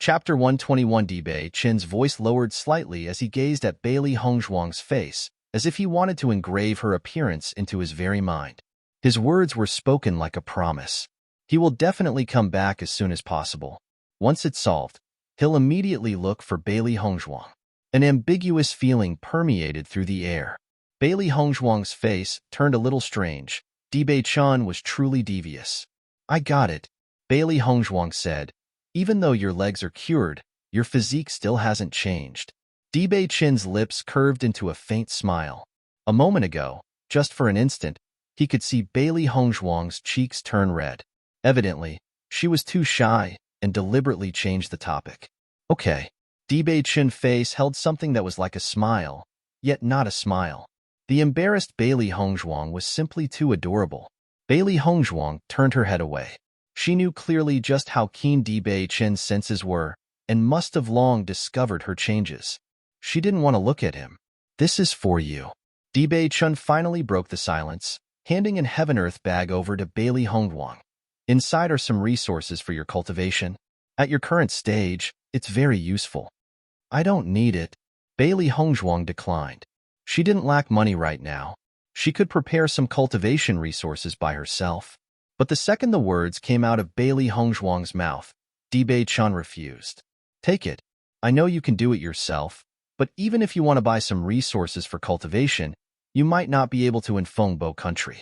Chapter 121. Bei Chen's voice lowered slightly as he gazed at Bailey Hongzhuang's face, as if he wanted to engrave her appearance into his very mind. His words were spoken like a promise. He will definitely come back as soon as possible. Once it's solved, he'll immediately look for Bailey Hongzhuang. An ambiguous feeling permeated through the air. Bailey Hongzhuang's face turned a little strange. Bei Chen was truly devious. I got it, Bailey Hongzhuang said. Even though your legs are cured, your physique still hasn't changed. Bei Chen's lips curved into a faint smile. A moment ago, just for an instant, he could see Bailey Hongzhuang's cheeks turn red. Evidently, she was too shy and deliberately changed the topic. Okay. Bei Chen's face held something that was like a smile, yet not a smile. The embarrassed Bailey Hongzhuang was simply too adorable. Bailey Hongzhuang turned her head away. She knew clearly just how keen Bei Chen's senses were and must have long discovered her changes. She didn't want to look at him. This is for you. Bei Chen finally broke the silence, handing an heaven-earth bag over to Bailey Hongzhuang. Inside are some resources for your cultivation. At your current stage, it's very useful. I don't need it, Bailey Hongzhuang declined. She didn't lack money right now. She could prepare some cultivation resources by herself. But the second the words came out of Bailey Hongzhuang's mouth, Bei Chen refused. Take it. I know you can do it yourself, but even if you want to buy some resources for cultivation, you might not be able to in Fengbo country.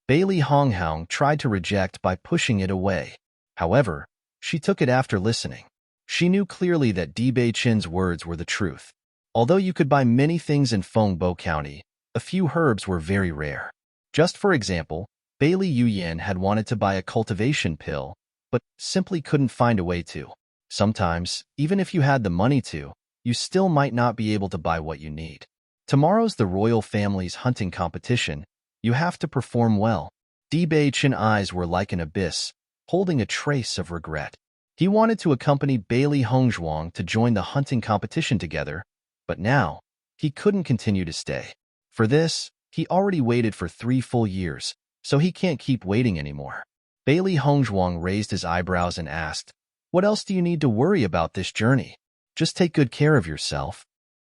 Bailey Hongzhuang tried to reject by pushing it away. However, she took it after listening. She knew clearly that Bei Chen's words were the truth. Although you could buy many things in Fengbo County, a few herbs were very rare. Just for example, Bailey Yuyan had wanted to buy a cultivation pill, but simply couldn't find a way to. Sometimes, even if you had the money to, you still might not be able to buy what you need. Tomorrow's the royal family's hunting competition. You have to perform well. Bei Chen's eyes were like an abyss, holding a trace of regret. He wanted to accompany Bailey Hongzhuang to join the hunting competition together, but now, he couldn't continue to stay. For this, he already waited for 3 full years, so he can't keep waiting anymore. Bailey Hongzhuang raised his eyebrows and asked, What else do you need to worry about this journey? Just take good care of yourself.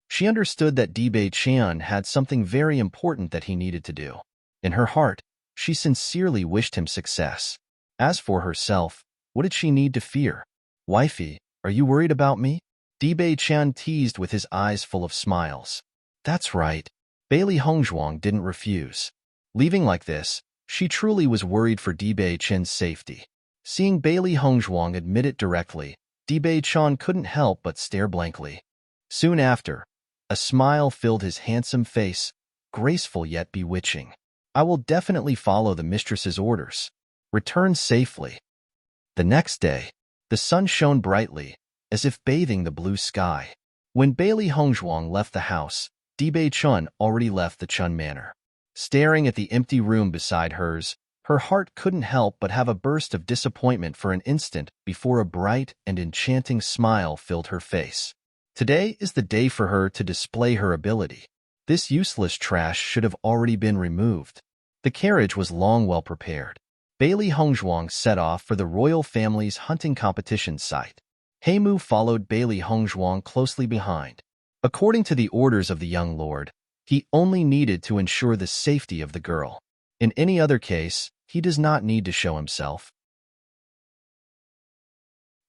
She understood that Bei Chen had something very important that he needed to do. In her heart, she sincerely wished him success. As for herself, what did she need to fear? Wifey, are you worried about me? Bei Chen teased with his eyes full of smiles. That's right. Bailey Hongzhuang didn't refuse. Leaving like this, she truly was worried for Bei Chen's safety. Seeing Bailey Hongzhuang admit it directly, Bei Chen couldn't help but stare blankly. Soon after, a smile filled his handsome face, graceful yet bewitching. I will definitely follow the mistress's orders. Return safely. The next day, the sun shone brightly, as if bathing the blue sky. When Bailey Hongzhuang left the house, Bei Chen already left the Chun Manor. Staring at the empty room beside hers, her heart couldn't help but have a burst of disappointment for an instant before a bright and enchanting smile filled her face. Today is the day for her to display her ability. This useless trash should have already been removed. The carriage was long well prepared. Bailey Hongzhuang set off for the royal family's hunting competition site. Heimu followed Bailey Hongzhuang closely behind. According to the orders of the young lord, he only needed to ensure the safety of the girl. In any other case, he does not need to show himself.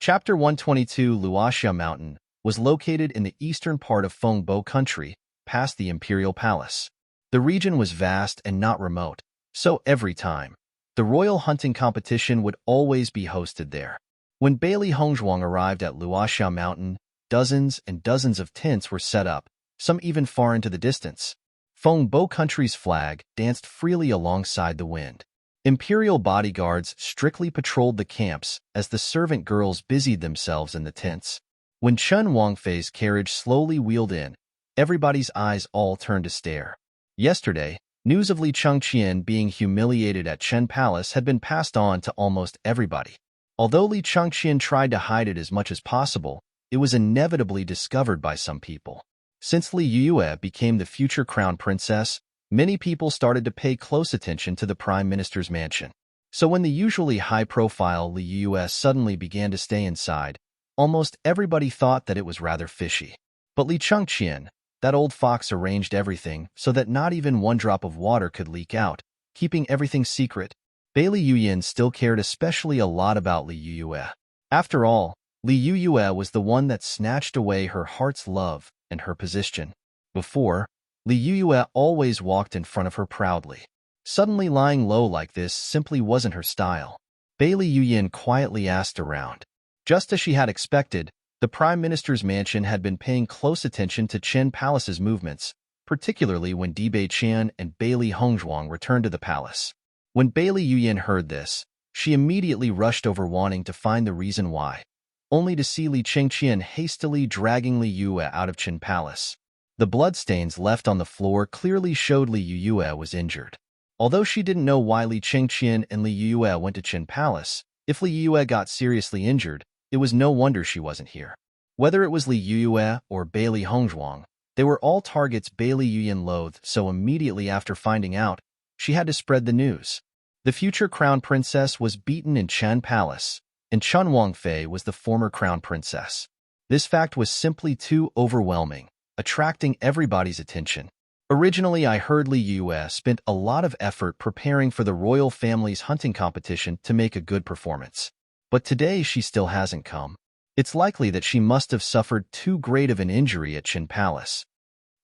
Chapter 122. Luoxia Mountain was located in the eastern part of Fengbo country, past the imperial palace. The region was vast and not remote, so every time, the royal hunting competition would always be hosted there. When Bailey Hongzhuang arrived at Luoxia Mountain, dozens and dozens of tents were set up, some even far into the distance. Fengbo country's flag danced freely alongside the wind. Imperial bodyguards strictly patrolled the camps as the servant girls busied themselves in the tents. When Chen Wangfei's carriage slowly wheeled in, everybody's eyes all turned to stare. Yesterday, news of Li Chengqian being humiliated at Chen Palace had been passed on to almost everybody. Although Li Chengqian tried to hide it as much as possible, it was inevitably discovered by some people. Since Li Yue became the future crown princess, many people started to pay close attention to the prime minister's mansion. So when the usually high-profile Li Yue suddenly began to stay inside, almost everybody thought that it was rather fishy. But Li Chengqian, that old fox, arranged everything so that not even one drop of water could leak out, keeping everything secret. Li Yuyan still cared especially a lot about Li Yuyue. After all, Li Yuyue was the one that snatched away her heart's love and her position. Before, Li Yuyue always walked in front of her proudly. Suddenly lying low like this simply wasn't her style. Li Yuyan quietly asked around. Just as she had expected, the Prime Minister's mansion had been paying close attention to Qin Palace's movements, particularly when Dibei Qian and Bailey Hongzhuang returned to the palace. When Bailey Yuyan heard this, she immediately rushed over wanting to find the reason why, only to see Li Chengqian hastily dragging Li Yue out of Qin Palace. The bloodstains left on the floor clearly showed Li Yue was injured. Although she didn't know why Li Chengqian and Li Yue went to Qin Palace, if Li Yue got seriously injured, it was no wonder she wasn't here. Whether it was Li Yue or Bailey Hongzhuang, they were all targets Bailey Yuyan loathed, so immediately after finding out, she had to spread the news. The future crown princess was beaten in Qin Palace, and Chen Wangfei was the former crown princess. This fact was simply too overwhelming, attracting everybody's attention. Originally, I heard Li Yue spent a lot of effort preparing for the royal family's hunting competition to make a good performance. But today she still hasn't come. It's likely that she must have suffered too great of an injury at Qin Palace.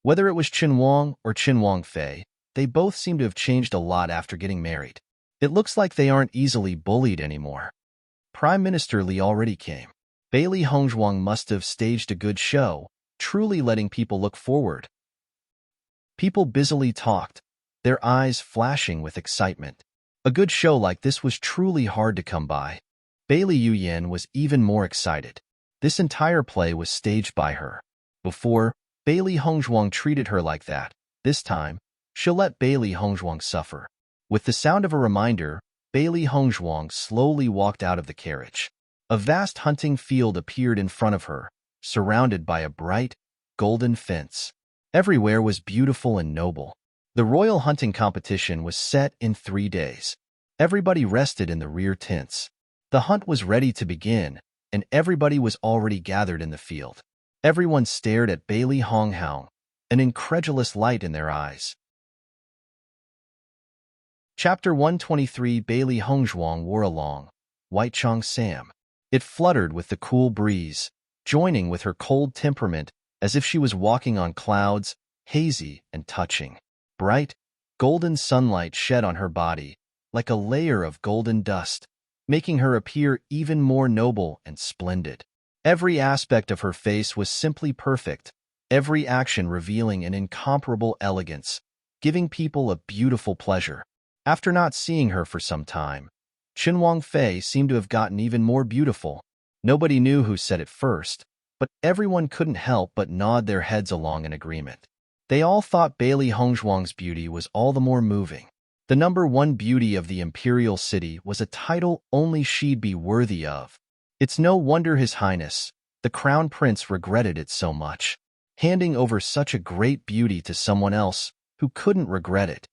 Whether it was Qin Wang or Qin Wangfei, they both seem to have changed a lot after getting married. It looks like they aren't easily bullied anymore. Prime Minister Li already came. Bailey Hongzhuang must have staged a good show, truly letting people look forward. People busily talked, their eyes flashing with excitement. A good show like this was truly hard to come by. Bailey Yuyan was even more excited. This entire play was staged by her. Before, Bailey Hongzhuang treated her like that. This time, she'll let Bailey Hongzhuang suffer. With the sound of a reminder, Bailey Hongzhuang slowly walked out of the carriage. A vast hunting field appeared in front of her, surrounded by a bright, golden fence. Everywhere was beautiful and noble. The royal hunting competition was set in 3 days. Everybody rested in the rear tents. The hunt was ready to begin, and everybody was already gathered in the field. Everyone stared at Bailey Hongzhuang, an incredulous light in their eyes. Chapter 123. Bailey Hongzhuang wore a long, white cheongsam. It fluttered with the cool breeze, joining with her cold temperament as if she was walking on clouds, hazy and touching. Bright, golden sunlight shed on her body, like a layer of golden dust, making her appear even more noble and splendid. Every aspect of her face was simply perfect, every action revealing an incomparable elegance, giving people a beautiful pleasure. After not seeing her for some time, Qin Wangfei seemed to have gotten even more beautiful. Nobody knew who said it first, but everyone couldn't help but nod their heads along in agreement. They all thought Bailey Hongzhuang's beauty was all the more moving. The #1 beauty of the imperial city was a title only she'd be worthy of. It's no wonder His Highness, the Crown Prince, regretted it so much, handing over such a great beauty to someone else who couldn't regret it.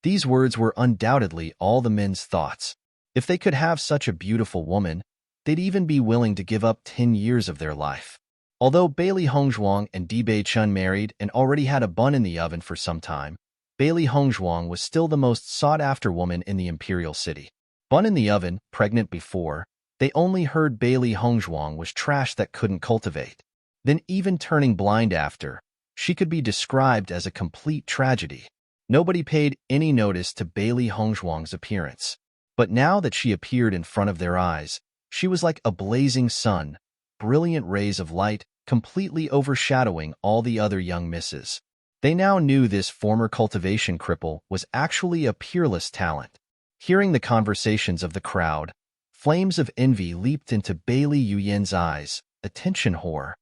These words were undoubtedly all the men's thoughts. If they could have such a beautiful woman, they'd even be willing to give up 10 years of their life. Although Bailey Hongzhuang and Dibei Qian married and already had a bun in the oven for some time, Bailey Hongzhuang was still the most sought-after woman in the imperial city. Bun in the oven, pregnant before, they only heard Bailey Hongzhuang was trash that couldn't cultivate. Then even turning blind after, she could be described as a complete tragedy. Nobody paid any notice to Bailey Hongzhuang's appearance. But now that she appeared in front of their eyes, she was like a blazing sun, brilliant rays of light, completely overshadowing all the other young misses. They now knew this former cultivation cripple was actually a peerless talent. Hearing the conversations of the crowd, flames of envy leaped into Bailey Yuyan's eyes. Attention whore.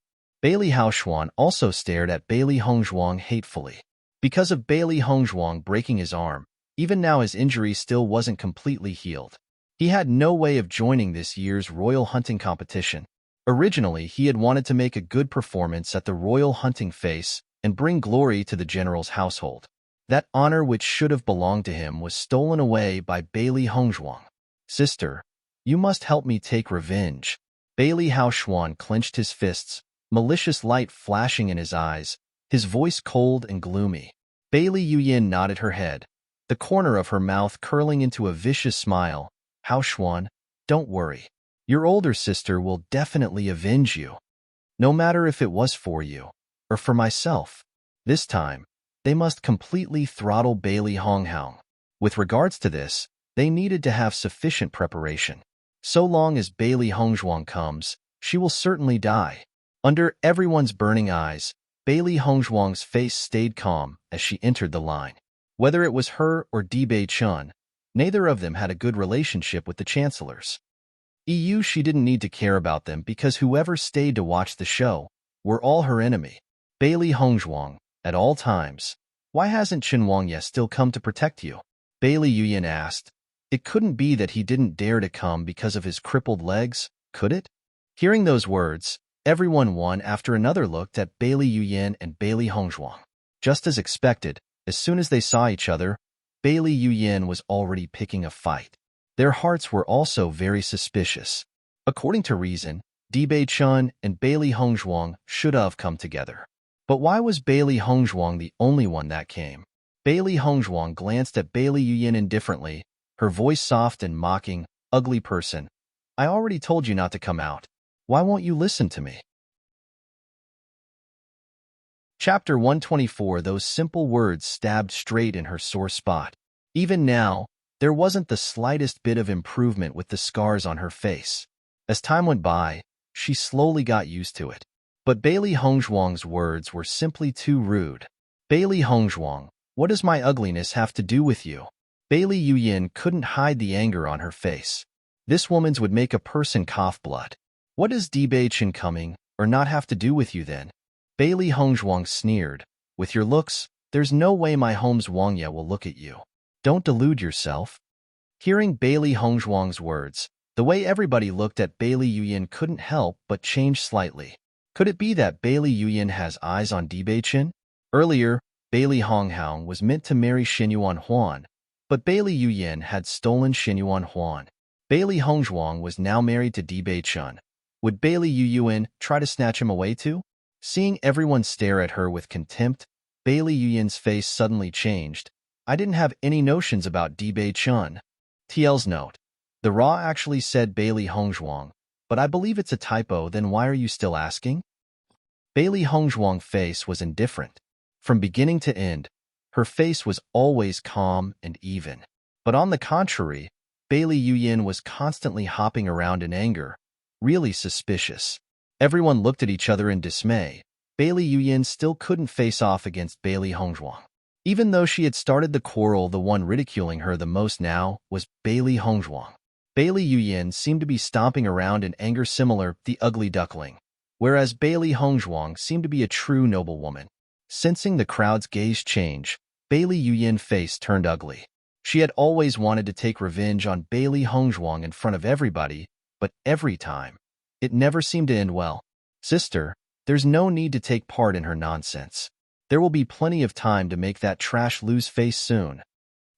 Bailey Haoshuan also stared at Bailey Hongzhuang hatefully. Because of Bailey Hongzhuang breaking his arm, even now his injury still wasn't completely healed. He had no way of joining this year's royal hunting competition. Originally, he had wanted to make a good performance at the royal hunting feast and bring glory to the general's household. That honor which should have belonged to him was stolen away by Bailey Hongzhuang. Sister, you must help me take revenge. Bailey Haoxuan clenched his fists, malicious light flashing in his eyes, his voice cold and gloomy. Bailey Yuyin nodded her head, the corner of her mouth curling into a vicious smile. Haoxuan, don't worry. Your older sister will definitely avenge you. No matter if it was for you, or for myself. This time, they must completely throttle Bailey Honghaung. With regards to this, they needed to have sufficient preparation. So long as Bailey Hongzhuang comes, she will certainly die. Under everyone's burning eyes, Bailey Hongzhuang's face stayed calm as she entered the line. Whether it was her or Dibei Chun, neither of them had a good relationship with the chancellors. She didn't need to care about them because whoever stayed to watch the show were all her enemy. Bailey Hongzhuang, at all times. Why hasn't Chen Wangye still come to protect you? Bailey Yuyin asked. It couldn't be that he didn't dare to come because of his crippled legs, could it? Hearing those words, everyone one after another looked at Bailey Yuyin and Bailey Hongzhuang. Just as expected, as soon as they saw each other, Bailey Yuyin was already picking a fight. Their hearts were also very suspicious. According to reason, Dibei Chun and Bailey Hongzhuang should have come together. But why was Bailey Hongzhuang the only one that came? Bailey Hongzhuang glanced at Bailey Yuyin indifferently, her voice soft and mocking. Ugly person. I already told you not to come out. Why won't you listen to me? Chapter 124. Those simple words stabbed straight in her sore spot. Even now, there wasn't the slightest bit of improvement with the scars on her face. As time went by, she slowly got used to it. But Bailey Hongzhuang's words were simply too rude. Bailey Hongzhuang, what does my ugliness have to do with you? Bailey Yuyin couldn't hide the anger on her face. This woman's would make a person cough blood. What does Bewitching coming or not have to do with you then? Bailey Hongzhuang sneered. With your looks, there's no way my home's Wangye will look at you. Don't delude yourself. Hearing Bailey Hongzhuang's words, the way everybody looked at Bailey Yuyin couldn't help but change slightly. Could it be that Bailey Yuyin has eyes on Dibei? Earlier, Bailey Honghaung was meant to marry Xinyuan Huan, but Bailey Yuyin had stolen Xinyuan Huan. Bailey Hongzhuang was now married to Dibei. Would Bailey Yuyin try to snatch him away too? Seeing everyone stare at her with contempt, Bailey Yuyin's face suddenly changed. I didn't have any notions about Dibei. TL's note. The Raw actually said Bailey Hongzhuang, but I believe it's a typo. Then why are you still asking? Bailey Hongzhuang's face was indifferent. From beginning to end, her face was always calm and even. But on the contrary, Bailey Yuyin was constantly hopping around in anger, really suspicious. Everyone looked at each other in dismay. Bailey Yuyin still couldn't face off against Bailey Hongzhuang. Even though she had started the quarrel, the one ridiculing her the most now was Bailey Hongzhuang. Bailey Yuyin seemed to be stomping around in anger, similar to the ugly duckling, whereas Bailey Hongzhuang seemed to be a true noblewoman. Sensing the crowd's gaze change, Bailey Yuyin's face turned ugly. She had always wanted to take revenge on Bailey Hongzhuang in front of everybody, but every time, it never seemed to end well. Sister, there's no need to take part in her nonsense. There will be plenty of time to make that trash lose face soon.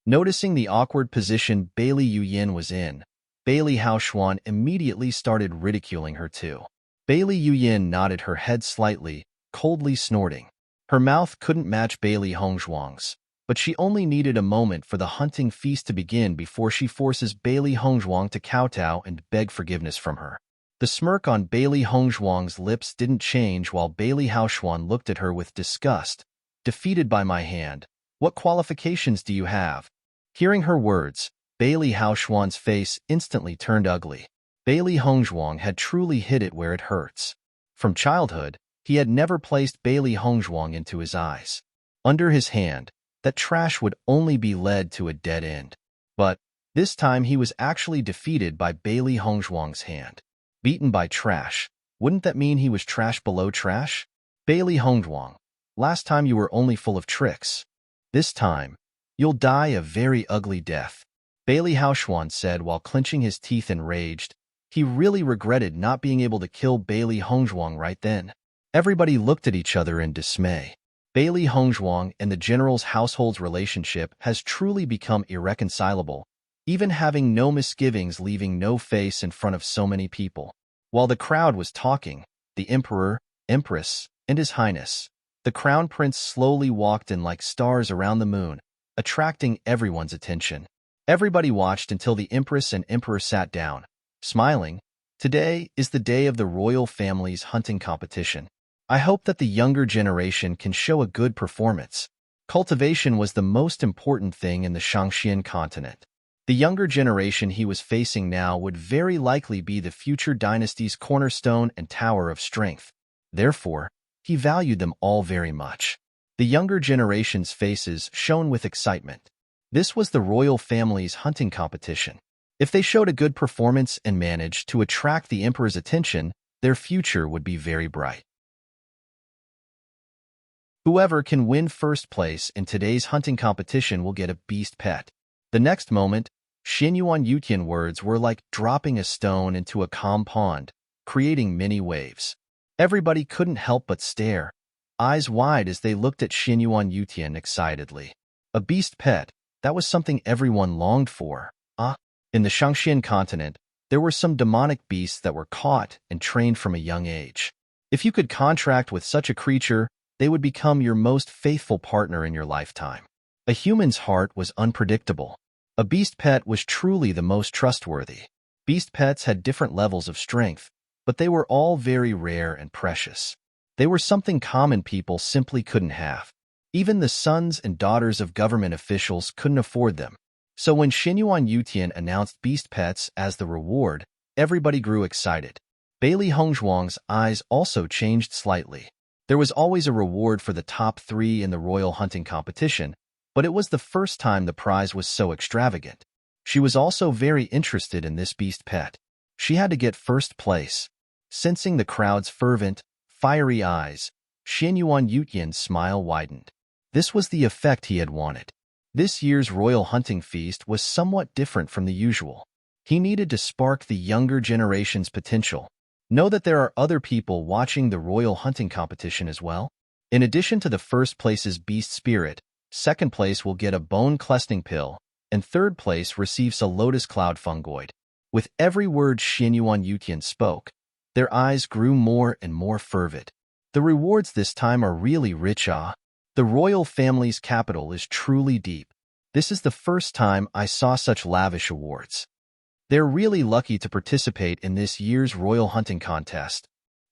Noticing the awkward position Bailey Yuyin was in, Bailey Haoxuan immediately started ridiculing her too. Bailey Yuyin nodded her head slightly, coldly snorting. Her mouth couldn't match Bailey Hongzhuang's, but she only needed a moment for the hunting feast to begin before she forces Bailey Hongzhuang to kowtow and beg forgiveness from her. The smirk on Bailey Hongzhuang's lips didn't change while Bailey Haoxuan looked at her with disgust. Defeated by my hand, what qualifications do you have? Hearing her words, Bailey Haoxuan's face instantly turned ugly. Bailey Hongzhuang had truly hit it where it hurts. From childhood, he had never placed Bailey Hongzhuang into his eyes. Under his hand, that trash would only be led to a dead end. But this time he was actually defeated by Bailey Hongzhuang's hand. Beaten by trash, wouldn't that mean he was trash below trash? Bailey Hongzhuang, last time you were only full of tricks. This time, you'll die a very ugly death. Bailey Haoxuan said while clenching his teeth enraged. He really regretted not being able to kill Bailey Hongzhuang right then. Everybody looked at each other in dismay. Bailey Hongzhuang and the general's household's relationship has truly become irreconcilable, even having no misgivings, leaving no face in front of so many people. While the crowd was talking, the emperor, empress, and his highness, the crown prince slowly walked in like stars around the moon, attracting everyone's attention. Everybody watched until the empress and emperor sat down, smiling. Today is the day of the royal family's hunting competition. I hope that the younger generation can show a good performance. Cultivation was the most important thing in the Shangxian continent. The younger generation he was facing now would very likely be the future dynasty's cornerstone and tower of strength. Therefore, he valued them all very much. The younger generation's faces shone with excitement. This was the royal family's hunting competition. If they showed a good performance and managed to attract the emperor's attention, their future would be very bright. Whoever can win first place in today's hunting competition will get a beast pet. The next moment, Xinyuan Yutian words were like dropping a stone into a calm pond, creating many waves. Everybody couldn't help but stare, eyes wide as they looked at Xinyuan Yutian excitedly. A beast pet, that was something everyone longed for. In the Shangxian continent, there were some demonic beasts that were caught and trained from a young age. If you could contract with such a creature, they would become your most faithful partner in your lifetime. A human's heart was unpredictable. A beast pet was truly the most trustworthy. Beast pets had different levels of strength, but they were all very rare and precious. They were something common people simply couldn't have. Even the sons and daughters of government officials couldn't afford them. So when Xinyuan Yutian announced beast pets as the reward, everybody grew excited. Bailey Hongzhuang's eyes also changed slightly. There was always a reward for the top 3 in the royal hunting competition, but it was the first time the prize was so extravagant. She was also very interested in this beast pet. She had to get first place. Sensing the crowd's fervent, fiery eyes, Xinyuan Yutian's smile widened. This was the effect he had wanted. This year's royal hunting feast was somewhat different from the usual. He needed to spark the younger generation's potential. Know that there are other people watching the royal hunting competition as well. In addition to the first place's beast spirit, second place will get a bone cleansing pill, and third place receives a lotus cloud fungoid. With every word Xinyuan Yutian spoke, their eyes grew more and more fervid. The rewards this time are really rich. The royal family's capital is truly deep. This is the first time I saw such lavish awards. They're really lucky to participate in this year's royal hunting contest.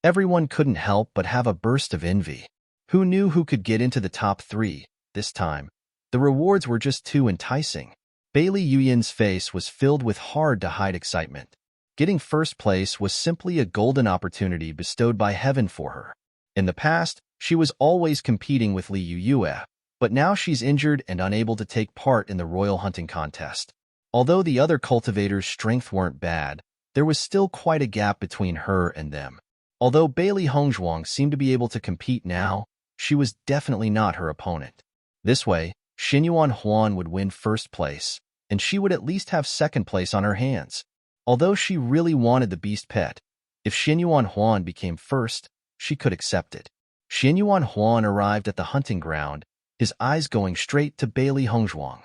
Everyone couldn't help but have a burst of envy. Who knew who could get into the top 3 this time? The rewards were just too enticing. Bailey Yuyan's face was filled with hard-to-hide excitement. Getting first place was simply a golden opportunity bestowed by heaven for her. In the past, she was always competing with Li Yuyue, but now she's injured and unable to take part in the royal hunting contest. Although the other cultivators' strength weren't bad, there was still quite a gap between her and them. Although Bailey Hongzhuang seemed to be able to compete now, she was definitely not her opponent. This way, Xinyuan Huan would win first place, and she would at least have second place on her hands. Although she really wanted the beast pet, if Xinyuan Huan became first, she could accept it. Xinyuan Huan arrived at the hunting ground, his eyes going straight to Bailey Hongzhuang.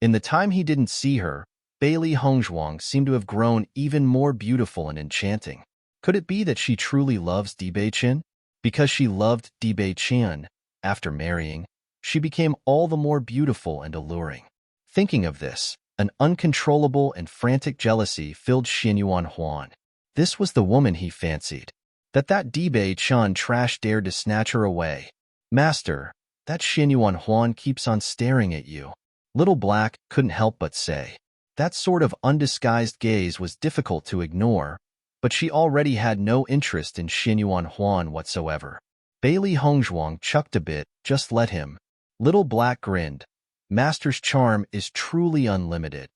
In the time he didn't see her, Bailey Hongzhuang seemed to have grown even more beautiful and enchanting. Could it be that she truly loves Bewitching? Because she loved Bewitching, after marrying, she became all the more beautiful and alluring. Thinking of this, an uncontrollable and frantic jealousy filled Xinyuan Huan. This was the woman he fancied. That Bewitching trash dared to snatch her away. Master, that Xinyuan Huan keeps on staring at you. Little Black couldn't help but say. That sort of undisguised gaze was difficult to ignore, but she already had no interest in Xinyuan Huan whatsoever. Bailey Hongzhuang chucked a bit, just let him. Little Black grinned. Master's charm is truly unlimited.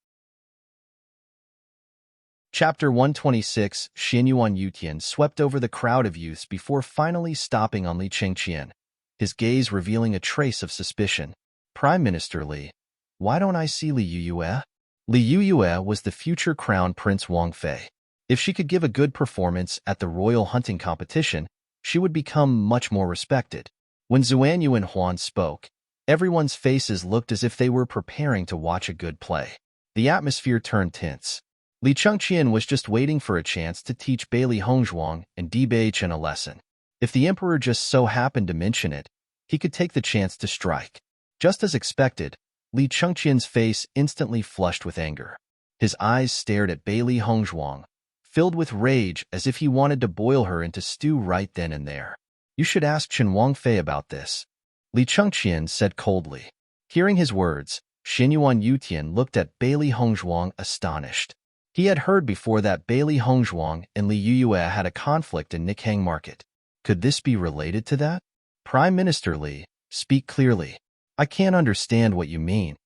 Chapter 126. Xinyuan Yutian swept over the crowd of youths before finally stopping on Li Chengqian, his gaze revealing a trace of suspicion. Prime Minister Li, why don't I see Li Yuyue? Li Yuyue was the future crown prince Wang Fei. If she could give a good performance at the royal hunting competition, she would become much more respected. When Zuanyuan Huan spoke, everyone's faces looked as if they were preparing to watch a good play. The atmosphere turned tense. Li Chengqian was just waiting for a chance to teach Bailey Hongzhuang and Bewitching a lesson. If the emperor just so happened to mention it, he could take the chance to strike. Just as expected, Li Chengqian's face instantly flushed with anger. His eyes stared at Bailey Hongzhuang, filled with rage as if he wanted to boil her into stew right then and there. You should ask Chen Wangfei about this, Li Chengqian said coldly. Hearing his words, Xinyuan Yutian looked at Bailey Hongzhuang astonished. He had heard before that Bailey Hongzhuang and Li Yuyue had a conflict in Nikhang Market. Could this be related to that? Prime Minister Li, speak clearly. I can't understand what you mean.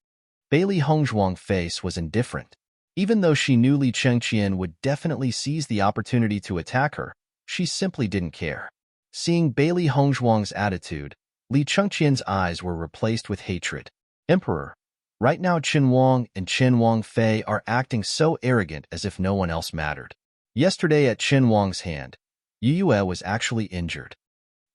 Bailey Hongzhuang's face was indifferent. Even though she knew Li Chengqian would definitely seize the opportunity to attack her, she simply didn't care. Seeing Bailey Hongzhuang's attitude, Li Chengqian's eyes were replaced with hatred. Emperor, right now Chen Wang and Chen Wangfei are acting so arrogant as if no one else mattered. Yesterday at Chen Wang's hand, Yuyue was actually injured.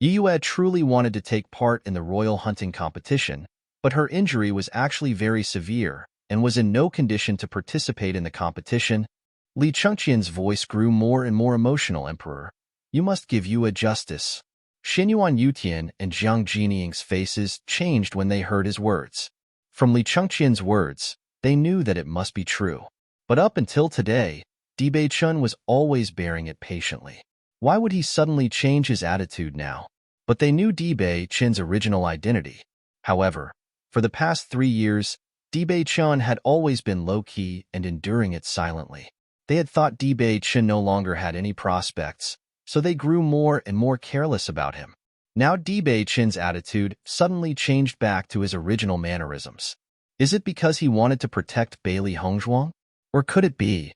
Yuyue truly wanted to take part in the royal hunting competition, but her injury was actually very severe and was in no condition to participate in the competition. Li Chengqian's voice grew more and more emotional. Emperor, you must give Yuyue justice. Xinyuan Yutian and Jiang Jiniying's faces changed when they heard his words. From Li Chengqian's words, they knew that it must be true. But up until today, Bewitching was always bearing it patiently. Why would he suddenly change his attitude now? But they knew Bewitching's original identity. However, for the past 3 years, Bewitching had always been low-key and enduring it silently. They had thought Bewitching no longer had any prospects, so they grew more and more careless about him. Now Bewitching's attitude suddenly changed back to his original mannerisms. Is it because he wanted to protect Bailey Hongzhuang? Or could it be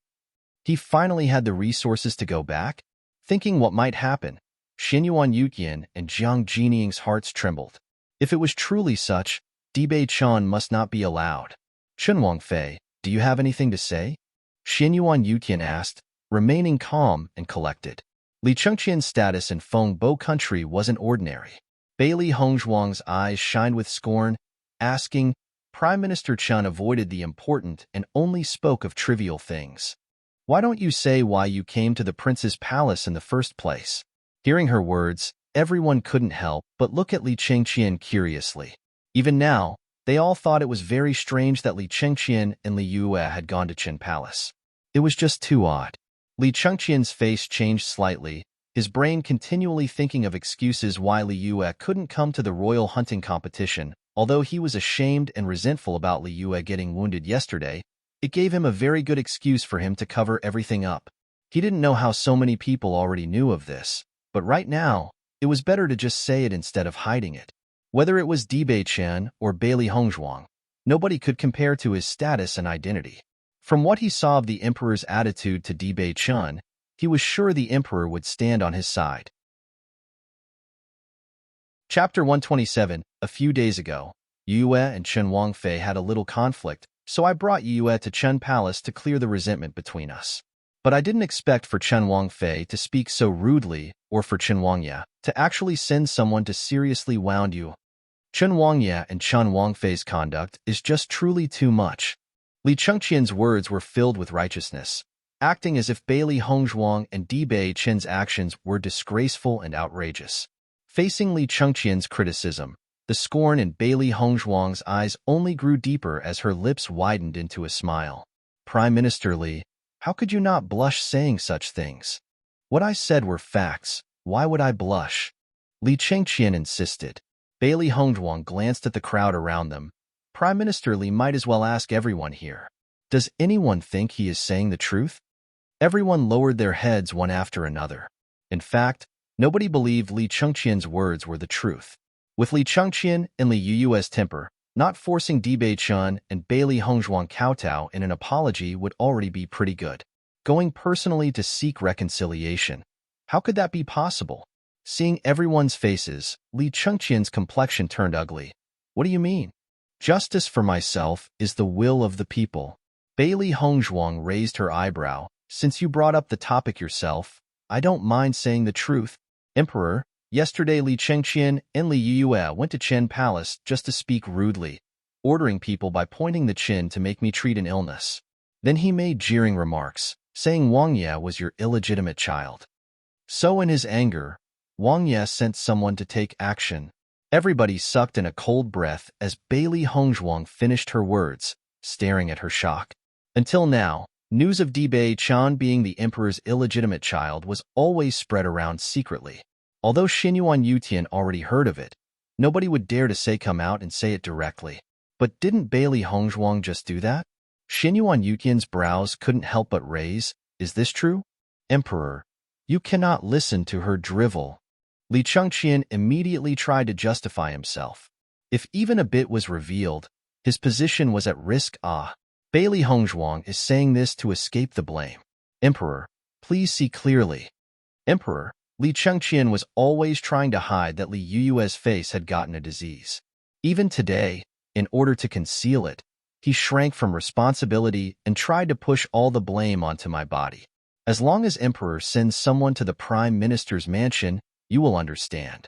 he finally had the resources to go back? Thinking what might happen, Xinyuan Yutian and Jiang Jiniying's hearts trembled. If it was truly such, Bewitching must not be allowed. Chen Wangfei, do you have anything to say? Xinyuan Yutian asked, remaining calm and collected. Li Chengqian's status in Fengbo country wasn't ordinary. Bailey Hongzhuang's eyes shined with scorn, asking, Prime Minister Chen avoided the important and only spoke of trivial things. Why don't you say why you came to the prince's palace in the first place? Hearing her words, everyone couldn't help but look at Li Chengqian curiously. Even now, they all thought it was very strange that Li Chengqian and Li Yuyue had gone to Qin Palace. It was just too odd. Li Chengqian's face changed slightly, his brain continually thinking of excuses why Li Yuyue couldn't come to the royal hunting competition. Although he was ashamed and resentful about Li Yuyue getting wounded yesterday, it gave him a very good excuse for him to cover everything up. He didn't know how so many people already knew of this, but right now, it was better to just say it instead of hiding it. Whether it was Bewitching or Bailey Hongzhuang, nobody could compare to his status and identity. From what he saw of the emperor's attitude to Bewitching, he was sure the emperor would stand on his side. Chapter 127. A few days ago, Yuyue and Chen Wangfei had a little conflict, so I brought Yuyue to Chen Palace to clear the resentment between us. But I didn't expect for Chen Wangfei to speak so rudely or for Chen Wangye to actually send someone to seriously wound you. Chen Wangye and Chen Wangfei's conduct is just truly too much. Li Chengqian's words were filled with righteousness, acting as if Bailey Hongzhuang and Bewitching's actions were disgraceful and outrageous. Facing Li Chengqian's criticism, the scorn in Bailey Hongzhuang's eyes only grew deeper as her lips widened into a smile. Prime Minister Li, how could you not blush saying such things? What I said were facts. Why would I blush? Li Chengqian insisted. Bailey Hongzhuang glanced at the crowd around them. Prime Minister Li might as well ask everyone here. Does anyone think he is saying the truth? Everyone lowered their heads one after another. In fact, nobody believed Li Chengqian's words were the truth. With Li Chengqian and Li Yuyue's temper, not forcing Bewitching and Bailey Hongzhuang kowtow in an apology would already be pretty good. Going personally to seek reconciliation. How could that be possible? Seeing everyone's faces, Li Chengqian's complexion turned ugly. What do you mean? Justice for myself is the will of the people. Bailey Hongzhuang raised her eyebrow. Since you brought up the topic yourself, I don't mind saying the truth. Emperor, yesterday Li Chengqian and Li Yuyue went to Qin Palace just to speak rudely, ordering people by pointing the chin to make me treat an illness. Then he made jeering remarks, saying Wang Ye was your illegitimate child. So in his anger, Wang Ye sent someone to take action. Everybody sucked in a cold breath as Bailey Hongzhuang finished her words, staring at her shock. Until now, news of Dibei Chan being the emperor's illegitimate child was always spread around secretly. Although Xinyuan Yutian already heard of it, nobody would dare to say come out and say it directly. But didn't Bailey Hongzhuang just do that? Xinyuan Yutian's brows couldn't help but raise. Is this true? Emperor, you cannot listen to her drivel. Li Chengqian immediately tried to justify himself. If even a bit was revealed, his position was at risk. Bailey Hongzhuang is saying this to escape the blame. Emperor, please see clearly. Emperor, Li Chengqian was always trying to hide that Li Yuyue's face had gotten a disease. Even today, in order to conceal it, he shrank from responsibility and tried to push all the blame onto my body. As long as Emperor sends someone to the Prime Minister's mansion, you will understand.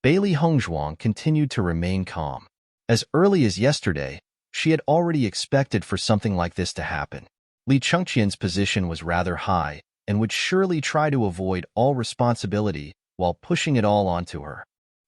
Bailey Hongzhuang continued to remain calm. As early as yesterday, she had already expected for something like this to happen. Li Chengqian's position was rather high and would surely try to avoid all responsibility while pushing it all onto her.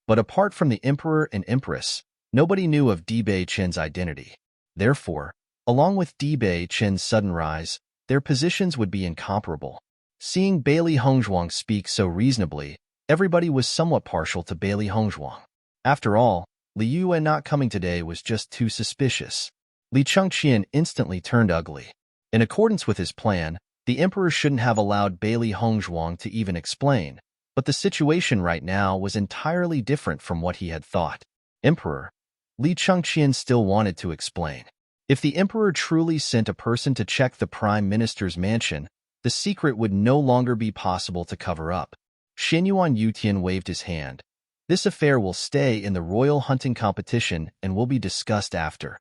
But apart from the Emperor and Empress, nobody knew of Dibei Chen's identity. Therefore, along with Dibei Chen's sudden rise, their positions would be incomparable. Seeing Bailey Hongzhuang speak so reasonably, everybody was somewhat partial to Bailey Hongzhuang. After all, Li Yue not coming today was just too suspicious. Li Chengqian instantly turned ugly. In accordance with his plan, the emperor shouldn't have allowed Bailey Hongzhuang to even explain, but the situation right now was entirely different from what he had thought. Emperor, Li Chengqian still wanted to explain. If the emperor truly sent a person to check the prime minister's mansion, the secret would no longer be possible to cover up. Xinyuan Yutian waved his hand. This affair will stay in the royal hunting competition and will be discussed after.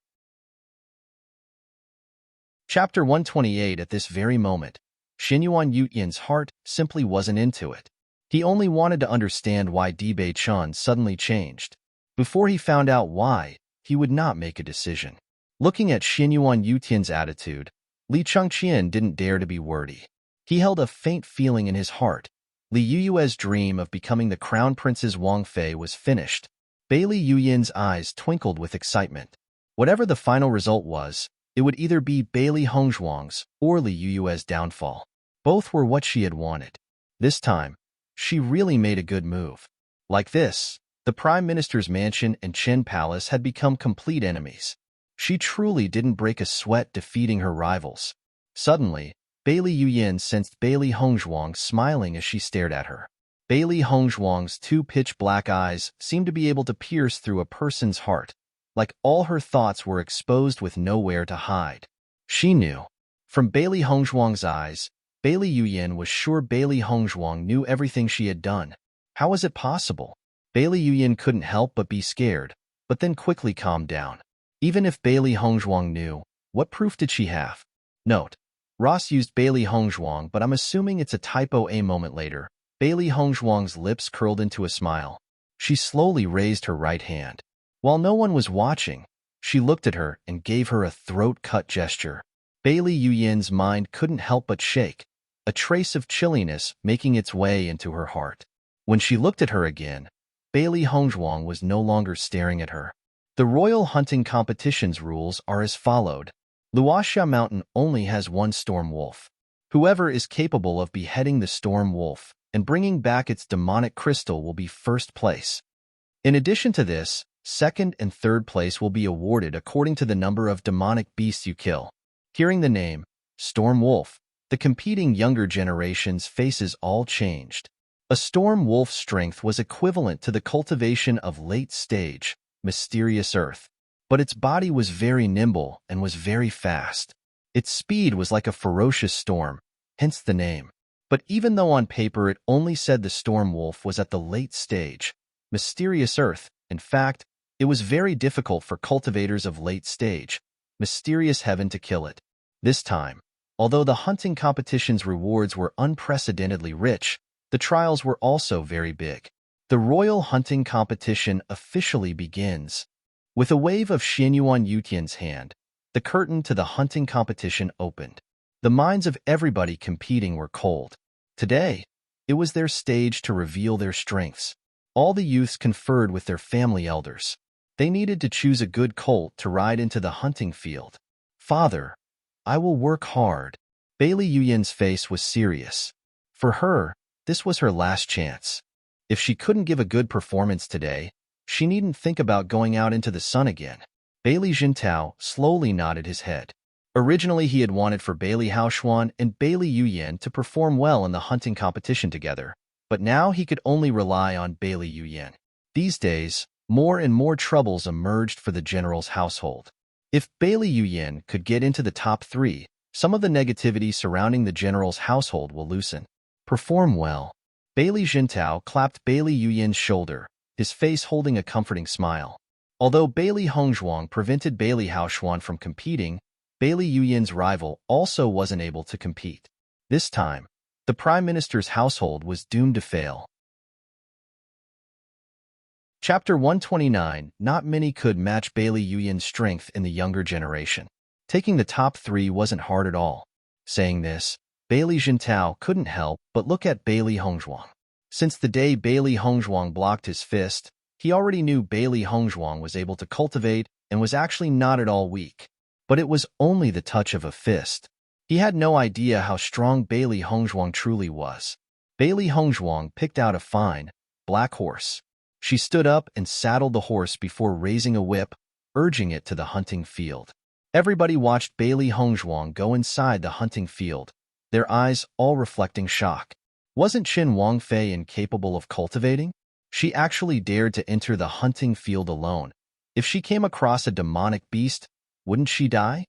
Chapter 128. At this very moment, Xinyuan Yutian's heart simply wasn't into it. He only wanted to understand why Dibei Chan suddenly changed. Before he found out why, he would not make a decision. Looking at Xinyuan Yutian's attitude, Li Chengqian didn't dare to be wordy. He held a faint feeling in his heart. Li Yuyue's dream of becoming the crown prince's Wang Fei was finished. Bailey Yuyin's eyes twinkled with excitement. Whatever the final result was, it would either be Bailey Hongzhuang's or Li Yuyue's downfall. Both were what she had wanted. This time, she really made a good move. Like this, the Prime Minister's mansion and Qin Palace had become complete enemies. She truly didn't break a sweat defeating her rivals. Suddenly, Bailey Yuyin sensed Bailey Hongzhuang smiling as she stared at her. Bailey Hongzhuang's two pitch-black eyes seemed to be able to pierce through a person's heart, like all her thoughts were exposed with nowhere to hide. She knew. From Bailey Hongzhuang's eyes, Bailey Yuyin was sure Bailey Hongzhuang knew everything she had done. How was it possible? Bailey Yuyin couldn't help but be scared, but then quickly calmed down. Even if Bailey Hongzhuang knew, what proof did she have? Note: Ross used Bailey Hongzhuang, but I'm assuming it's a typo. A moment later, Bailey Hongzhuang's lips curled into a smile. She slowly raised her right hand. While no one was watching, she looked at her and gave her a throat-cut gesture. Bailey Yuyin's mind couldn't help but shake, a trace of chilliness making its way into her heart. When she looked at her again, Bailey Hongzhuang was no longer staring at her. The royal hunting competition's rules are as followed. Luoxia Mountain only has one storm wolf. Whoever is capable of beheading the storm wolf and bringing back its demonic crystal will be first place. In addition to this, second and third place will be awarded according to the number of demonic beasts you kill. Hearing the name, Storm Wolf, the competing younger generation's faces all changed. A storm wolf's strength was equivalent to the cultivation of late-stage, mysterious earth. But its body was very nimble and was very fast. Its speed was like a ferocious storm, hence the name. But even though on paper it only said the storm wolf was at the late stage, mysterious earth, in fact, it was very difficult for cultivators of late stage, mysterious heaven to kill it. This time, although the hunting competition's rewards were unprecedentedly rich, the trials were also very big. The royal hunting competition officially begins. With a wave of Xinyuan Yutian's hand, The curtain to the hunting competition opened. The minds of everybody competing were cold. Today, it was their stage to reveal their strengths. All the youths conferred with their family elders. They needed to choose a good colt to ride into the hunting field. "Father, I will work hard." Bailey Yuyen's face was serious. For her, this was her last chance. If she couldn't give a good performance today, she needn't think about going out into the sun again. Bailey Jintao slowly nodded his head. Originally, he had wanted for Bailey Haoxuan and Bailey Yuyan to perform well in the hunting competition together, but now he could only rely on Bailey Yuyan. These days, more and more troubles emerged for the general's household. If Bailey Yuyan could get into the top 3, some of the negativity surrounding the general's household will loosen. Perform well. Bailey Jintao clapped Bailey Yuyan's shoulder, his face holding a comforting smile. Although Bailey Hongzhuang prevented Bailey Haoxuan from competing, Bailey Yuyan's rival also wasn't able to compete. This time, the Prime Minister's household was doomed to fail. Chapter 129. Not many could match Bailey Yuyan's strength in the younger generation. Taking the top 3 wasn't hard at all. Saying this, Bailey Jintao couldn't help but look at Bailey Hongzhuang. Since the day Bailey Hongzhuang blocked his fist, he already knew Bailey Hongzhuang was able to cultivate and was actually not at all weak. But it was only the touch of a fist. He had no idea how strong Bailey Hongzhuang truly was. Bailey Hongzhuang picked out a fine, black horse. She stood up and saddled the horse before raising a whip, urging it to the hunting field. Everybody watched Bailey Hongzhuang go inside the hunting field, their eyes all reflecting shock. Wasn't Qin Wangfei incapable of cultivating? She actually dared to enter the hunting field alone. If she came across a demonic beast, wouldn't she die?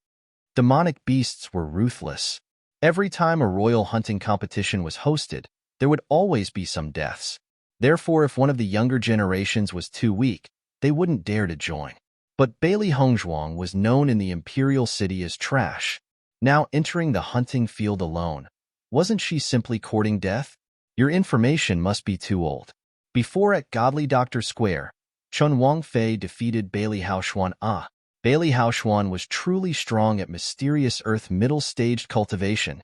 Demonic beasts were ruthless. Every time a royal hunting competition was hosted, there would always be some deaths. Therefore, if one of the younger generations was too weak, they wouldn't dare to join. But Bailey Hongzhuang was known in the imperial city as trash. Now entering the hunting field alone, wasn't she simply courting death? Your information must be too old. Before at Godly Doctor Square, Chun Wangfei defeated Bailey Haoxuan. Bailey Haoxuan was truly strong at mysterious earth middle-staged cultivation.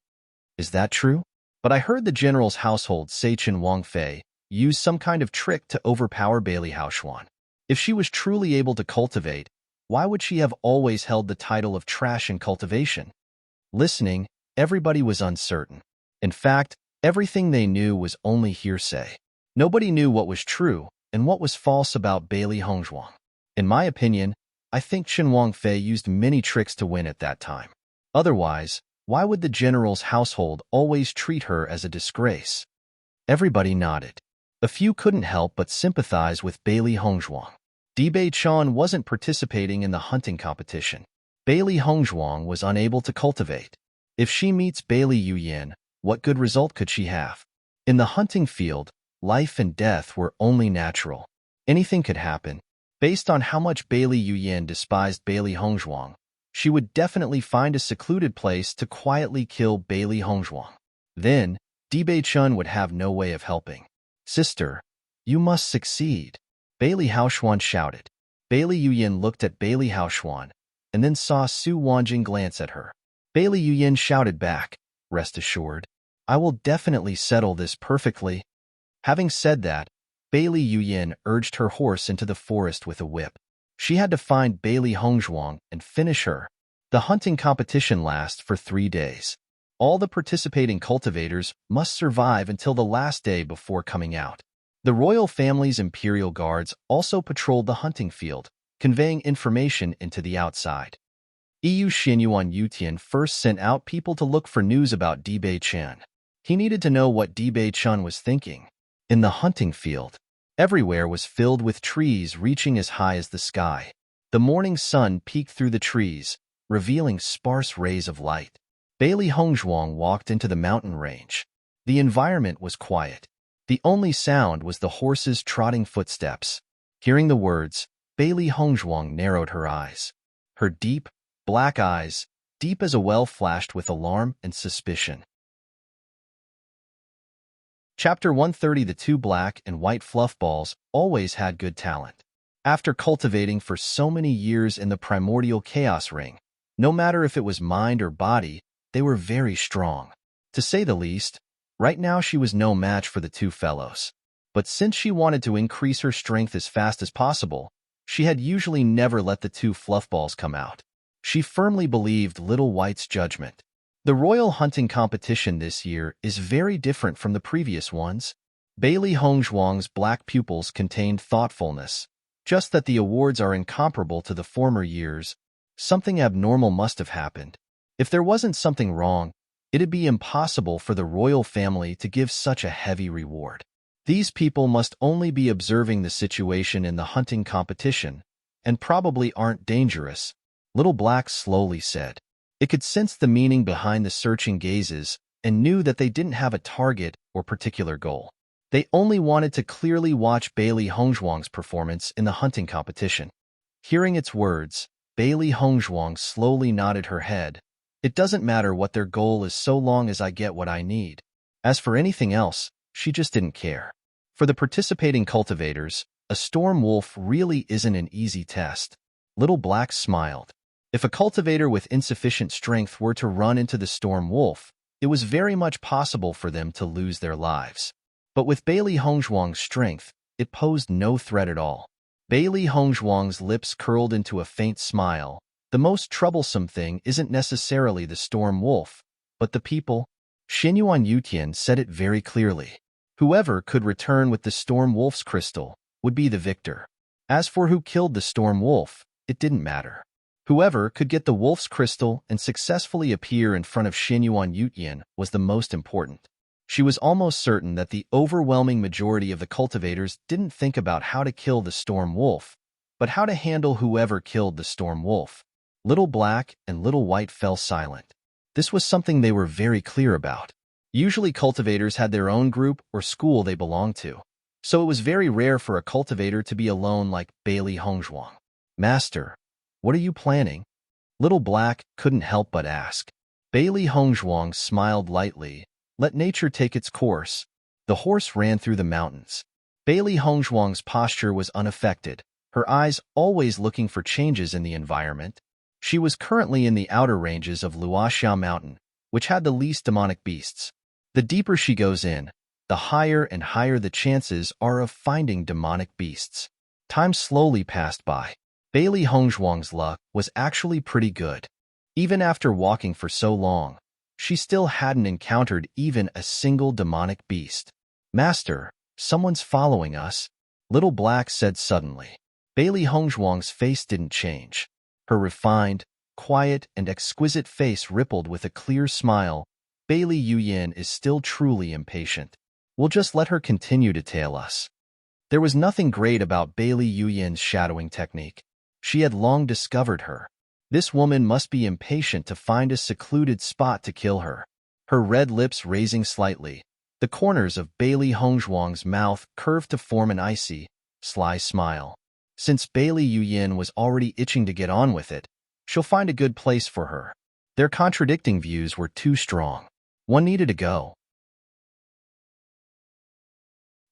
Is that true? But I heard the general's household say Qin Wangfei used some kind of trick to overpower Bailey Haoxuan. If she was truly able to cultivate, why would she have always held the title of trash in cultivation? Listening, everybody was uncertain. In fact, everything they knew was only hearsay. Nobody knew what was true and what was false about Bailey Hongzhuang. In my opinion, I think Qin Wangfei used many tricks to win at that time. Otherwise, why would the general's household always treat her as a disgrace? Everybody nodded. A few couldn't help but sympathize with Bailey Hongzhuang. Dibei Chan wasn't participating in the hunting competition. Bailey Hongzhuang was unable to cultivate. If she meets Bailey Yuyan, what good result could she have? In the hunting field, life and death were only natural. Anything could happen. Based on how much Bailey Yuyan despised Bailey Hongzhuang, she would definitely find a secluded place to quietly kill Bailey Hongzhuang. Then, Dibei Chun would have no way of helping. "Sister, you must succeed," Bailey Haoxuan shouted. Bailey Yuyan looked at Bailey Haoxuan, and then saw Su Wanjing glance at her. Bailey Yuyan shouted back, "Rest assured, I will definitely settle this perfectly." Having said that, Bailey Yuyan urged her horse into the forest with a whip. She had to find Bailey Hongzhuang and finish her. The hunting competition lasts for 3 days. All the participating cultivators must survive until the last day before coming out. The royal family's imperial guards also patrolled the hunting field, conveying information into the outside. EU Xinyuan Yutian first sent out people to look for news about Dibei Chan. He needed to know what Dibei Chun was thinking. In the hunting field, everywhere was filled with trees reaching as high as the sky. The morning sun peeked through the trees, revealing sparse rays of light. Bailey Hongzhuang walked into the mountain range. The environment was quiet. The only sound was the horse's trotting footsteps. Hearing the words, Bailey Hongzhuang narrowed her eyes. Her deep, black eyes, deep as a well, flashed with alarm and suspicion. Chapter 130. The 2 black and white fluff balls always had good talent. After cultivating for so many years in the primordial chaos ring, No matter if it was mind or body, they were very strong. To say the least, right now she was no match for the two fellows. But since she wanted to increase her strength as fast as possible, she had usually never let the two fluffballs come out. She firmly believed Little White's judgment. The royal hunting competition this year is very different from the previous ones. Bailey Hongzhuang's black pupils contained thoughtfulness, just that the awards are incomparable to the former years. Something abnormal must have happened. If there wasn't something wrong, it'd be impossible for the royal family to give such a heavy reward. These people must only be observing the situation in the hunting competition, and probably aren't dangerous, Little Black slowly said. It could sense the meaning behind the searching gazes and knew that they didn't have a target or particular goal. They only wanted to clearly watch Bailey Hongzhuang's performance in the hunting competition. Hearing its words, Bailey Hongzhuang slowly nodded her head. It doesn't matter what their goal is so long as I get what I need. As for anything else, she just didn't care. For the participating cultivators, a storm wolf really isn't an easy test. Little Black smiled. If a cultivator with insufficient strength were to run into the storm wolf, it was very much possible for them to lose their lives. But with Bailey Hongzhuang's strength, it posed no threat at all. Bailey Hongzhuang's lips curled into a faint smile. The most troublesome thing isn't necessarily the storm wolf, but the people. Xinyuan Yutian said it very clearly. Whoever could return with the storm wolf's crystal would be the victor. As for who killed the storm wolf, it didn't matter. Whoever could get the wolf's crystal and successfully appear in front of Xinyuan Yutian was the most important. She was almost certain that the overwhelming majority of the cultivators didn't think about how to kill the storm wolf, but how to handle whoever killed the storm wolf. Little Black and Little White fell silent. This was something they were very clear about. Usually cultivators had their own group or school they belonged to, so it was very rare for a cultivator to be alone like Bailey Hongzhuang. Master, what are you planning? Little Black couldn't help but ask. Bailey Hongzhuang smiled lightly. Let nature take its course. The horse ran through the mountains. Bailey Hongzhuang's posture was unaffected, her eyes always looking for changes in the environment. She was currently in the outer ranges of Luoxiao Mountain, which had the least demonic beasts. The deeper she goes in, the higher and higher the chances are of finding demonic beasts. Time slowly passed by. Bailey Hongzhuang's luck was actually pretty good. Even after walking for so long, she still hadn't encountered even a single demonic beast. Master, someone's following us, Little Black said suddenly. Bailey Hongzhuang's face didn't change. Her refined, quiet, and exquisite face rippled with a clear smile. Bailey Yuyin is still truly impatient. We'll just let her continue to tail us. There was nothing great about Bailey Yuyin's shadowing technique. She had long discovered her. This woman must be impatient to find a secluded spot to kill her. Her red lips raising slightly, the corners of Bailey Hongzhuang's mouth curved to form an icy, sly smile. Since Bailey Yuyin was already itching to get on with it, she'll find a good place for her. Their contradicting views were too strong. One needed to go.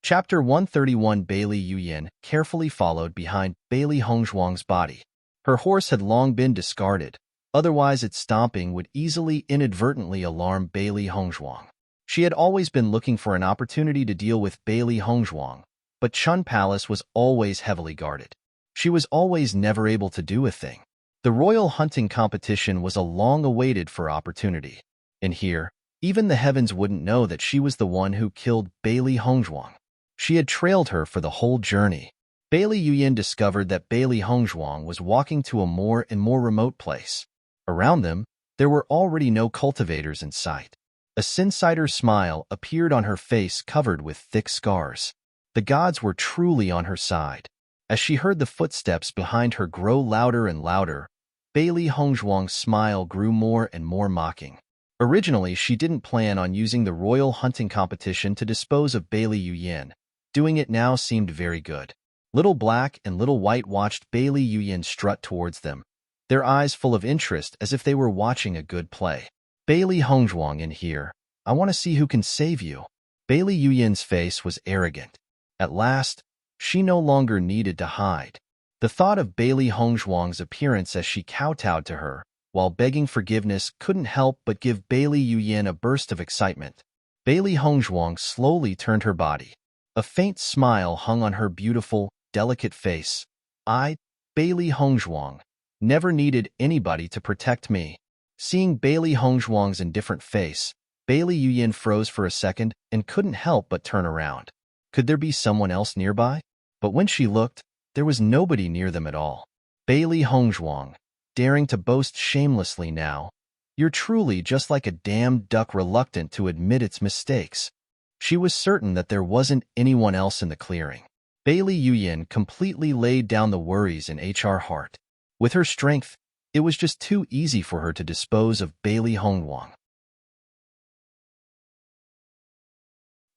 Chapter 131. Bailey Yuyin carefully followed behind Bailey Hongzhuang's body. Her horse had long been discarded, otherwise its stomping would easily inadvertently alarm Bailey Hongzhuang. She had always been looking for an opportunity to deal with Bailey Hongzhuang, but Chun Palace was always heavily guarded. She was always never able to do a thing. The royal hunting competition was a long-awaited for opportunity. And here, even the heavens wouldn't know that she was the one who killed Bailey Hongzhuang. She had trailed her for the whole journey. Bailey Yuyin discovered that Bailey Hongzhuang was walking to a more and more remote place. Around them, there were already no cultivators in sight. A sin-sighter smile appeared on her face covered with thick scars. The gods were truly on her side. As she heard the footsteps behind her grow louder and louder, Bailey Hongzhuang's smile grew more and more mocking. Originally, she didn't plan on using the royal hunting competition to dispose of Bailey Yuyin. Doing it now seemed very good. Little Black and Little White watched Bailey Yuyin strut towards them, their eyes full of interest as if they were watching a good play. Bailey Hongzhuang in here. I want to see who can save you. Bailey Yuyin's face was arrogant. At last, she no longer needed to hide. The thought of Bailey Hongzhuang's appearance as she kowtowed to her while begging forgiveness couldn't help but give Bailey Yuyin a burst of excitement. Bailey Hongzhuang slowly turned her body. A faint smile hung on her beautiful, delicate face. I, Bailey Hongzhuang, never needed anybody to protect me. Seeing Bailey Hongzhuang's indifferent face, Bailey Yuyin froze for a second and couldn't help but turn around. Could there be someone else nearby? But when she looked, there was nobody near them at all. Bailey Hongzhuang, daring to boast shamelessly now. You're truly just like a damned duck reluctant to admit its mistakes. She was certain that there wasn't anyone else in the clearing. Bailey Yuyin completely laid down the worries in her heart. With her strength, it was just too easy for her to dispose of Bailey Hongzhuang.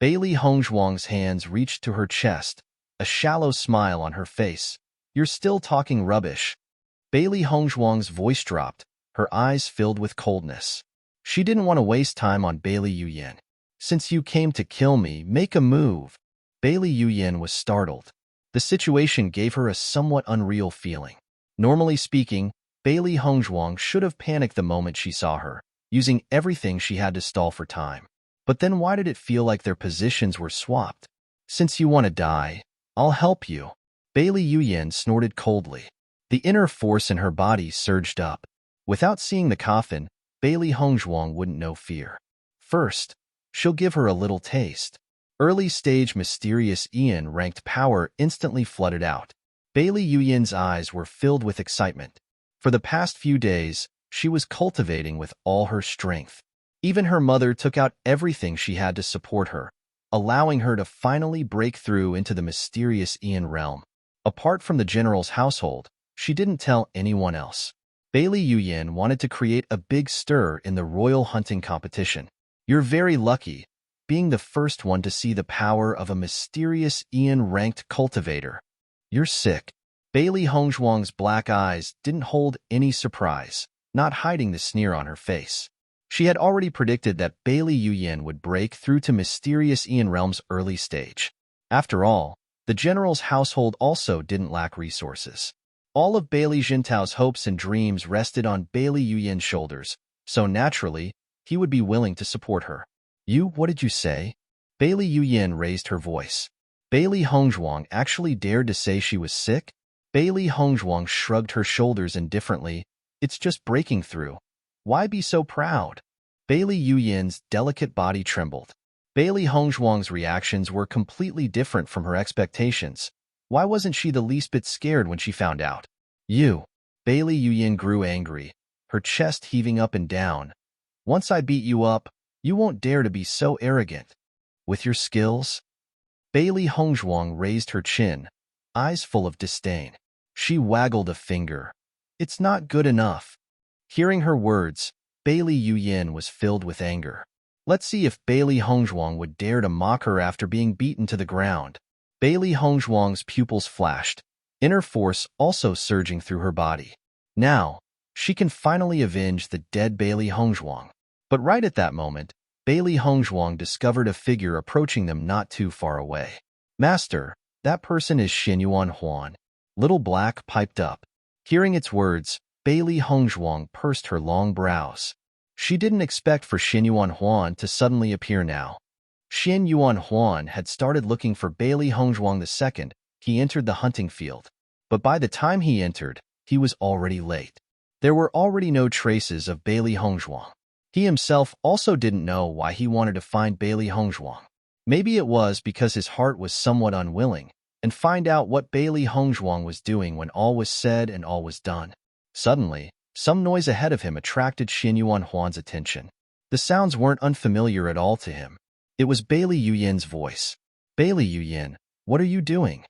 Bailey Hongzhuang's hands reached to her chest, a shallow smile on her face. You're still talking rubbish. Bailey Hongzhuang's voice dropped, her eyes filled with coldness. She didn't want to waste time on Bailey Yuyin. Since you came to kill me, make a move. Bailey Yuyin was startled. The situation gave her a somewhat unreal feeling. Normally speaking, Bailey Hongzhuang should have panicked the moment she saw her, using everything she had to stall for time. But then why did it feel like their positions were swapped? Since you want to die, I'll help you. Bailey Yuyin snorted coldly. The inner force in her body surged up. Without seeing the coffin, Bailey Hongzhuang wouldn't know fear. First, she'll give her a little taste. Early-stage mysterious Ian-ranked power instantly flooded out. Bailey Yuyin's eyes were filled with excitement. For the past few days, she was cultivating with all her strength. Even her mother took out everything she had to support her, allowing her to finally break through into the mysterious Ian realm. Apart from the general's household, she didn't tell anyone else. Bailey Yuyin wanted to create a big stir in the royal hunting competition. You're very lucky, being the first one to see the power of a mysterious Ian-ranked cultivator. You're sick. Bailey Hongzhuang's black eyes didn't hold any surprise, not hiding the sneer on her face. She had already predicted that Bailey Yuyin would break through to mysterious Ian realm's early stage. After all, the general's household also didn't lack resources. All of Bailey Jintao's hopes and dreams rested on Bailey Yuyin's shoulders, so naturally, he would be willing to support her. What did you say? Bailey Yuyin raised her voice. Bailey Hongzhuang actually dared to say she was sick? Bailey Hongzhuang shrugged her shoulders indifferently. It's just breaking through. Why be so proud? Bailey Yuyin's delicate body trembled. Bailey Hongzhuang's reactions were completely different from her expectations. Why wasn't she the least bit scared when she found out? Bailey Yuyin grew angry, her chest heaving up and down. Once I beat you up, you won't dare to be so arrogant. With your skills? Bailey Hongzhuang raised her chin, eyes full of disdain. She waggled a finger. It's not good enough. Hearing her words, Bailey Yuyin was filled with anger. Let's see if Bailey Hongzhuang would dare to mock her after being beaten to the ground. Bailey Hongzhuang's pupils flashed, inner force also surging through her body. Now, she can finally avenge the dead Bailey Hongzhuang. But right at that moment, Bailey Hongzhuang discovered a figure approaching them not too far away. Master, that person is Xinyuan Huan. Little Black piped up. Hearing its words, Bailey Hongzhuang pursed her long brows. She didn't expect for Xinyuan Huan to suddenly appear now. Xinyuan Huan had started looking for Bailey Hongzhuang the second he entered the hunting field. But by the time he entered, he was already late. There were already no traces of Bailey Hongzhuang. He himself also didn't know why he wanted to find Bailey Hongzhuang. Maybe it was because his heart was somewhat unwilling, and find out what Bailey Hongzhuang was doing when all was said and all was done. Suddenly, some noise ahead of him attracted Xinyuan Huan's attention. The sounds weren't unfamiliar at all to him. It was Bailey Yuyin's voice. Bailey Yuyin, what are you doing?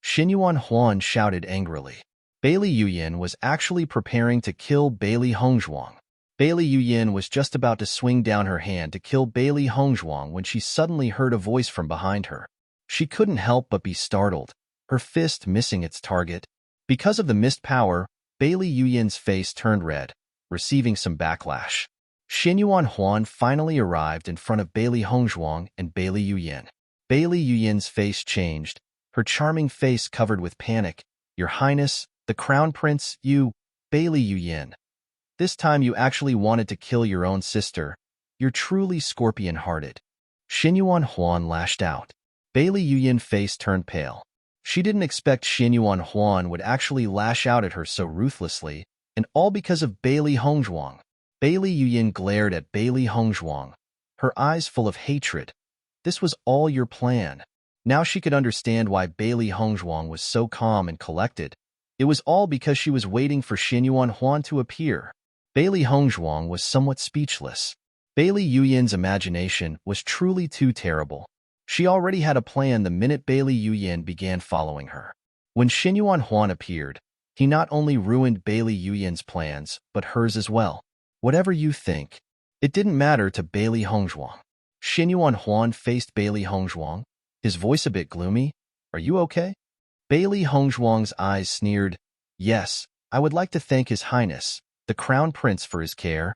Xinyuan Huan shouted angrily. Bailey Yuyin was actually preparing to kill Bailey Hongzhuang. Bailey Yuyin was just about to swing down her hand to kill Bailey Hongzhuang when she suddenly heard a voice from behind her. She couldn't help but be startled, her fist missing its target. Because of the missed power, Bailey Yuyin's face turned red, receiving some backlash. Xinyuan Huan finally arrived in front of Bailey Hongzhuang and Bailey Yuyin. Bailey Yuyin's face changed, her charming face covered with panic. Your Highness, the Crown Prince, Bailey Yuyin. This time you actually wanted to kill your own sister. You're truly scorpion-hearted. Xinyuan Huan lashed out. Bailey Yuyan's face turned pale. She didn't expect Xinyuan Huan would actually lash out at her so ruthlessly, and all because of Bailey Hongzhuang. Bailey Yuyan glared at Bailey Hongzhuang, her eyes full of hatred. This was all your plan. Now she could understand why Bailey Hongzhuang was so calm and collected. It was all because she was waiting for Xinyuan Huan to appear. Bailey Hongzhuang was somewhat speechless. Bailey Yuyan's imagination was truly too terrible. She already had a plan the minute Bailey Yuyan began following her. When Xinyuan Huan appeared, he not only ruined Bailey Yuyan's plans, but hers as well. Whatever you think, it didn't matter to Bailey Hongzhuang. Xinyuan Huan faced Bailey Hongzhuang, his voice a bit gloomy. Are you okay? Bailey Hongzhuang's eyes sneered. Yes, I would like to thank His Highness, the Crown Prince, for his care.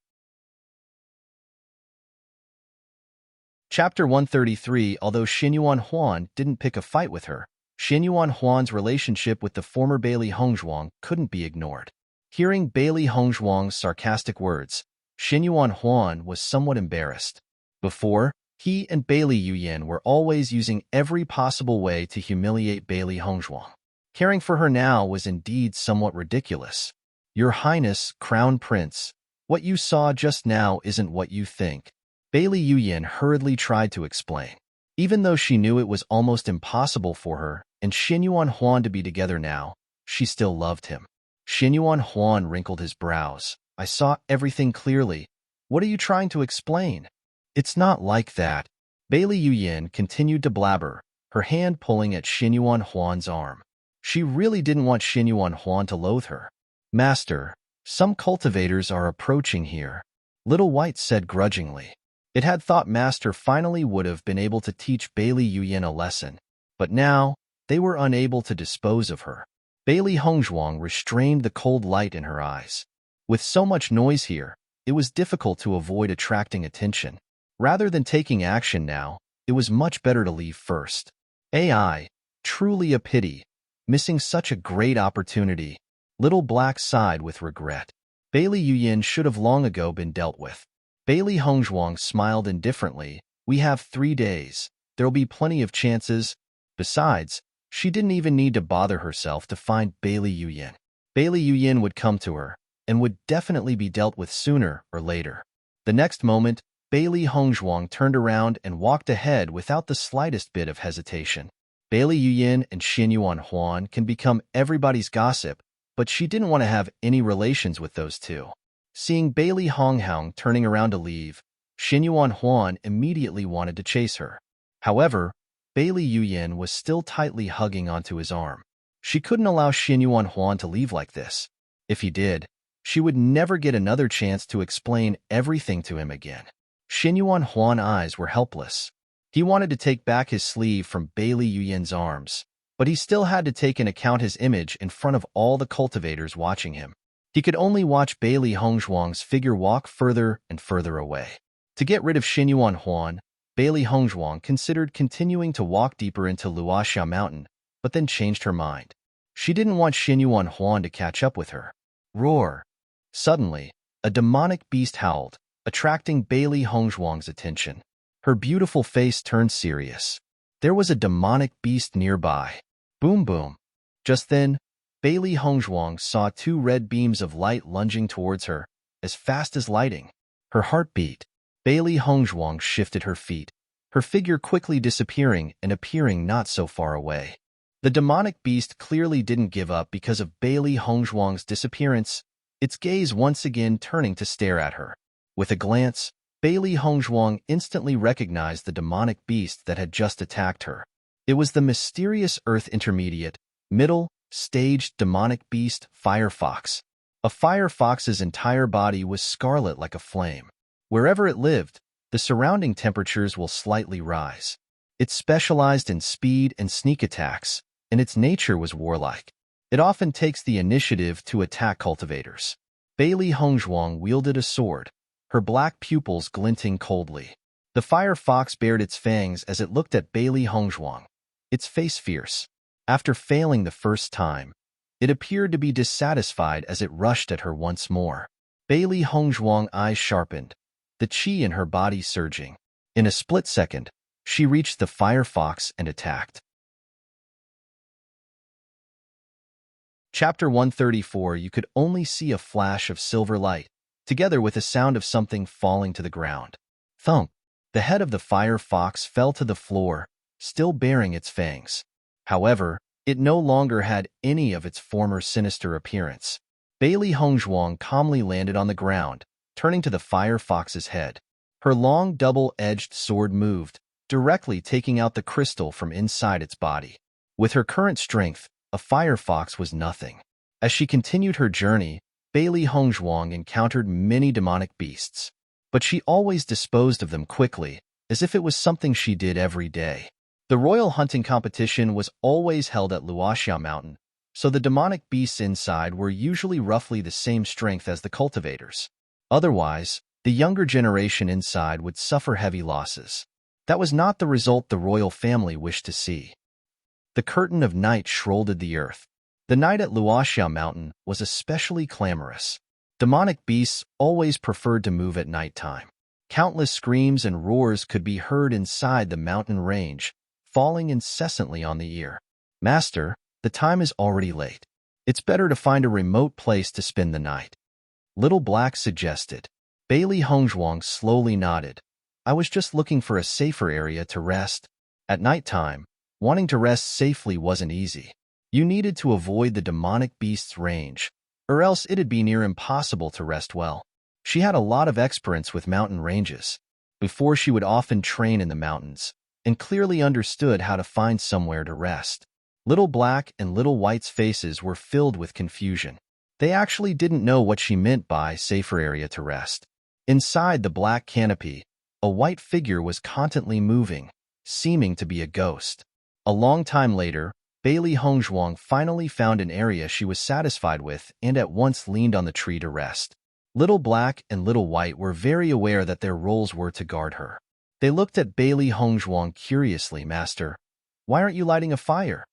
Chapter 133. Although Xinyuan Huan didn't pick a fight with her, Xinyuan Huan's relationship with the former Bailey Hongzhuang couldn't be ignored. Hearing Bailey Hongzhuang's sarcastic words, Xinyuan Huan was somewhat embarrassed. Before, he and Bailey Yuyan were always using every possible way to humiliate Bailey Hongzhuang. Caring for her now was indeed somewhat ridiculous. Your Highness, Crown Prince, what you saw just now isn't what you think. Bailey Yuyan hurriedly tried to explain. Even though she knew it was almost impossible for her and Xinyuan Huan to be together now, she still loved him. Xinyuan Huan wrinkled his brows. I saw everything clearly. What are you trying to explain? It's not like that. Bailey Yuyan continued to blabber, her hand pulling at Xinyuan Huan's arm. She really didn't want Xinyuan Huan to loathe her. Master, some cultivators are approaching here, Little White said grudgingly. It had thought Master finally would have been able to teach Bailey Yuyan a lesson, but now they were unable to dispose of her. Bailey Hongzhuang restrained the cold light in her eyes. With so much noise here, it was difficult to avoid attracting attention. Rather than taking action now, it was much better to leave first. AI, truly a pity, missing such a great opportunity. Little Black sighed with regret. Bailey Yuyan should have long ago been dealt with. Bailey Hongzhuang smiled indifferently. We have 3 days. There'll be plenty of chances. Besides, she didn't even need to bother herself to find Bailey Yuyan. Bailey Yuyan would come to her, and would definitely be dealt with sooner or later. The next moment, Bailey Hongzhuang turned around and walked ahead without the slightest bit of hesitation. Bailey Yuyan and Xinyuan Huan can become everybody's gossip, but she didn't want to have any relations with those two. Seeing Bailey Hongzhuang turning around to leave, Xinyuan Huan immediately wanted to chase her. However, Bailey Yuyan was still tightly hugging onto his arm. She couldn't allow Xinyuan Huan to leave like this. If he did, she would never get another chance to explain everything to him again. Xinyuan Huan's eyes were helpless. He wanted to take back his sleeve from Bailey Yuyan's arms, but he still had to take into account his image in front of all the cultivators watching him. He could only watch Bailey Hongzhuang's figure walk further and further away. To get rid of Xinyuan Huan, Bailey Hongzhuang considered continuing to walk deeper into Luoxia Mountain, but then changed her mind. She didn't want Xinyuan Huan to catch up with her. Roar! Suddenly, a demonic beast howled, attracting Bailey Hongzhuang's attention. Her beautiful face turned serious. There was a demonic beast nearby. Boom boom. Just then, Bailey Hongzhuang saw 2 red beams of light lunging towards her, as fast as lightning. Her heart beat. Bailey Hongzhuang shifted her feet, her figure quickly disappearing and appearing not so far away. The demonic beast clearly didn't give up because of Bailey Hongzhuang's disappearance, its gaze once again turning to stare at her. With a glance, Bailey Hongzhuang instantly recognized the demonic beast that had just attacked her. It was the mysterious Earth Intermediate, Middle, Stage demonic beast, Firefox. A firefox's entire body was scarlet like a flame. Wherever it lived, the surrounding temperatures will slightly rise. It specialized in speed and sneak attacks, and its nature was warlike. It often takes the initiative to attack cultivators. Bailey Hongzhuang wielded a sword, her black pupils glinting coldly. The firefox bared its fangs as it looked at Bailey Hongzhuang, its face fierce. After failing the first time, it appeared to be dissatisfied as it rushed at her once more. Bailey Hongzhuang eyes sharpened, the qi in her body surging. In a split second, she reached the firefox and attacked. Chapter 134. You could only see a flash of silver light, together with a sound of something falling to the ground. Thunk! The head of the firefox fell to the floor, still bearing its fangs. However, it no longer had any of its former sinister appearance. Bailey Hongzhuang calmly landed on the ground, turning to the firefox's head. Her long double-edged sword moved, directly taking out the crystal from inside its body. With her current strength, a firefox was nothing. As she continued her journey, Bailey Hongzhuang encountered many demonic beasts, but she always disposed of them quickly, as if it was something she did every day. The royal hunting competition was always held at Luoxia Mountain, so the demonic beasts inside were usually roughly the same strength as the cultivators. Otherwise, the younger generation inside would suffer heavy losses. That was not the result the royal family wished to see. The curtain of night shrouded the earth. The night at Luoxia Mountain was especially clamorous. Demonic beasts always preferred to move at nighttime. Countless screams and roars could be heard inside the mountain range, falling incessantly on the ear. Master, the time is already late. It's better to find a remote place to spend the night. Little Black suggested. Bailey Hongzhuang slowly nodded. I was just looking for a safer area to rest. At nighttime, wanting to rest safely wasn't easy. You needed to avoid the demonic beast's range, or else it'd be near impossible to rest well. She had a lot of experience with mountain ranges. Before, she would often train in the mountains, and clearly understood how to find somewhere to rest. Little Black and Little White's faces were filled with confusion. They actually didn't know what she meant by safer area to rest. Inside the black canopy, a white figure was constantly moving, seeming to be a ghost. A long time later, Bailey Hongzhuang finally found an area she was satisfied with and at once leaned on the tree to rest. Little Black and Little White were very aware that their roles were to guard her. They looked at Bailey Hongzhuang curiously. Master, why aren't you lighting a fire?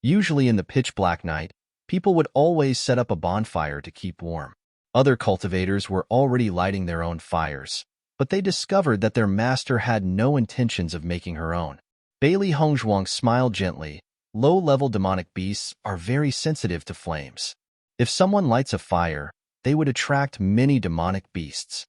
Usually in the pitch-black night, people would always set up a bonfire to keep warm. Other cultivators were already lighting their own fires, but they discovered that their master had no intentions of making her own. Bailey Hongzhuang smiled gently. Low-level demonic beasts are very sensitive to flames. If someone lights a fire, they would attract many demonic beasts.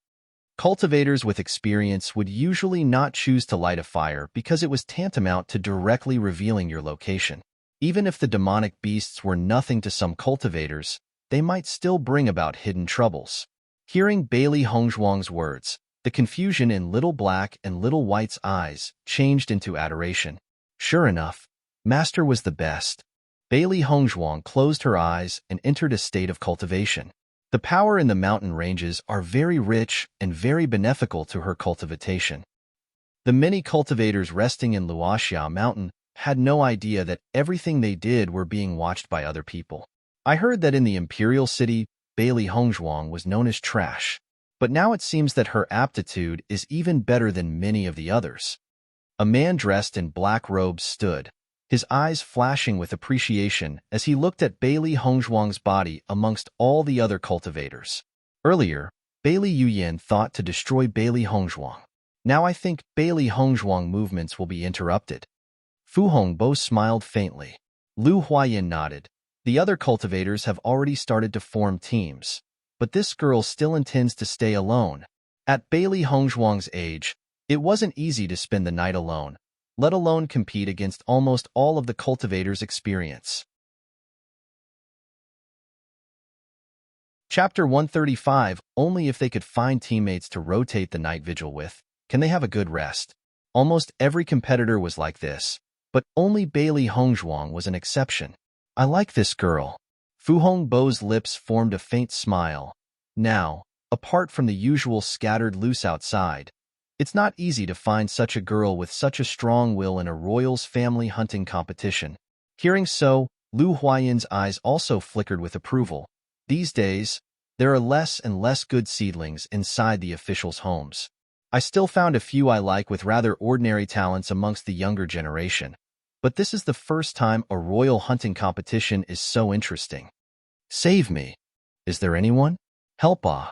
Cultivators with experience would usually not choose to light a fire because it was tantamount to directly revealing your location. Even if the demonic beasts were nothing to some cultivators, they might still bring about hidden troubles. Hearing Bailey Hongzhuang's words, the confusion in Little Black and Little White's eyes changed into adoration. Sure enough, Master was the best. Bailey Hongzhuang closed her eyes and entered a state of cultivation. The power in the mountain ranges are very rich and very beneficial to her cultivation. The many cultivators resting in Luoxia Mountain had no idea that everything they did were being watched by other people. I heard that in the imperial city, Bailey Hongzhuang was known as trash, but now it seems that her aptitude is even better than many of the others. A man dressed in black robes stood, his eyes flashing with appreciation as he looked at Bailey Hongzhuang's body amongst all the other cultivators. Earlier, Bailey Yuyan thought to destroy Bailey Hongzhuang. Now I think Bailey Hongzhuang movements will be interrupted. Fu Hongbo smiled faintly. Lu Huayan nodded. The other cultivators have already started to form teams, but this girl still intends to stay alone. At Bailey Hongzhuang's age, it wasn't easy to spend the night alone, let alone compete against almost all of the cultivators' experience. Chapter 135. Only if they could find teammates to rotate the night vigil with, can they have a good rest. Almost every competitor was like this, but only Bailey Hongzhuang was an exception. I like this girl. Fu Hongbo's lips formed a faint smile. Now, apart from the usual scattered loose outside, it's not easy to find such a girl with such a strong will in a royal's family hunting competition. Hearing so, Lu Huayan's eyes also flickered with approval. These days, there are less and less good seedlings inside the officials' homes. I still found a few I like with rather ordinary talents amongst the younger generation, but this is the first time a royal hunting competition is so interesting. Save me. Is there anyone? Help ah.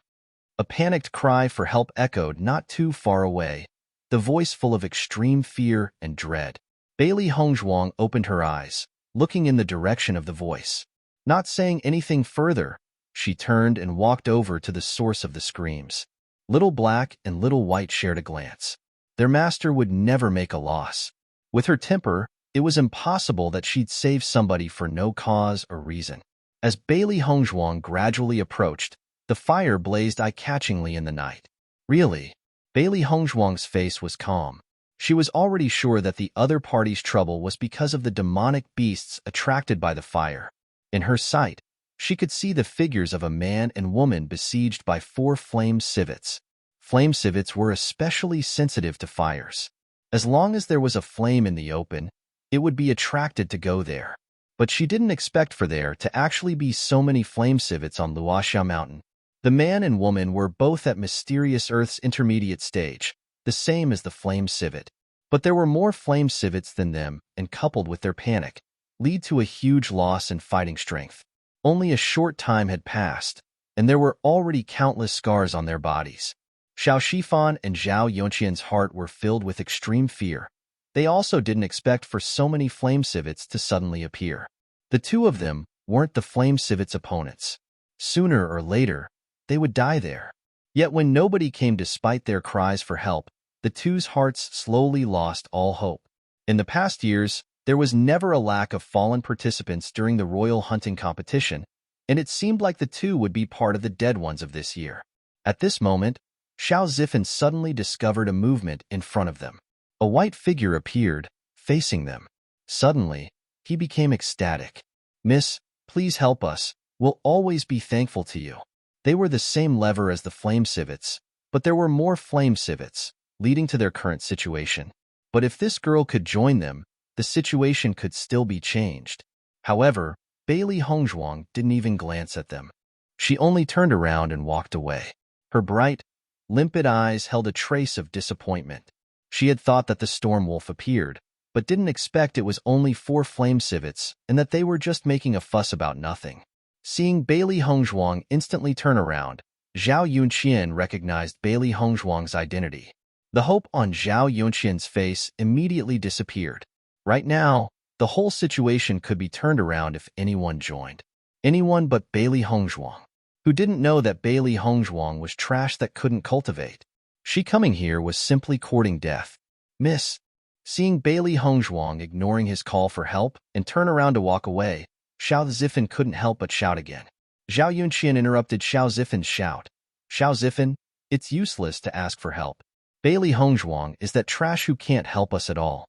A panicked cry for help echoed not too far away, the voice full of extreme fear and dread. Bailey Hongzhuang opened her eyes, looking in the direction of the voice. Not saying anything further, she turned and walked over to the source of the screams. Little Black and Little White shared a glance. Their master would never make a loss. With her temper, it was impossible that she'd save somebody for no cause or reason. As Bailey Hongzhuang gradually approached, the fire blazed eye-catchingly in the night. Really? Bailey Hongzhuang's face was calm. She was already sure that the other party's trouble was because of the demonic beasts attracted by the fire. In her sight, she could see the figures of a man and woman besieged by 4 flame civets. Flame civets were especially sensitive to fires. As long as there was a flame in the open, it would be attracted to go there. But she didn't expect for there to actually be so many flame civets on Luoxia Mountain. The man and woman were both at Mysterious Earth's intermediate stage, the same as the flame civet. But there were more flame civets than them, and coupled with their panic, lead to a huge loss in fighting strength. Only a short time had passed, and there were already countless scars on their bodies. Xiao Shifan and Zhao Yunqian's heart were filled with extreme fear. They also didn't expect for so many flame civets to suddenly appear. The two of them weren't the flame civets' opponents. Sooner or later, they would die there. Yet when nobody came despite their cries for help, the two's hearts slowly lost all hope. In the past years, there was never a lack of fallen participants during the royal hunting competition, and it seemed like the two would be part of the dead ones of this year. At this moment, Xiao Zifan suddenly discovered a movement in front of them. A white figure appeared, facing them. Suddenly, he became ecstatic. "Miss, please help us. We'll always be thankful to you." They were the same lever as the flame civets, but there were more flame civets, leading to their current situation. But if this girl could join them, the situation could still be changed. However, Bailey Hongzhuang didn't even glance at them. She only turned around and walked away. Her bright, limpid eyes held a trace of disappointment. She had thought that the storm wolf appeared, but didn't expect it was only 4 flame civets and that they were just making a fuss about nothing. Seeing Bailey Hongzhuang instantly turn around, Zhao Yunqian recognized Bailey Hongzhuang's identity. The hope on Zhao Yunqian's face immediately disappeared. Right now, the whole situation could be turned around if anyone joined. Anyone but Bailey Hongzhuang, who didn't know that Bailey Hongzhuang was trash that couldn't cultivate. She coming here was simply courting death. "Miss." Seeing Bailey Hongzhuang ignoring his call for help and turn around to walk away, Xiao Zifan couldn't help but shout again. Zhao Yunqian interrupted Xiao Zifan's shout. "Xiao Zifan, it's useless to ask for help. Bailey Hongzhuang is that trash who can't help us at all."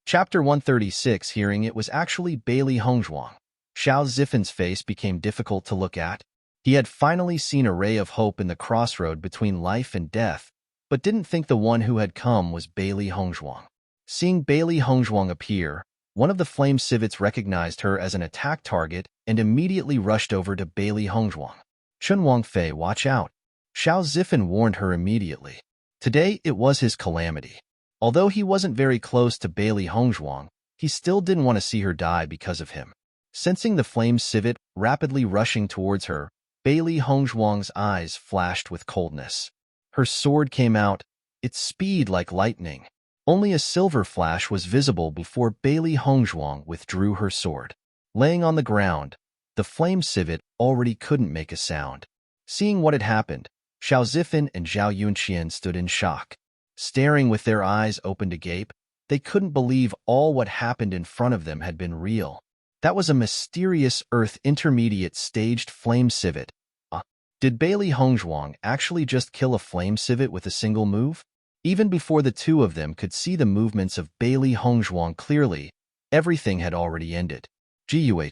Chapter 136. Hearing it was actually Bailey Hongzhuang, Xiao Zifan's face became difficult to look at. He had finally seen a ray of hope in the crossroad between life and death, but didn't think the one who had come was Bailey Hongzhuang. Seeing Bailey Hongzhuang appear, one of the flame civets recognized her as an attack target and immediately rushed over to Bailey Hongzhuang. "Chun Wangfei, watch out." Xiao Zifan warned her immediately. Today it was his calamity. Although he wasn't very close to Bailey Hongzhuang, he still didn't want to see her die because of him. Sensing the flame civet rapidly rushing towards her, Bailey Hongzhuang's eyes flashed with coldness. Her sword came out, its speed like lightning. Only a silver flash was visible before Bailey Hongzhuang withdrew her sword. Laying on the ground, the flame civet already couldn't make a sound. Seeing what had happened, Xiao Zifan and Zhao Yunqian stood in shock. Staring with their eyes open agape, they couldn't believe all what happened in front of them had been real. That was a Mysterious Earth intermediate staged flame civet. Did Bailey Hongzhuang actually just kill a flame civet with a single move? Even before the two of them could see the movements of Bailey Hongzhuang clearly, everything had already ended. Guh.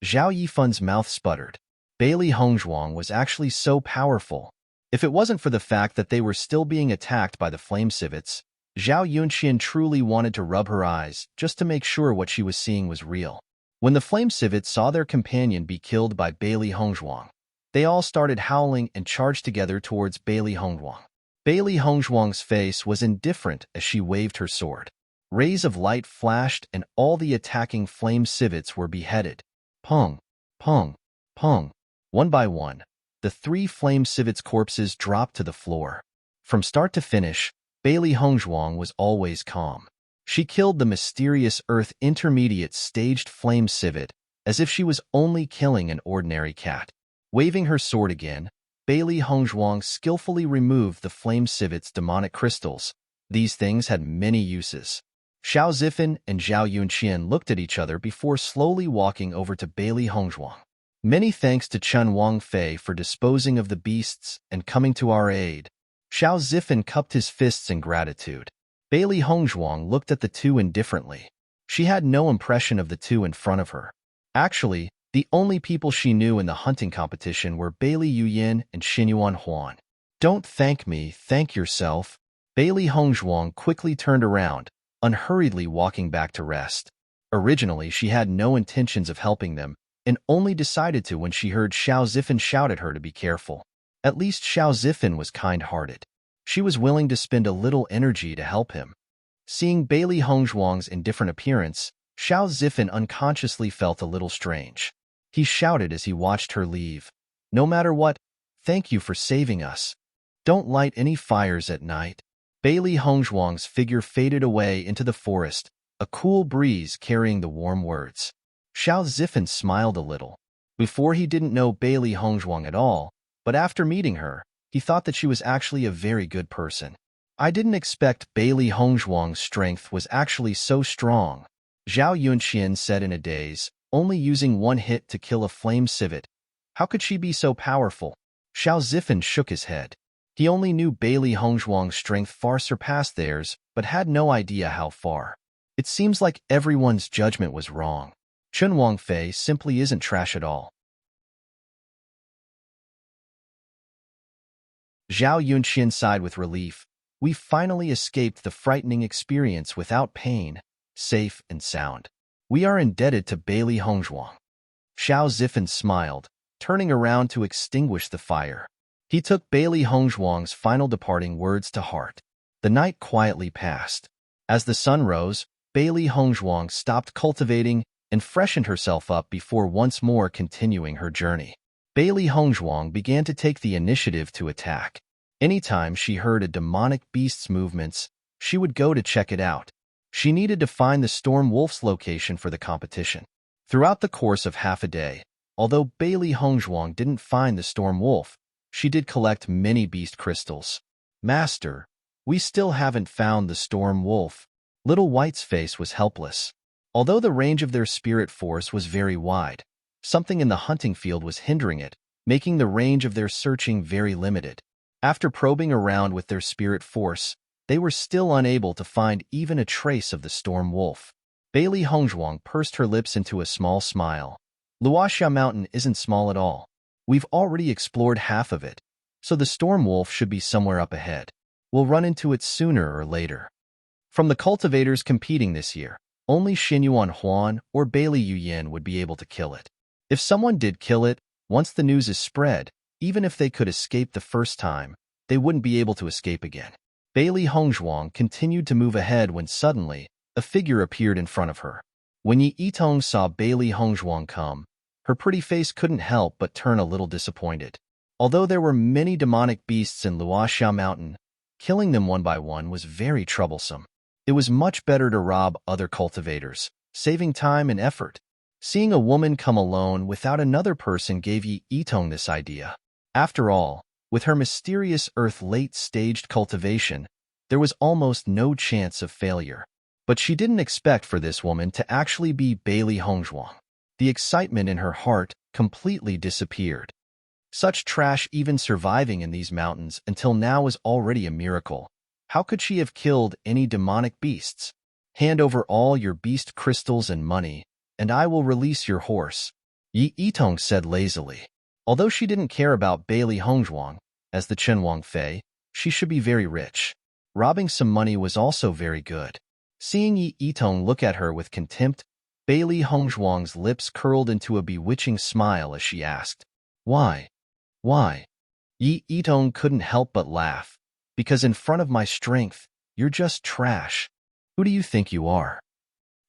Zhao Yifan's mouth sputtered. Bailey Hongzhuang was actually so powerful. If it wasn't for the fact that they were still being attacked by the flame civets, Zhao Yunqian truly wanted to rub her eyes just to make sure what she was seeing was real. When the flame civets saw their companion be killed by Bailey Hongzhuang, they all started howling and charged together towards Bailey Hongzhuang. Bailey Hongzhuang's face was indifferent as she waved her sword. Rays of light flashed and all the attacking flame civets were beheaded. Pong, pong, Hung. One by one, the 3 flame civets' corpses dropped to the floor. From start to finish, Bailey Hongzhuang was always calm. She killed the mysterious Earth Intermediate staged flame civet as if she was only killing an ordinary cat. Waving her sword again, Bailey Hongzhuang skillfully removed the flame civet's demonic crystals. These things had many uses. Xiao Zifan and Zhao Yunqian looked at each other before slowly walking over to Bailey Hongzhuang. Many thanks to Chen Wangfei for disposing of the beasts and coming to our aid. Xiao Zifan cupped his fists in gratitude. Bailey Hongzhuang looked at the two indifferently. She had no impression of the two in front of her. Actually, the only people she knew in the hunting competition were Bailey Yuyin and Xinyuan Huan. Don't thank me, thank yourself. Bailey Hongzhuang quickly turned around, unhurriedly walking back to rest. Originally, she had no intentions of helping them, and only decided to when she heard Xiao Zifan shout at her to be careful. At least Xiao Zifan was kind-hearted. She was willing to spend a little energy to help him. Seeing Bailey Hongzhuang's indifferent appearance, Xiao Zifan unconsciously felt a little strange. He shouted as he watched her leave. No matter what, thank you for saving us. Don't light any fires at night. Bailey Hongzhuang's figure faded away into the forest, a cool breeze carrying the warm words. Xiao Zifan smiled a little. Before he didn't know Bailey Hongzhuang at all, but after meeting her, he thought that she was actually a very good person. I didn't expect Bailey Hongzhuang's strength was actually so strong, Zhao Yunqian said in a daze, only using 1 hit to kill a flame civet. How could she be so powerful? Xiao Zifan shook his head. He only knew Bailey Hongzhuang's strength far surpassed theirs, but had no idea how far. It seems like everyone's judgment was wrong. Chen Wangfei simply isn't trash at all. Zhao Yunqian sighed with relief. We finally escaped the frightening experience without pain, safe and sound. We are indebted to Bailey Hongzhuang. Xiao Zifan smiled, turning around to extinguish the fire. He took Bailey Hongzhuang's final departing words to heart. The night quietly passed. As the sun rose, Bailey Hongzhuang stopped cultivating and freshened herself up before once more continuing her journey. Bailey Hongzhuang began to take the initiative to attack. Anytime she heard a demonic beast's movements, she would go to check it out. She needed to find the Storm Wolf's location for the competition. Throughout the course of half a day, although Bailey Hongzhuang didn't find the Storm Wolf, she did collect many beast crystals. Master, we still haven't found the Storm Wolf. Little White's face was helpless. Although the range of their spirit force was very wide, something in the hunting field was hindering it, making the range of their searching very limited. After probing around with their spirit force, they were still unable to find even a trace of the Storm Wolf. Bailey Hongzhuang pursed her lips into a small smile. Luoxia Mountain isn't small at all. We've already explored half of it, so the Storm Wolf should be somewhere up ahead. We'll run into it sooner or later. From the cultivators competing this year, only Xinyuan Huan or Bailey Yuyin would be able to kill it. If someone did kill it, once the news is spread, even if they could escape the first time, they wouldn't be able to escape again. Bailey Hongzhuang continued to move ahead when suddenly, a figure appeared in front of her. When Yi Yitong saw Bailey Hongzhuang come, her pretty face couldn't help but turn a little disappointed. Although there were many demonic beasts in Luoxia Mountain, killing them one by one was very troublesome. It was much better to rob other cultivators, saving time and effort. Seeing a woman come alone without another person gave Yi Yitong this idea. After all, with her mysterious Earth late-staged cultivation, there was almost no chance of failure. But she didn't expect for this woman to actually be Bailey Hongzhuang. The excitement in her heart completely disappeared. Such trash even surviving in these mountains until now was already a miracle. How could she have killed any demonic beasts? Hand over all your beast crystals and money, and I will release your horse, Yi Yitong said lazily. Although she didn't care about Bailey Hongzhuang, as the Chen Wangfei, she should be very rich. Robbing some money was also very good. Seeing Yi Yitong look at her with contempt, Bailey Hongzhuang's lips curled into a bewitching smile as she asked, Why? Why? Yi Yitong couldn't help but laugh. Because in front of my strength, you're just trash. Who do you think you are?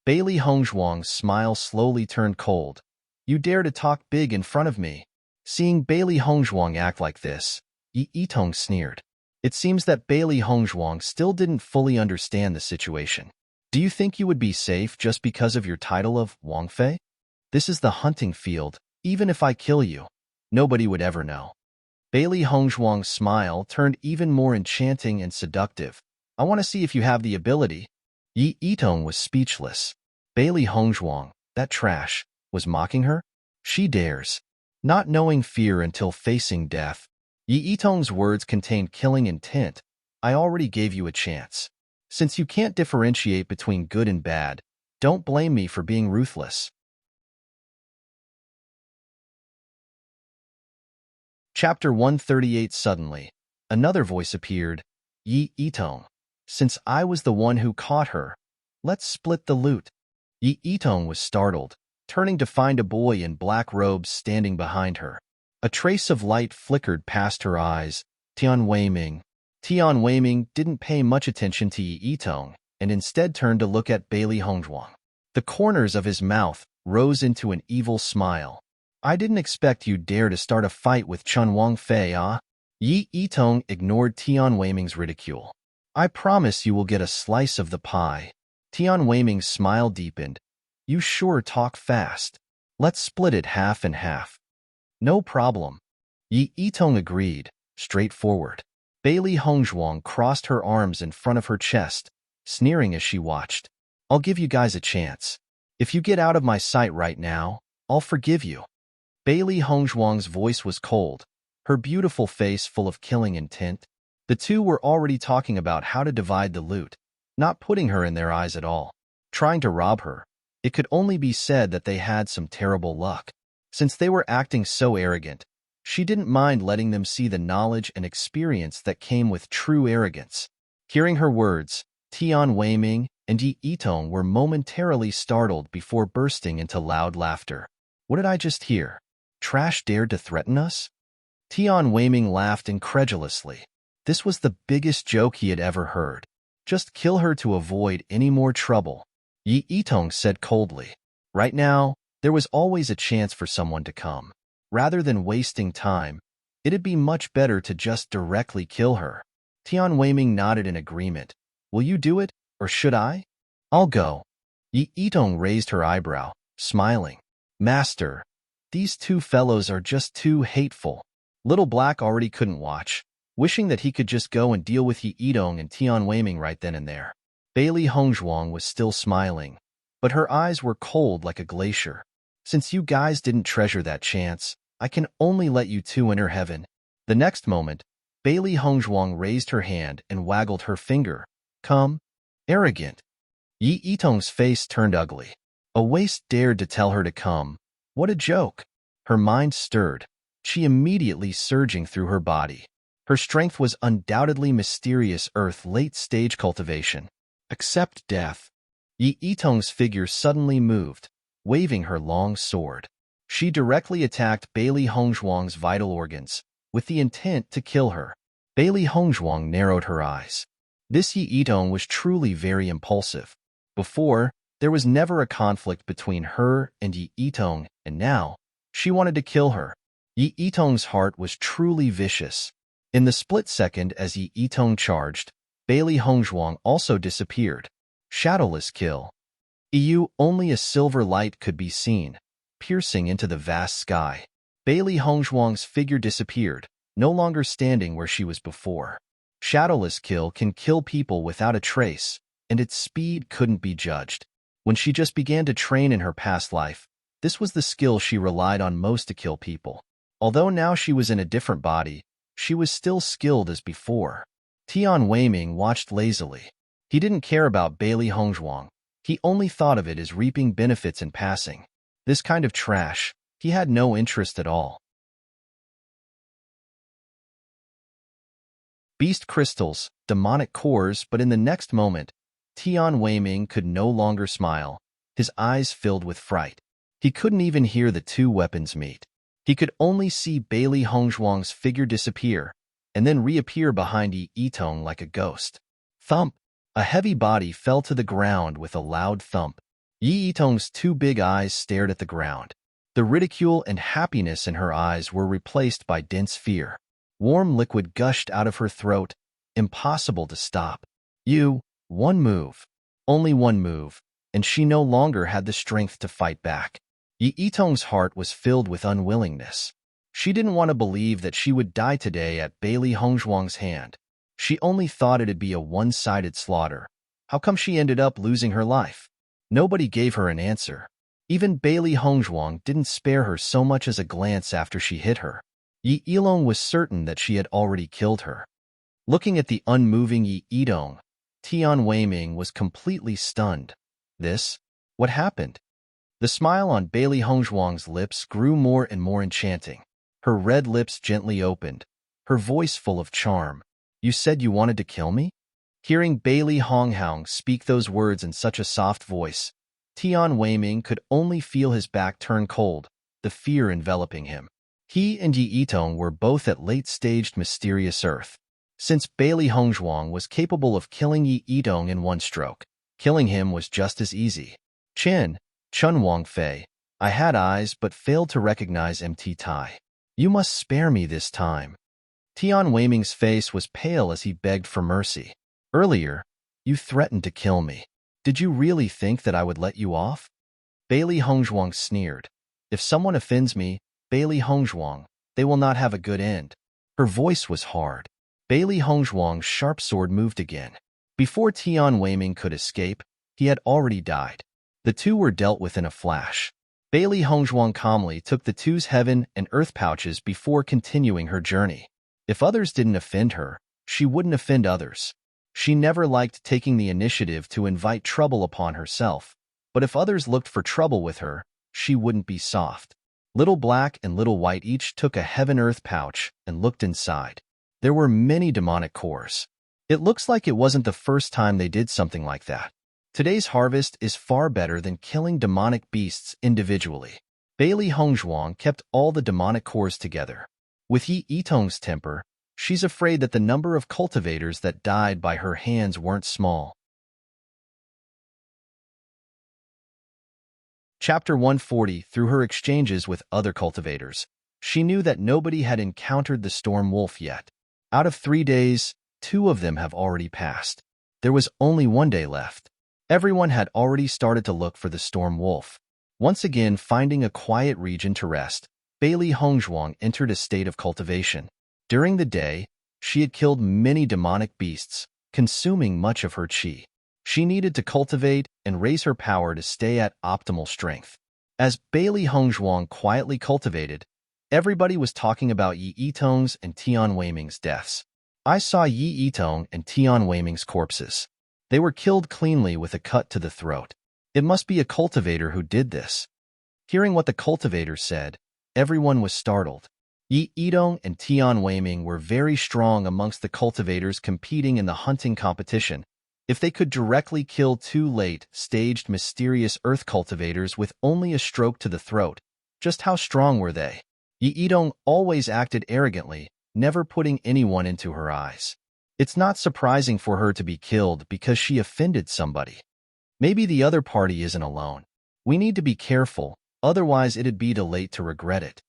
Bailey Hongzhuang's smile slowly turned cold. You dare to talk big in front of me. Seeing Bailey Hongzhuang act like this, Yi Yitong sneered. It seems that Bailey Hongzhuang still didn't fully understand the situation. Do you think you would be safe just because of your title of Wang Fei? This is the hunting field. Even if I kill you, nobody would ever know. Bailey Hongzhuang's smile turned even more enchanting and seductive. I want to see if you have the ability. Yi Yitong was speechless. Bailey Hongzhuang, that trash, was mocking her? She dares. Not knowing fear until facing death. Yi Yitong's words contained killing intent. I already gave you a chance. Since you can't differentiate between good and bad, don't blame me for being ruthless. Chapter 138. Suddenly, another voice appeared. Yi Yitong. Since I was the one who caught her, let's split the loot. Yi Yitong was startled, turning to find a boy in black robes standing behind her. A trace of light flickered past her eyes. Tian Weiming. Tian Weiming didn't pay much attention to Yi Yitong and instead turned to look at Bailey Hongzhuang. The corners of his mouth rose into an evil smile. I didn't expect you'd dare to start a fight with Chun Wang Fei, ah? Yi Yitong ignored Tian Weiming's ridicule. I promise you will get a slice of the pie. Tian Weiming's smile deepened. You sure talk fast. Let's split it half and half. No problem. Yi Yitong agreed, straightforward. Bailey Hongzhuang crossed her arms in front of her chest, sneering as she watched. I'll give you guys a chance. If you get out of my sight right now, I'll forgive you. Bailey Hongzhuang's voice was cold, her beautiful face full of killing intent. The two were already talking about how to divide the loot, not putting her in their eyes at all. Trying to rob her. It could only be said that they had some terrible luck. Since they were acting so arrogant, she didn't mind letting them see the knowledge and experience that came with true arrogance. Hearing her words, Tian Weiming and Yi Yitong were momentarily startled before bursting into loud laughter. What did I just hear? Trash dared to threaten us? Tian Weiming laughed incredulously. This was the biggest joke he had ever heard. Just kill her to avoid any more trouble. Yi Yitong said coldly. Right now, there was always a chance for someone to come. Rather than wasting time, it'd be much better to just directly kill her. Tian Weiming nodded in agreement. Will you do it, or should I? I'll go. Yi Yitong raised her eyebrow, smiling. Master, these two fellows are just too hateful. Little Black already couldn't watch, wishing that he could just go and deal with Yi Yitong and Tian Weiming right then and there. Bailey Hongzhuang was still smiling, but her eyes were cold like a glacier. Since you guys didn't treasure that chance, I can only let you two enter heaven. The next moment, Bailey Hongzhuang raised her hand and waggled her finger. Come. Arrogant. Yi Yitong's face turned ugly. A waste dared to tell her to come. What a joke. Her mind stirred, chi immediately surging through her body. Her strength was undoubtedly mysterious earth late-stage cultivation. Accept death. Yi Yitong's figure suddenly moved, waving her long sword. She directly attacked Bailey Hongzhuang's vital organs, with the intent to kill her. Bailey Hongzhuang narrowed her eyes. This Yi Yitong was truly very impulsive. Before, there was never a conflict between her and Yi Yitong, and now, she wanted to kill her. Yi Yitong's heart was truly vicious. In the split second as Yi Yitong charged, Bailey Hongzhuang also disappeared. Shadowless kill. Only a silver light could be seen, piercing into the vast sky. Bailey Hongzhuang's figure disappeared, no longer standing where she was before. Shadowless kill can kill people without a trace, and its speed couldn't be judged. When she just began to train in her past life, this was the skill she relied on most to kill people. Although now she was in a different body, she was still skilled as before. Tian Weiming watched lazily. He didn't care about Bailey Hongzhuang. He only thought of it as reaping benefits in passing. This kind of trash, he had no interest at all. Beast crystals, demonic cores, but in the next moment, Tian Weiming could no longer smile, his eyes filled with fright. He couldn't even hear the two weapons meet. He could only see Bailey Hongzhuang's figure disappear, and then reappear behind Yi Yitong like a ghost. Thump! A heavy body fell to the ground with a loud thump. Yi Yitong's two big eyes stared at the ground. The ridicule and happiness in her eyes were replaced by dense fear. Warm liquid gushed out of her throat, impossible to stop. One move. Only one move, and she no longer had the strength to fight back. Yi Yitong's heart was filled with unwillingness. She didn't want to believe that she would die today at Bailey Hongzhuang's hand. She only thought it'd be a one-sided slaughter. How come she ended up losing her life? Nobody gave her an answer. Even Bailey Hongzhuang didn't spare her so much as a glance after she hit her. Yi Yilong was certain that she had already killed her. Looking at the unmoving Yi Yitong, Tian Weiming was completely stunned. What happened? The smile on Bailey Hongzhuang's lips grew more and more enchanting. Her red lips gently opened, her voice full of charm. You said you wanted to kill me? Hearing Bailey Hongzhuang speak those words in such a soft voice, Tian Weiming could only feel his back turn cold, the fear enveloping him. He and Yi Yitong were both at late-staged mysterious Earth. Since Bailey Hongzhuang was capable of killing Yi Yitong in one stroke, killing him was just as easy. Chun Wangfei, I had eyes but failed to recognize MT Tai. You must spare me this time. Tian Weiming's face was pale as he begged for mercy. Earlier, you threatened to kill me. Did you really think that I would let you off? Bailey Hongzhuang sneered. If someone offends me, Bailey Hongzhuang, they will not have a good end. Her voice was hard. Bailey Hongzhuang's sharp sword moved again. Before Tian Weiming could escape, he had already died. The two were dealt with in a flash. Bailey Hongzhuang calmly took the two's heaven and earth pouches before continuing her journey. If others didn't offend her, she wouldn't offend others. She never liked taking the initiative to invite trouble upon herself, but if others looked for trouble with her, she wouldn't be soft. Little Black and Little White each took a heaven-earth pouch and looked inside. There were many demonic cores. It looks like it wasn't the first time they did something like that. Today's harvest is far better than killing demonic beasts individually. Bailey Hongzhuang kept all the demonic cores together. With Yi Yitong's temper, she's afraid that the number of cultivators that died by her hands weren't small. Chapter 140. Through her exchanges with other cultivators, she knew that nobody had encountered the storm wolf yet. Out of 3 days, 2 of them have already passed. There was only 1 day left. Everyone had already started to look for the storm wolf. Once again, finding a quiet region to rest, Bailey Hongzhuang entered a state of cultivation. During the day, she had killed many demonic beasts, consuming much of her qi. She needed to cultivate and raise her power to stay at optimal strength. As Bailey Hongzhuang quietly cultivated, everybody was talking about Yi Yitong's and Tian Weiming's deaths. I saw Yi Yitong and Tian Weiming's corpses. They were killed cleanly with a cut to the throat. It must be a cultivator who did this. Hearing what the cultivator said, everyone was startled. Yi Yitong and Tian Weiming were very strong amongst the cultivators competing in the hunting competition. If they could directly kill 2 late-staged mysterious earth cultivators with only a stroke to the throat, just how strong were they? Yi Yitong always acted arrogantly, never putting anyone into her eyes. It's not surprising for her to be killed because she offended somebody. Maybe the other party isn't alone. We need to be careful, otherwise it'd be too late to regret it.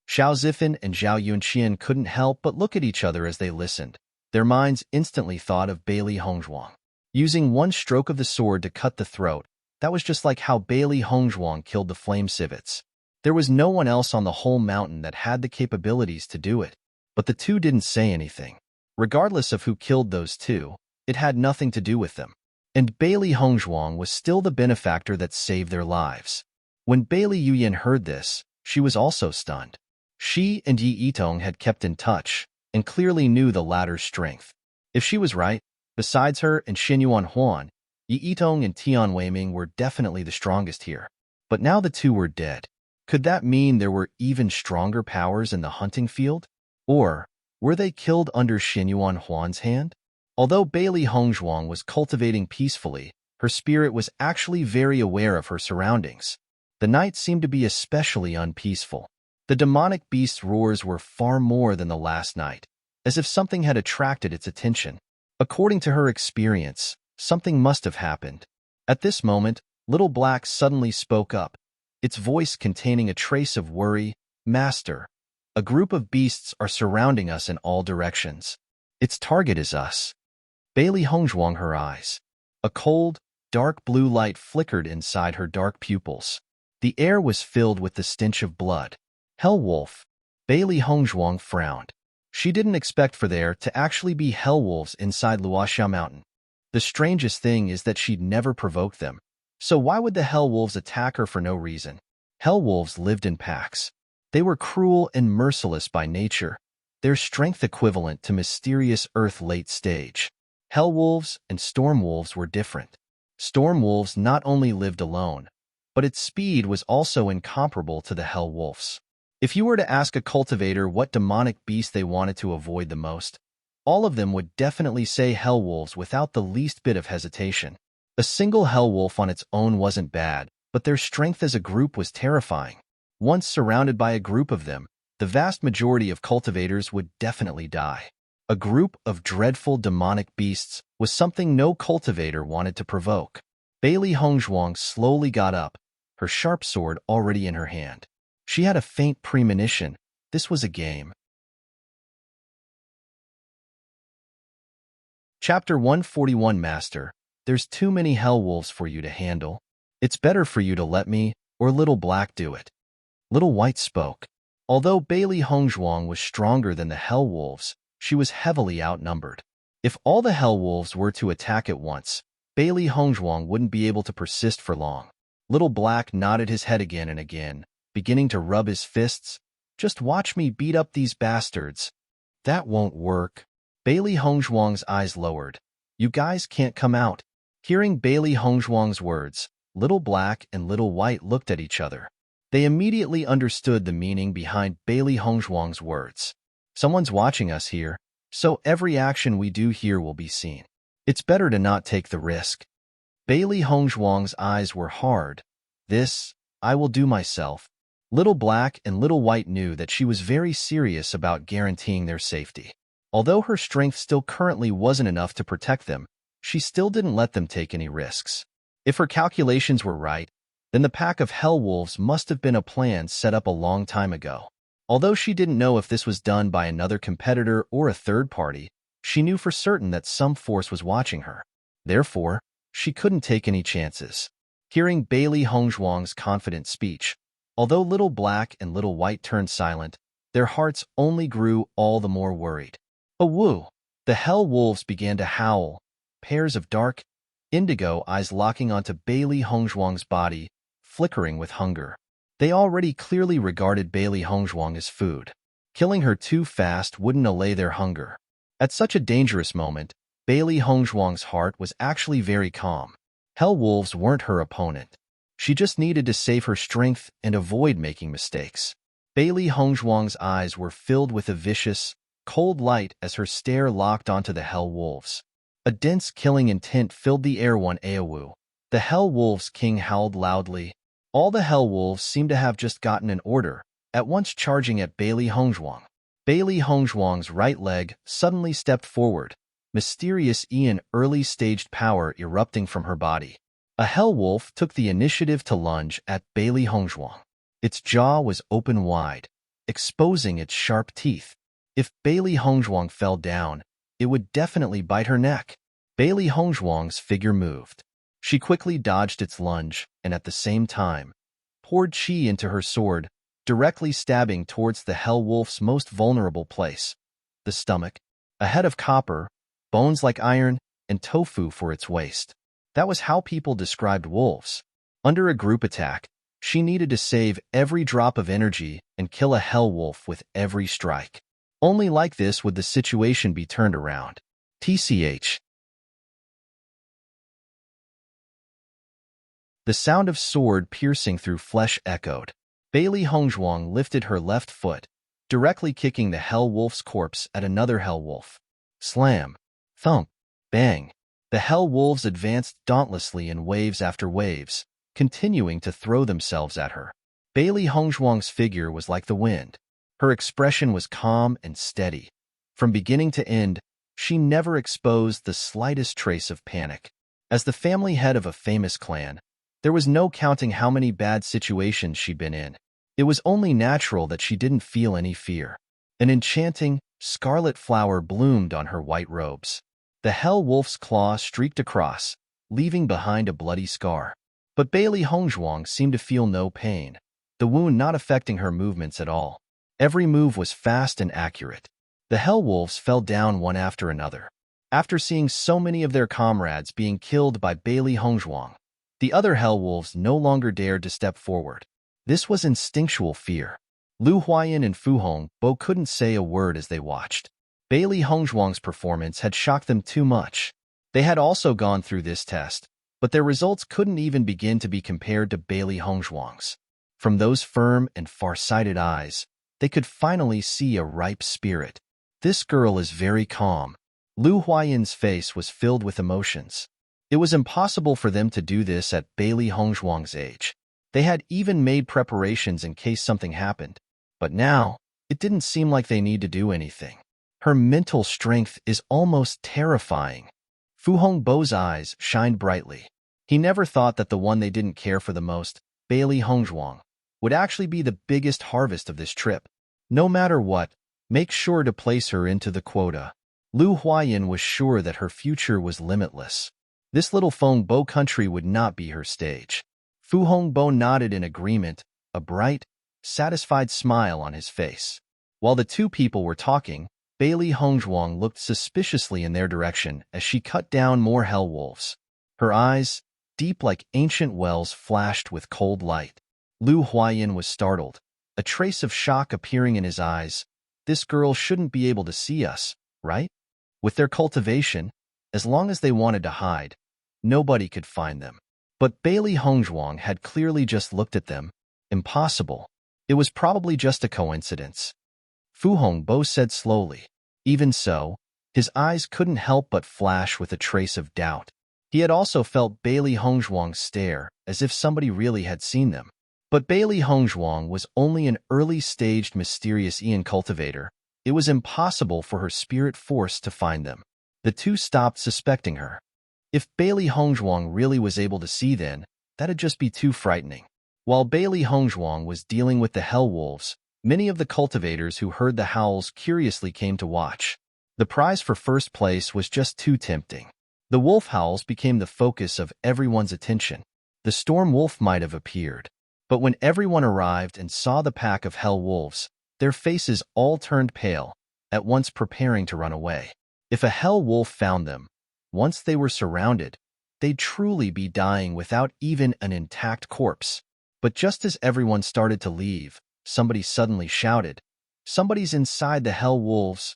Xiao Zifan and Zhao Yunqian couldn't help but look at each other as they listened. Their minds instantly thought of Bailey Hongzhuang. Using one stroke of the sword to cut the throat, that was just like how Bailey Hongzhuang killed the flame civets. There was no one else on the whole mountain that had the capabilities to do it, but the two didn't say anything. Regardless of who killed those two, it had nothing to do with them. And Bailey Hongzhuang was still the benefactor that saved their lives. When Bailey Yuyan heard this, she was also stunned. She and Yi Yitong had kept in touch, and clearly knew the latter's strength. If she was right, besides her and Xinyuan Huan, Yi Yitong and Tian Weiming were definitely the strongest here. But now the two were dead. Could that mean there were even stronger powers in the hunting field? Or were they killed under Xinyuan Huan's hand? Although Bailey Hongzhuang was cultivating peacefully, her spirit was actually very aware of her surroundings. The night seemed to be especially unpeaceful. The demonic beast's roars were far more than the last night, as if something had attracted its attention. According to her experience, something must have happened. At this moment, Little Black suddenly spoke up. its voice containing a trace of worry. Master, a group of beasts are surrounding us in all directions. Its target is us. Bailey Hongzhuang her eyes. A cold, dark blue light flickered inside her dark pupils. The air was filled with the stench of blood. Hell Wolf. Bailey Hongzhuang frowned. She didn't expect for there to actually be hell wolves inside Luoxia Mountain. The strangest thing is that she'd never provoked them. So why would the hell wolves attack her for no reason? Hell wolves lived in packs. They were cruel and merciless by nature, their strength equivalent to mysterious Earth late stage. Hell wolves and storm wolves were different. Storm wolves not only lived alone, but its speed was also incomparable to the hell wolves. If you were to ask a cultivator what demonic beast they wanted to avoid the most, all of them would definitely say hell wolves without the least bit of hesitation. A single hell wolf on its own wasn't bad, but their strength as a group was terrifying. Once surrounded by a group of them, the vast majority of cultivators would definitely die. A group of dreadful demonic beasts was something no cultivator wanted to provoke. Bailey Hongzhuang slowly got up, her sharp sword already in her hand. She had a faint premonition. This was a game. Chapter 141 Master, there's too many hell wolves for you to handle. It's better for you to let me, or Little Black, do it. Little White spoke. Although Bailey Hongzhuang was stronger than the hell wolves, she was heavily outnumbered. If all the hell wolves were to attack at once, Bailey Hongzhuang wouldn't be able to persist for long. Little Black nodded his head again and again, beginning to rub his fists. Just watch me beat up these bastards. That won't work. Bailey Hongzhuang's eyes lowered. You guys can't come out. Hearing Bailey Hongzhuang's words, Little Black and Little White looked at each other. They immediately understood the meaning behind Bailey Hongzhuang's words. Someone's watching us here, so every action we do here will be seen. It's better to not take the risk. Bailey Hongzhuang's eyes were hard. This, I will do myself. Little Black and Little White knew that she was very serious about guaranteeing their safety. Although her strength still currently wasn't enough to protect them, she still didn't let them take any risks. If her calculations were right, then the pack of hell wolves must have been a plan set up a long time ago. Although she didn't know if this was done by another competitor or a third party, she knew for certain that some force was watching her. Therefore, she couldn't take any chances. Hearing Bailey Hongzhuang's confident speech, although Little Black and Little White turned silent, their hearts only grew all the more worried. Awoo! The hell wolves began to howl, pairs of dark, indigo eyes locking onto Bailey Hongzhuang's body, flickering with hunger. They already clearly regarded Bailey Hongzhuang as food. Killing her too fast wouldn't allay their hunger. At such a dangerous moment, Bailey Hongzhuang's heart was actually very calm. Hell wolves weren't her opponent. She just needed to save her strength and avoid making mistakes. Bailey Hongzhuang's eyes were filled with a vicious, cold light as her stare locked onto the hell wolves. A dense killing intent filled the air. One Aowu. The hell wolves' king howled loudly. All the hell wolves seemed to have just gotten an order, at once charging at Bailey Hongzhuang. Bailey Hongzhuang's right leg suddenly stepped forward, mysterious early-staged power erupting from her body. A hell wolf took the initiative to lunge at Bailey Hongzhuang. Its jaw was open wide, exposing its sharp teeth. If Bailey Hongzhuang fell down, it would definitely bite her neck. Bailey Hongzhuang's figure moved. She quickly dodged its lunge and at the same time poured chi into her sword, directly stabbing towards the hell wolf's most vulnerable place, the stomach. A head of copper, bones like iron, and tofu for its waist. That was how people described wolves. Under a group attack, she needed to save every drop of energy and kill a hell wolf with every strike. Only like this would the situation be turned around. TCH. The sound of sword piercing through flesh echoed. Bailey Hongzhuang lifted her left foot, directly kicking the hell wolf's corpse at another hell wolf. Slam. Thump. Bang. The hell wolves advanced dauntlessly in waves after waves, continuing to throw themselves at her. Bailey Hongzhuang's figure was like the wind. Her expression was calm and steady. From beginning to end, she never exposed the slightest trace of panic. As the family head of a famous clan, There was no counting how many bad situations she'd been in. It was only natural that she didn't feel any fear. An enchanting, scarlet flower bloomed on her white robes. The hell wolf's claw streaked across, leaving behind a bloody scar. But Bailey Hongzhuang seemed to feel no pain, the wound not affecting her movements at all. Every move was fast and accurate. The hell wolves fell down one after another. After seeing so many of their comrades being killed by Bailey Hongzhuang, the other hell wolves no longer dared to step forward. This was instinctual fear. Lu Huayan and Fu Hongbo couldn't say a word as they watched. Bailey Hongzhuang's performance had shocked them too much. They had also gone through this test, but their results couldn't even begin to be compared to Bailey Hongzhuang's. From those firm and far-sighted eyes, they could finally see a ripe spirit. This girl is very calm. Lu Huayan's face was filled with emotions. It was impossible for them to do this at Bailey Hongzhuang's age. They had even made preparations in case something happened. But now, it didn't seem like they need to do anything. Her mental strength is almost terrifying. Fu Hongbo's eyes shined brightly. He never thought that the one they didn't care for the most, Bailey Hongzhuang, would actually be the biggest harvest of this trip. No matter what, make sure to place her into the quota. Lu Huayan was sure that her future was limitless. This little Fengbo country would not be her stage. Fu Hongbo nodded in agreement, a bright, satisfied smile on his face. While the two people were talking, Bailey Hongzhuang looked suspiciously in their direction as she cut down more hell wolves. Her eyes, deep like ancient wells, flashed with cold light. Lu Huayan was startled, a trace of shock appearing in his eyes. This girl shouldn't be able to see us, right? With their cultivation, as long as they wanted to hide, nobody could find them. But Bailey Hongzhuang had clearly just looked at them. Impossible. It was probably just a coincidence. Fu Hongbo said slowly. Even so, his eyes couldn't help but flash with a trace of doubt. He had also felt Bailey Hongzhuang stare, as if somebody really had seen them. But Bailey Hongzhuang was only an early-staged mysterious Ian cultivator. It was impossible for her spirit force to find them. The two stopped suspecting her. If Bailey Hongzhuang really was able to see then, that'd just be too frightening. While Bailey Hongzhuang was dealing with the hell wolves, many of the cultivators who heard the howls curiously came to watch. The prize for first place was just too tempting. The wolf howls became the focus of everyone's attention. The storm wolf might have appeared. But when everyone arrived and saw the pack of hell wolves, their faces all turned pale, at once preparing to run away. If a hell wolf found them, once they were surrounded, they'd truly be dying without even an intact corpse. But just as everyone started to leave, somebody suddenly shouted, "Somebody's inside the hell wolves!"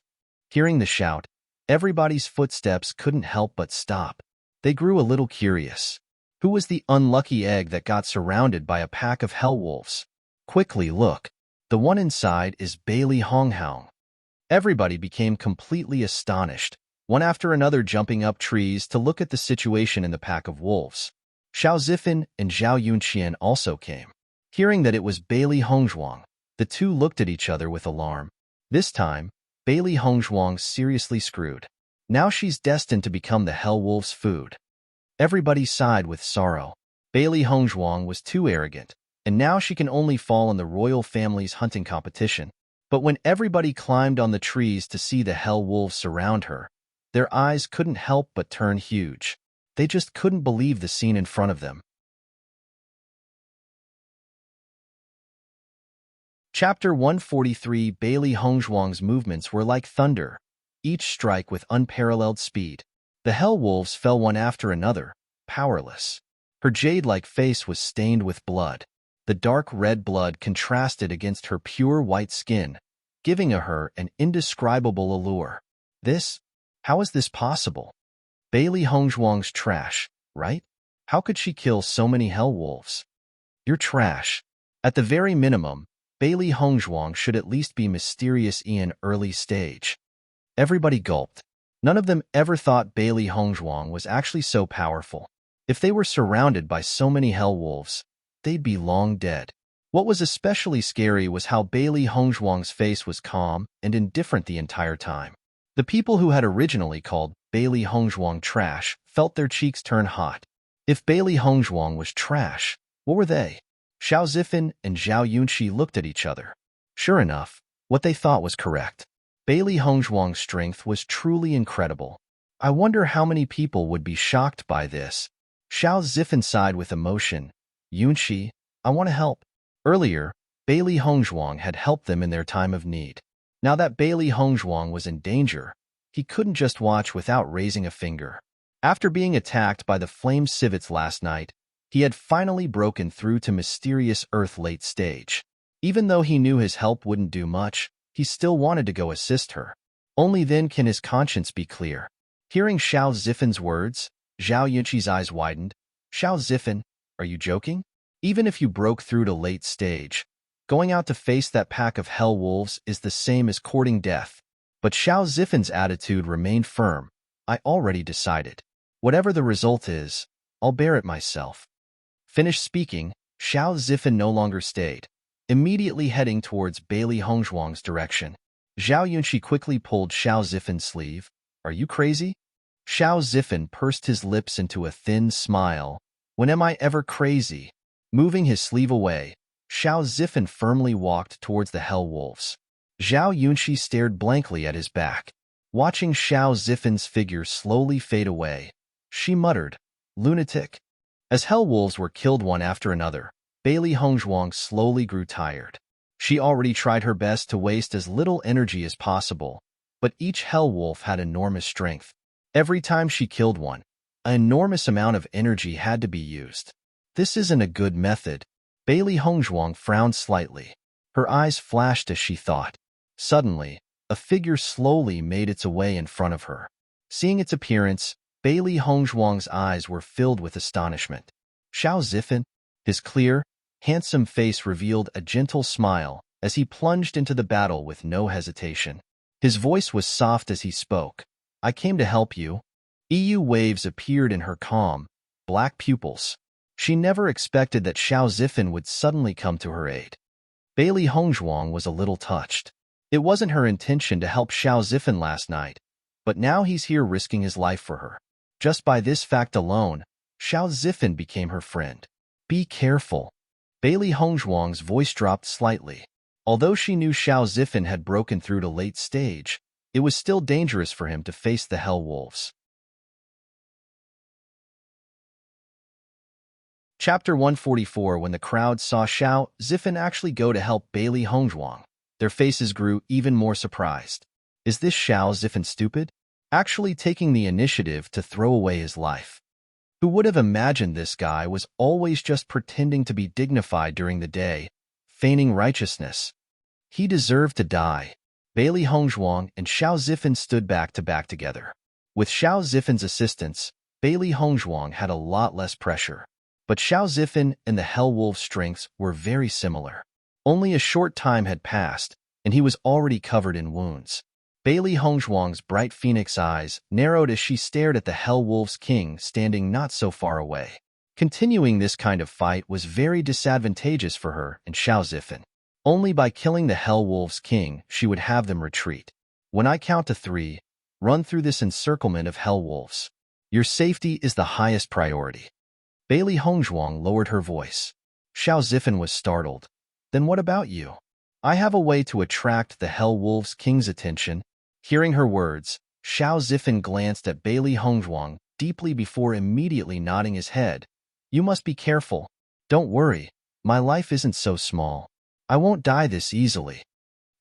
Hearing the shout, everybody's footsteps couldn't help but stop. They grew a little curious. Who was the unlucky egg that got surrounded by a pack of hell wolves? Quickly look. The one inside is Bailey Hongzhuang. Everybody became completely astonished, one after another jumping up trees to look at the situation in the pack of wolves. Xiao Zifan and Zhao Yunqian also came. Hearing that it was Bailey Hongzhuang, the two looked at each other with alarm. This time, Bailey Hongzhuang's seriously screwed. Now she's destined to become the hell wolves' food. Everybody sighed with sorrow. Bailey Hongzhuang was too arrogant, and now she can only fall in the royal family's hunting competition. But when everybody climbed on the trees to see the hell wolves surround her, their eyes couldn't help but turn huge. They just couldn't believe the scene in front of them. Chapter 143. Bailey Hongzhuang's movements were like thunder, each strike with unparalleled speed. The hell wolves fell one after another, powerless. Her jade-like face was stained with blood. The dark red blood contrasted against her pure white skin, giving her an indescribable allure. How is this possible? Bailey Hongzhuang's trash, right? How could she kill so many hell wolves? You're trash. At the very minimum, Bailey Hongzhuang should at least be mysterious in early stage. Everybody gulped. None of them ever thought Bailey Hongzhuang was actually so powerful. If they were surrounded by so many hell wolves, they'd be long dead. What was especially scary was how Bailey Hongzhuang's face was calm and indifferent the entire time. The people who had originally called Bailey Hongzhuang trash felt their cheeks turn hot. If Bailey Hongzhuang was trash, what were they? Xiao Zifan and Zhao Yunxi looked at each other. Sure enough, what they thought was correct. Bailey Hongzhuang's strength was truly incredible. I wonder how many people would be shocked by this. Xiao Zifan sighed with emotion. Yunxi, I want to help. Earlier, Bailey Hongzhuang had helped them in their time of need. Now that Bailey Hongzhuang was in danger, he couldn't just watch without raising a finger. After being attacked by the flame civets last night, he had finally broken through to mysterious Earth late stage. Even though he knew his help wouldn't do much, he still wanted to go assist her. Only then can his conscience be clear. Hearing Xiao Zifan's words, Zhao Yunxi's eyes widened. Xiao Zifan, are you joking? Even if you broke through to late stage, going out to face that pack of hell wolves is the same as courting death. But Xiao Zifan's attitude remained firm. I already decided. Whatever the result is, I'll bear it myself. Finished speaking, Xiao Zifan no longer stayed, immediately heading towards Bailey Hongzhuang's direction. Zhao Yunxi quickly pulled Xiao Zifan's sleeve. Are you crazy? Xiao Zifan pursed his lips into a thin smile. When am I ever crazy? Moving his sleeve away, Xiao Zifan firmly walked towards the hell wolves. Zhao Yunxi stared blankly at his back. Watching Xiao Zifan's figure slowly fade away, she muttered, lunatic. As hell wolves were killed one after another, Bailey Hongzhuang slowly grew tired. She already tried her best to waste as little energy as possible, but each hell wolf had enormous strength. Every time she killed one, an enormous amount of energy had to be used. This isn't a good method. Bailey Hongzhuang frowned slightly. Her eyes flashed as she thought. Suddenly, a figure slowly made its way in front of her. Seeing its appearance, Bailey Hongzhuang's eyes were filled with astonishment. Xiao Zifan, his clear, handsome face revealed a gentle smile as he plunged into the battle with no hesitation. His voice was soft as he spoke. I came to help you. EU waves appeared in her calm, black pupils. She never expected that Xiao Zifan would suddenly come to her aid. Bailey Hongzhuang was a little touched. It wasn't her intention to help Xiao Zifan last night, but now he's here risking his life for her. Just by this fact alone, Xiao Zifan became her friend. Be careful. Bailey Hongzhuang's voice dropped slightly. Although she knew Xiao Zifan had broken through to late stage, it was still dangerous for him to face the hell wolves. Chapter 144. When the crowd saw Xiao Zifan actually go to help Bailey Hongzhuang, their faces grew even more surprised. Is this Xiao Zifan stupid? Actually taking the initiative to throw away his life. Who would have imagined this guy was always just pretending to be dignified during the day, feigning righteousness? He deserved to die. Bailey Hongzhuang and Xiao Zifan stood back to back together. With Xiao Zifan's assistance, Bailey Hongzhuang had a lot less pressure. But Xiao Zifan and the hell wolf's strengths were very similar. Only a short time had passed, and he was already covered in wounds. Bailey Hongzhuang's bright phoenix eyes narrowed as she stared at the hell wolf's king standing not so far away. Continuing this kind of fight was very disadvantageous for her and Xiao Zifan. Only by killing the hell wolf's king she would have them retreat. When I count to 3, run through this encirclement of hell wolves. Your safety is the highest priority. Bailey Hongzhuang lowered her voice. Xiao Zifan was startled. Then what about you? I have a way to attract the hell wolf's king's attention. Hearing her words, Xiao Zifan glanced at Bailey Hongzhuang deeply before immediately nodding his head. You must be careful. Don't worry, my life isn't so small. I won't die this easily.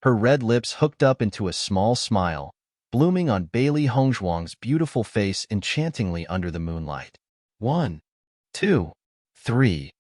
Her red lips hooked up into a small smile, blooming on Bailey Hongzhuang's beautiful face enchantingly under the moonlight. 1, 2, 3.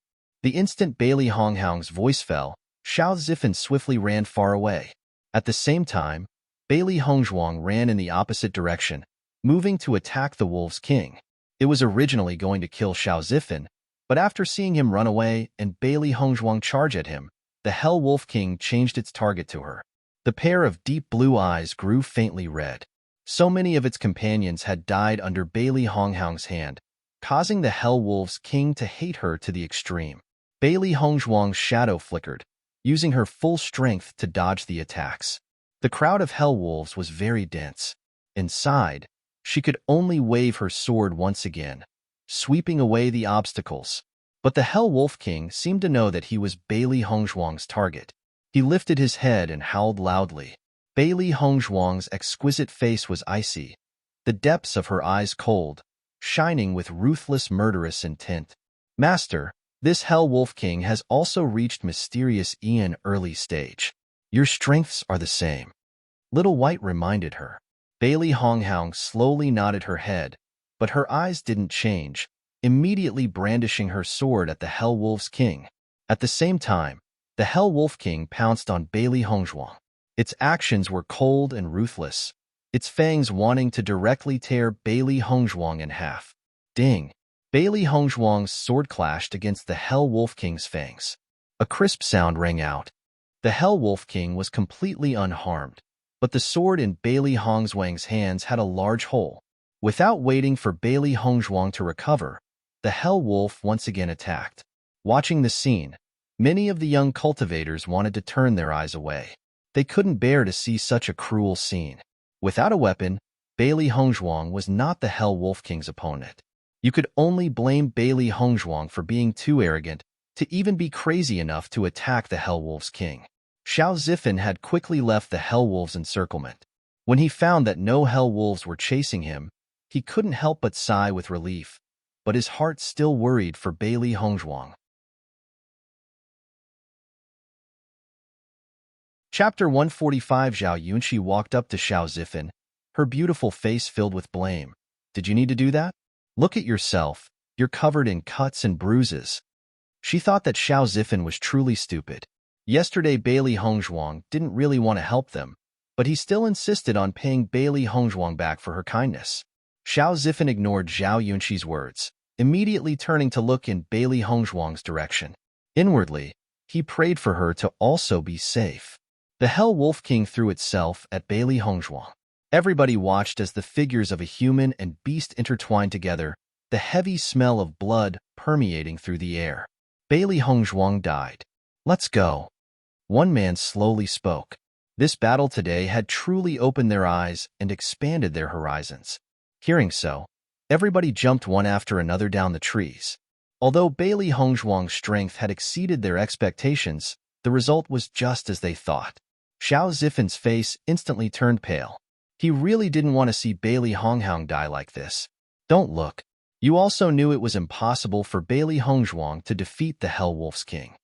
The instant Bailey Hongzhuang's voice fell, Xiao Zifan swiftly ran far away. At the same time, Bailey Hongzhuang ran in the opposite direction, moving to attack the wolf's king. It was originally going to kill Xiao Zifan, but after seeing him run away and Bailey Hongzhuang charge at him, the hell wolf king changed its target to her. The pair of deep blue eyes grew faintly red. So many of its companions had died under Bailey Hongzhuang's hand, causing the hell wolf's king to hate her to the extreme. Bailey Hongzhuang's shadow flickered, using her full strength to dodge the attacks. The crowd of hell wolves was very dense. Inside, she could only wave her sword once again, sweeping away the obstacles. But the Hell Wolf King seemed to know that he was Bailey Hongzhuang's target. He lifted his head and howled loudly. Bailey Hongzhuang's exquisite face was icy, the depths of her eyes cold, shining with ruthless murderous intent. Master, this Hell Wolf King has also reached mysterious Ian early stage. Your strengths are the same. Little White reminded her. Bailey Honghoung slowly nodded her head, but her eyes didn't change, immediately brandishing her sword at the Hell Wolf's King. At the same time, the Hell Wolf King pounced on Bailey Hongzhuang. Its actions were cold and ruthless, its fangs wanting to directly tear Bailey Hongzhuang in half. Ding! Bailey Hongzhuang's sword clashed against the Hell Wolf King's fangs. A crisp sound rang out. The Hell Wolf King was completely unharmed, but the sword in Bailey Hongzhuang's hands had a large hole. Without waiting for Bailey Hongzhuang to recover, the Hell Wolf once again attacked. Watching the scene, many of the young cultivators wanted to turn their eyes away. They couldn't bear to see such a cruel scene. Without a weapon, Bailey Hongzhuang was not the Hell Wolf King's opponent. You could only blame Bailey Hongzhuang for being too arrogant to even be crazy enough to attack the Hell Wolf's King. Xiao Zifan had quickly left the Hell Wolf's encirclement. When he found that no Hell Wolves were chasing him, he couldn't help but sigh with relief, but his heart still worried for Bailey Hongzhuang. Chapter 145. Zhao Yunqi walked up to Xiao Zifan, her beautiful face filled with blame. Did you need to do that? Look at yourself, you're covered in cuts and bruises. She thought that Xiao Zifan was truly stupid. Yesterday Bailey Hongzhuang didn't really want to help them, but he still insisted on paying Bailey Hongzhuang back for her kindness. Xiao Zifan ignored Zhao Yunqi's words, immediately turning to look in Bailey Hongzhuang's direction. Inwardly, he prayed for her to also be safe. The Hell Wolf King threw itself at Bailey Hongzhuang. Everybody watched as the figures of a human and beast intertwined together, the heavy smell of blood permeating through the air. Bailey Hongzhuang died. Let's go. One man slowly spoke. This battle today had truly opened their eyes and expanded their horizons. Hearing so, everybody jumped one after another down the trees. Although Bailey Hongzhuang's strength had exceeded their expectations, the result was just as they thought. Xiao Zifan's face instantly turned pale. He really didn't want to see Bailey Honghoung die like this. Don't look. You also knew it was impossible for Bailey Hongzhuang to defeat the Hell Wolf's King.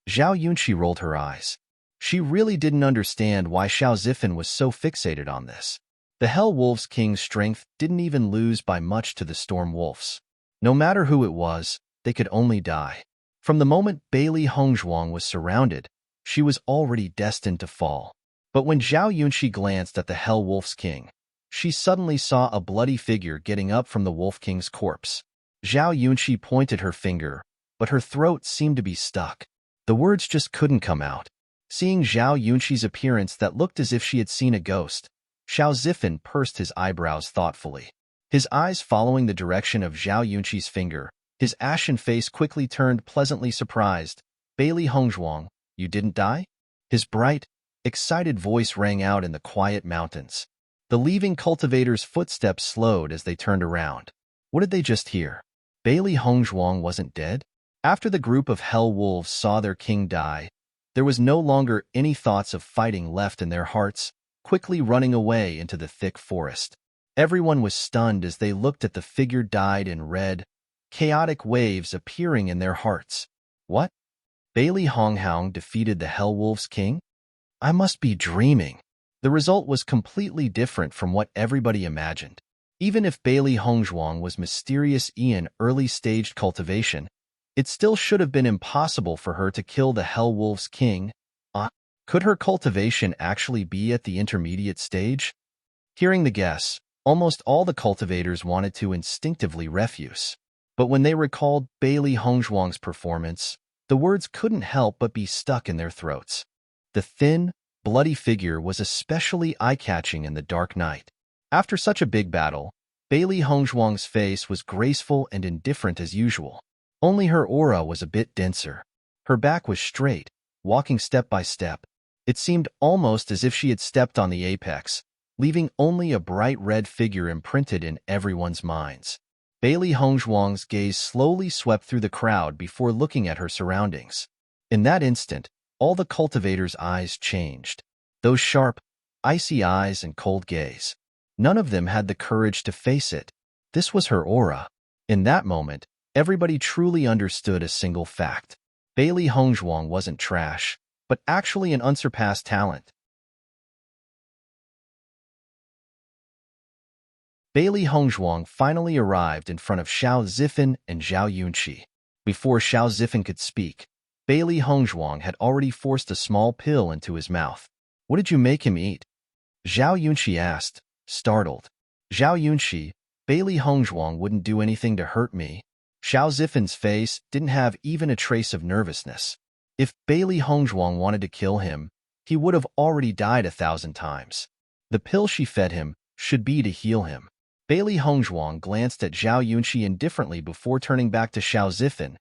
Zhao Yunqi rolled her eyes. She really didn't understand why Xiao Zifan was so fixated on this. The Hell Wolf's King's strength didn't even lose by much to the Storm Wolf's. No matter who it was, they could only die. From the moment Bailey Hongzhuang was surrounded, she was already destined to fall. But when Zhao Yunqi glanced at the Hell Wolf's King, she suddenly saw a bloody figure getting up from the Wolf King's corpse. Zhao Yunqi pointed her finger, but her throat seemed to be stuck. The words just couldn't come out. Seeing Zhao Yunqi's appearance that looked as if she had seen a ghost, Xiao Zifan pursed his eyebrows thoughtfully. His eyes following the direction of Zhao Yunqi's finger, his ashen face quickly turned pleasantly surprised. Bailey Hongzhuang, you didn't die? His bright, excited voice rang out in the quiet mountains. The leaving cultivators' footsteps slowed as they turned around. What did they just hear? Bailey Hongzhuang wasn't dead? After the group of Hell Wolves saw their king die, there was no longer any thoughts of fighting left in their hearts, quickly running away into the thick forest. Everyone was stunned as they looked at the figure dyed in red, chaotic waves appearing in their hearts. What? Bailey Honghoung defeated the Hell Wolf's King? I must be dreaming. The result was completely different from what everybody imagined. Even if Bailey Hongzhuang was mysterious Ian early-staged cultivation, it still should have been impossible for her to kill the Hell Wolf's King. Could her cultivation actually be at the intermediate stage? Hearing the guess, almost all the cultivators wanted to instinctively refuse. But when they recalled Bailey Hongzhuang's performance, the words couldn't help but be stuck in their throats. The thin, bloody figure was especially eye-catching in the dark night. After such a big battle, Bailey Hongzhuang's face was graceful and indifferent as usual. Only her aura was a bit denser. Her back was straight, walking step by step. It seemed almost as if she had stepped on the apex, leaving only a bright red figure imprinted in everyone's minds. Bailey Hongzhuang's gaze slowly swept through the crowd before looking at her surroundings. In that instant, all the cultivators' eyes changed. Those sharp, icy eyes and cold gaze. None of them had the courage to face it. This was her aura. In that moment, everybody truly understood a single fact. Bailey Hongzhuang wasn't trash, but actually an unsurpassed talent. Bailey Hongzhuang finally arrived in front of Xiao Zifan and Zhao Yunqi. Before Xiao Zifan could speak, Bailey Hongzhuang had already forced a small pill into his mouth. What did you make him eat? Zhao Yunqi asked, startled. Zhao Yunqi, Bailey Hongzhuang wouldn't do anything to hurt me. Xiao Zifan's face didn't have even a trace of nervousness. If Bailey Hongzhuang wanted to kill him, he would have already died 1,000 times. The pill she fed him should be to heal him. Bailey Hongzhuang glanced at Zhao Yunqi indifferently before turning back to Xiao Zifan.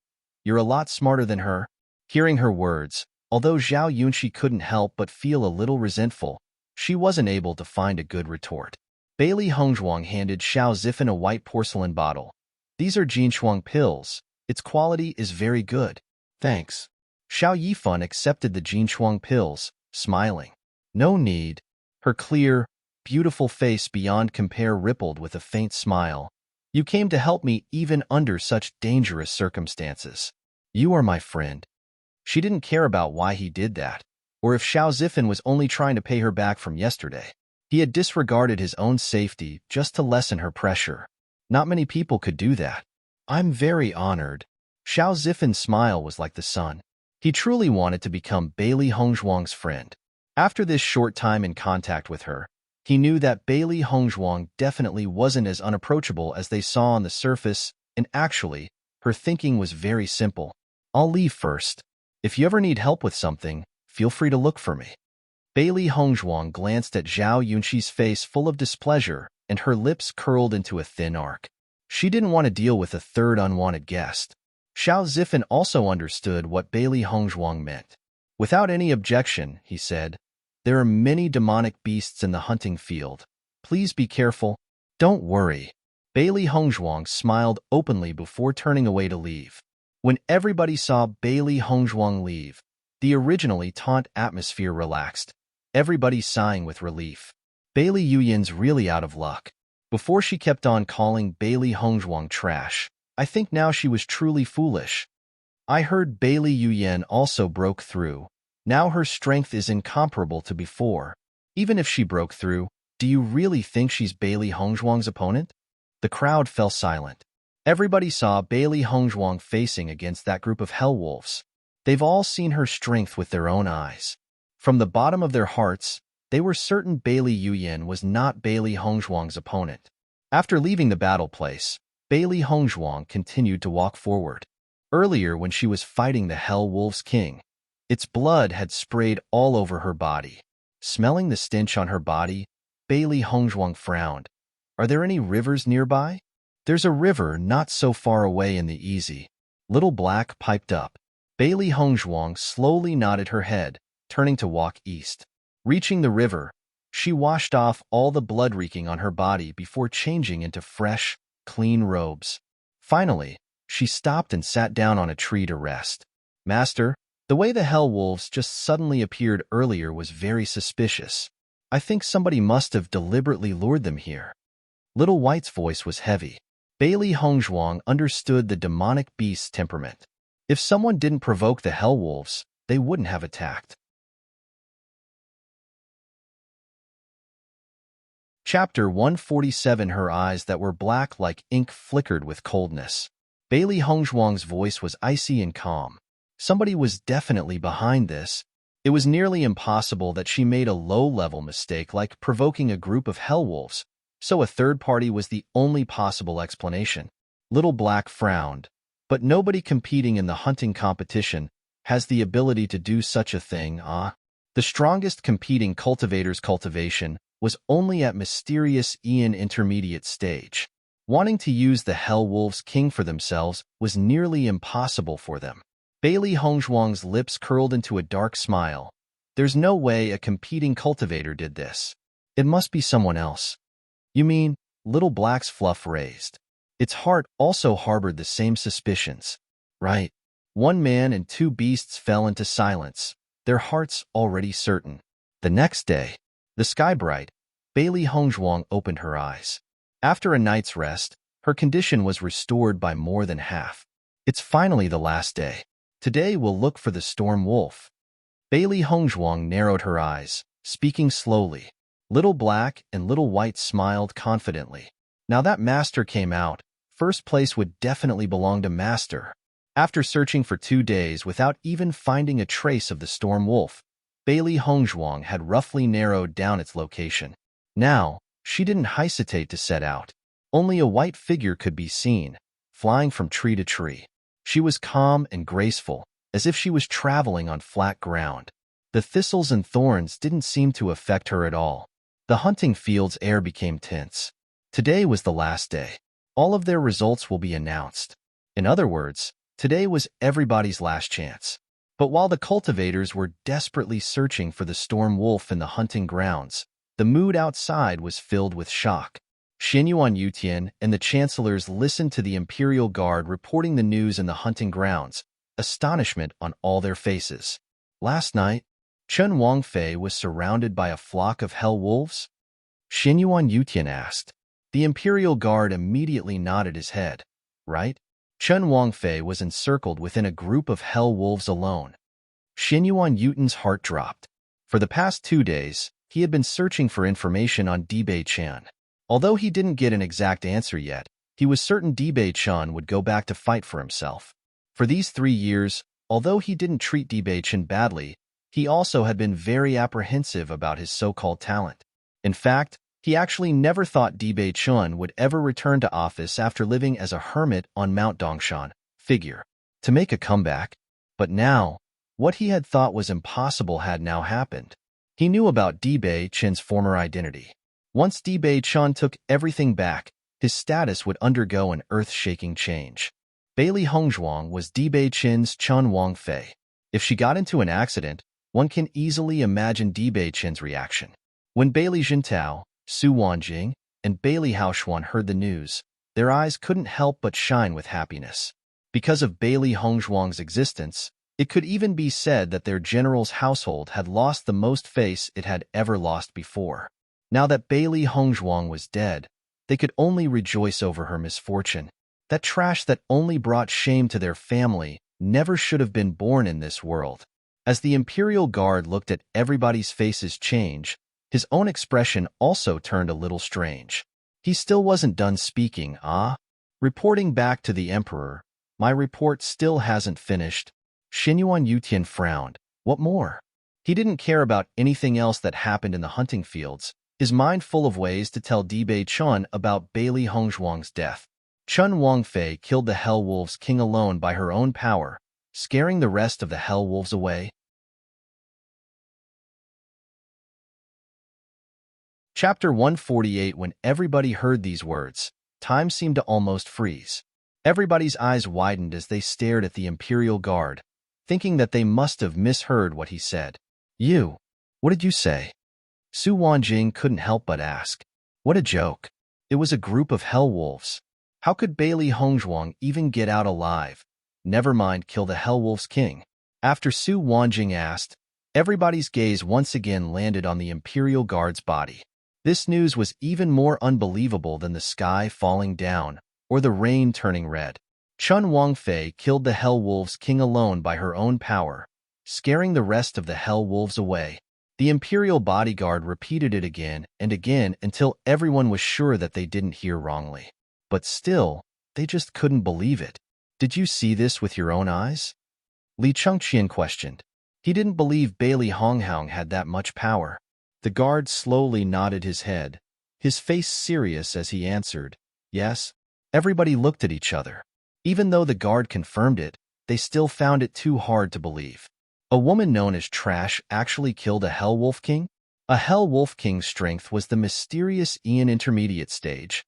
You're a lot smarter than her. Hearing her words, although Zhao Yunqi couldn't help but feel a little resentful, she wasn't able to find a good retort. Bailey Hongzhuang handed Xiao Zifan a white porcelain bottle. These are Jinshuang pills. Its quality is very good. Thanks. Xiao Yifan accepted the Jinshuang pills, smiling. No need. Her clear, beautiful face beyond compare rippled with a faint smile. You came to help me even under such dangerous circumstances. You are my friend. She didn't care about why he did that, or if Xiao Zifan was only trying to pay her back from yesterday. He had disregarded his own safety just to lessen her pressure. Not many people could do that. I'm very honored. Xiao Zifan's smile was like the sun. He truly wanted to become Bailey Hongzhuang's friend. After this short time in contact with her, he knew that Bailey Hongzhuang definitely wasn't as unapproachable as they saw on the surface, and actually, her thinking was very simple. I'll leave first. If you ever need help with something, feel free to look for me. Bailey Hongzhuang glanced at Zhao Yunqi's face full of displeasure, and her lips curled into a thin arc. She didn't want to deal with a third unwanted guest. Xiao Zifan also understood what Bailey Hongzhuang meant. Without any objection, he said, there are many demonic beasts in the hunting field. Please be careful. Don't worry. Bailey Hongzhuang smiled openly before turning away to leave. When everybody saw Bailey Hongzhuang leave, the originally taut atmosphere relaxed, everybody sighing with relief. Bailey Yuyan's really out of luck. Before she kept on calling Bailey Hongzhuang trash, I think now she was truly foolish. I heard Bailey Yuyan also broke through. Now her strength is incomparable to before. Even if she broke through, do you really think she's Bailey Hongzhuang's opponent? The crowd fell silent. Everybody saw Bailey Hongzhuang facing against that group of hellwolves. They've all seen her strength with their own eyes. From the bottom of their hearts, they were certain Bailey Yuyan was not Bailey Hongzhuang's opponent. After leaving the battle place, Bailey Hongzhuang continued to walk forward. Earlier, when she was fighting the Hell Wolves King, its blood had sprayed all over her body. Smelling the stench on her body, Bailey Hongzhuang frowned. Are there any rivers nearby? There's a river not so far away in the easy. Little Black piped up. Bailey Hongzhuang slowly nodded her head, turning to walk east. Reaching the river, she washed off all the blood reeking on her body before changing into fresh, clean robes. Finally, she stopped and sat down on a tree to rest. Master, the way the Hell Wolves just suddenly appeared earlier was very suspicious. I think somebody must have deliberately lured them here. Little White's voice was heavy. Bailey Hongzhuang understood the demonic beast's temperament. If someone didn't provoke the Hell Wolves, they wouldn't have attacked. Chapter 147. Her eyes that were black like ink flickered with coldness. Bailey Hongzhuang's voice was icy and calm. Somebody was definitely behind this. It was nearly impossible that she made a low-level mistake like provoking a group of hellwolves, so a third party was the only possible explanation. Little Black frowned. But nobody competing in the hunting competition has the ability to do such a thing, The strongest competing cultivator's cultivation was only at mysterious Ian intermediate stage. Wanting to use the Hell Wolves King for themselves was nearly impossible for them. Bailey Hongzhuang's lips curled into a dark smile. There's no way a competing cultivator did this. It must be someone else. You mean, Little Black's fluff raised. Its heart also harbored the same suspicions. Right. One man and two beasts fell into silence, their hearts already certain. The next day, the sky bright, Bailey Hongzhuang opened her eyes. After a night's rest, her condition was restored by more than half. It's finally the last day. Today we'll look for the storm wolf. Bailey Hongzhuang narrowed her eyes, speaking slowly. Little Black and Little White smiled confidently. Now that Master came out, first place would definitely belong to Master. After searching for 2 days without even finding a trace of the storm wolf, Bailey Hongzhuang had roughly narrowed down its location. Now, she didn't hesitate to set out. Only a white figure could be seen, flying from tree to tree. She was calm and graceful, as if she was traveling on flat ground. The thistles and thorns didn't seem to affect her at all. The hunting field's air became tense. Today was the last day. All of their results will be announced. In other words, today was everybody's last chance. But while the cultivators were desperately searching for the storm wolf in the hunting grounds, the mood outside was filled with shock. Xinyuan Yutian and the chancellors listened to the Imperial Guard reporting the news in the hunting grounds, astonishment on all their faces. Last night, Chen Wangfei was surrounded by a flock of hell wolves? Xinyuan Yutian asked. The Imperial Guard immediately nodded his head. Right? Chen Wangfei was encircled within a group of hell wolves alone. Xinyuan Yutian's heart dropped. For the past 2 days, he had been searching for information on Dibei Chan. Although he didn't get an exact answer yet, he was certain Dibei Chan would go back to fight for himself. For these 3 years, although he didn't treat Dibei Chan badly, he also had been very apprehensive about his so-called talent. In fact, he actually never thought Dibei Chan would ever return to office after living as a hermit on Mount Dongshan, figure, to make a comeback. But now, what he had thought was impossible had now happened. He knew about Dibei Chan's former identity. Once Dibei Chan took everything back, his status would undergo an earth-shaking change. Bailey Hongzhuang was Dibei Chan's Chen Wangfei. If she got into an accident, one can easily imagine Dibei Chan's reaction. When Bailey Jintao, Su Wanjing, and Bailey Haoshuan heard the news, their eyes couldn't help but shine with happiness. Because of Bailey Hongzhuang's existence, it could even be said that their general's household had lost the most face it had ever lost before. Now that Bailey Hongzhuang was dead, they could only rejoice over her misfortune. That trash that only brought shame to their family never should have been born in this world. As the Imperial Guard looked at everybody's faces change, his own expression also turned a little strange. He still wasn't done speaking, Reporting back to the Emperor, my report still hasn't finished. Xinyuan Yutian frowned. What more? He didn't care about anything else that happened in the hunting fields, his mind full of ways to tell Dibei Chan about Bailey Hongzhuang's death. Chen Wangfei killed the Hell Wolves King alone by her own power, scaring the rest of the Hell Wolves away. Chapter 148. When everybody heard these words, time seemed to almost freeze. Everybody's eyes widened as they stared at the Imperial Guard, thinking that they must have misheard what he said. You, what did you say? Su Wanjing couldn't help but ask. What a joke. It was a group of hell wolves. How could Bailey Hongzhuang even get out alive? Never mind kill the Hell Wolves King. After Su Wanjing asked, everybody's gaze once again landed on the Imperial Guard's body. This news was even more unbelievable than the sky falling down or the rain turning red. Chen Wangfei killed the Hell Wolves King alone by her own power, scaring the rest of the Hell Wolves away. The Imperial bodyguard repeated it again and again until everyone was sure that they didn't hear wrongly. But still, they just couldn't believe it. Did you see this with your own eyes? Li Chengqian questioned. He didn't believe Bailey Hongzhuang had that much power. The guard slowly nodded his head, his face serious as he answered, yes. Everybody looked at each other. Even though the guard confirmed it, they still found it too hard to believe. A woman known as Trash actually killed a Hell Wolf King? A Hell Wolf King's strength was the mysterious Ian intermediate stage.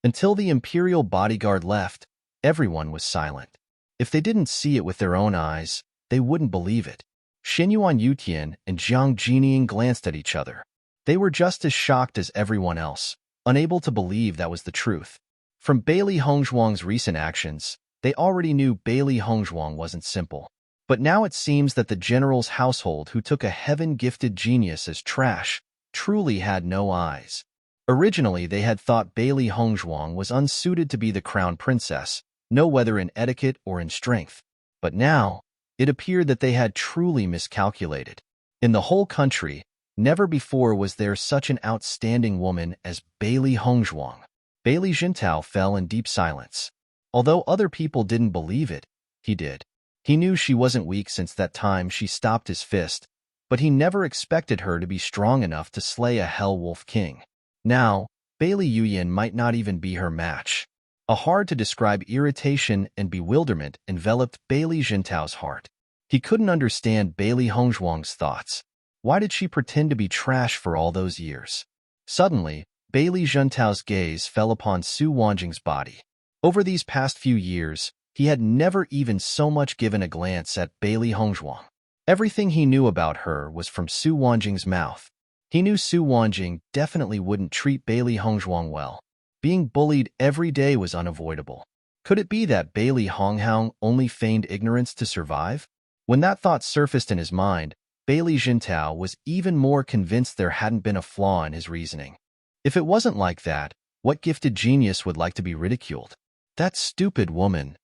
Until the Imperial bodyguard left, everyone was silent. If they didn't see it with their own eyes, they wouldn't believe it. Xinyuan Yutian and Jiang Jinying glanced at each other. They were just as shocked as everyone else, unable to believe that was the truth. From Bailey Hongzhuang's recent actions, they already knew Bailey Hongzhuang wasn't simple. But now it seems that the general's household, who took a heaven-gifted genius as trash, truly had no eyes. Originally, they had thought Bailey Hongzhuang was unsuited to be the crown princess, no whether in etiquette or in strength. But now, it appeared that they had truly miscalculated. In the whole country, never before was there such an outstanding woman as Bailey Hongzhuang. Bailey Jintao fell in deep silence. Although other people didn't believe it, he did. He knew she wasn't weak since that time she stopped his fist, but he never expected her to be strong enough to slay a Hell Wolf King. Now, Bailey Yuyin might not even be her match. A hard-to-describe irritation and bewilderment enveloped Bailey Jintao's heart. He couldn't understand Bailey Hongzhuang's thoughts. Why did she pretend to be trash for all those years? Suddenly, Bailey Jintao's gaze fell upon Su Wanjing's body. Over these past few years, he had never even so much given a glance at Bailey Hongzhuang. Everything he knew about her was from Su Wanjing's mouth. He knew Su Wanjing definitely wouldn't treat Bailey Hongzhuang well. Being bullied every day was unavoidable. Could it be that Bailey Hongzhuang only feigned ignorance to survive? When that thought surfaced in his mind, Bailey Jintao was even more convinced there hadn't been a flaw in his reasoning. If it wasn't like that, what gifted genius would like to be ridiculed? That stupid woman.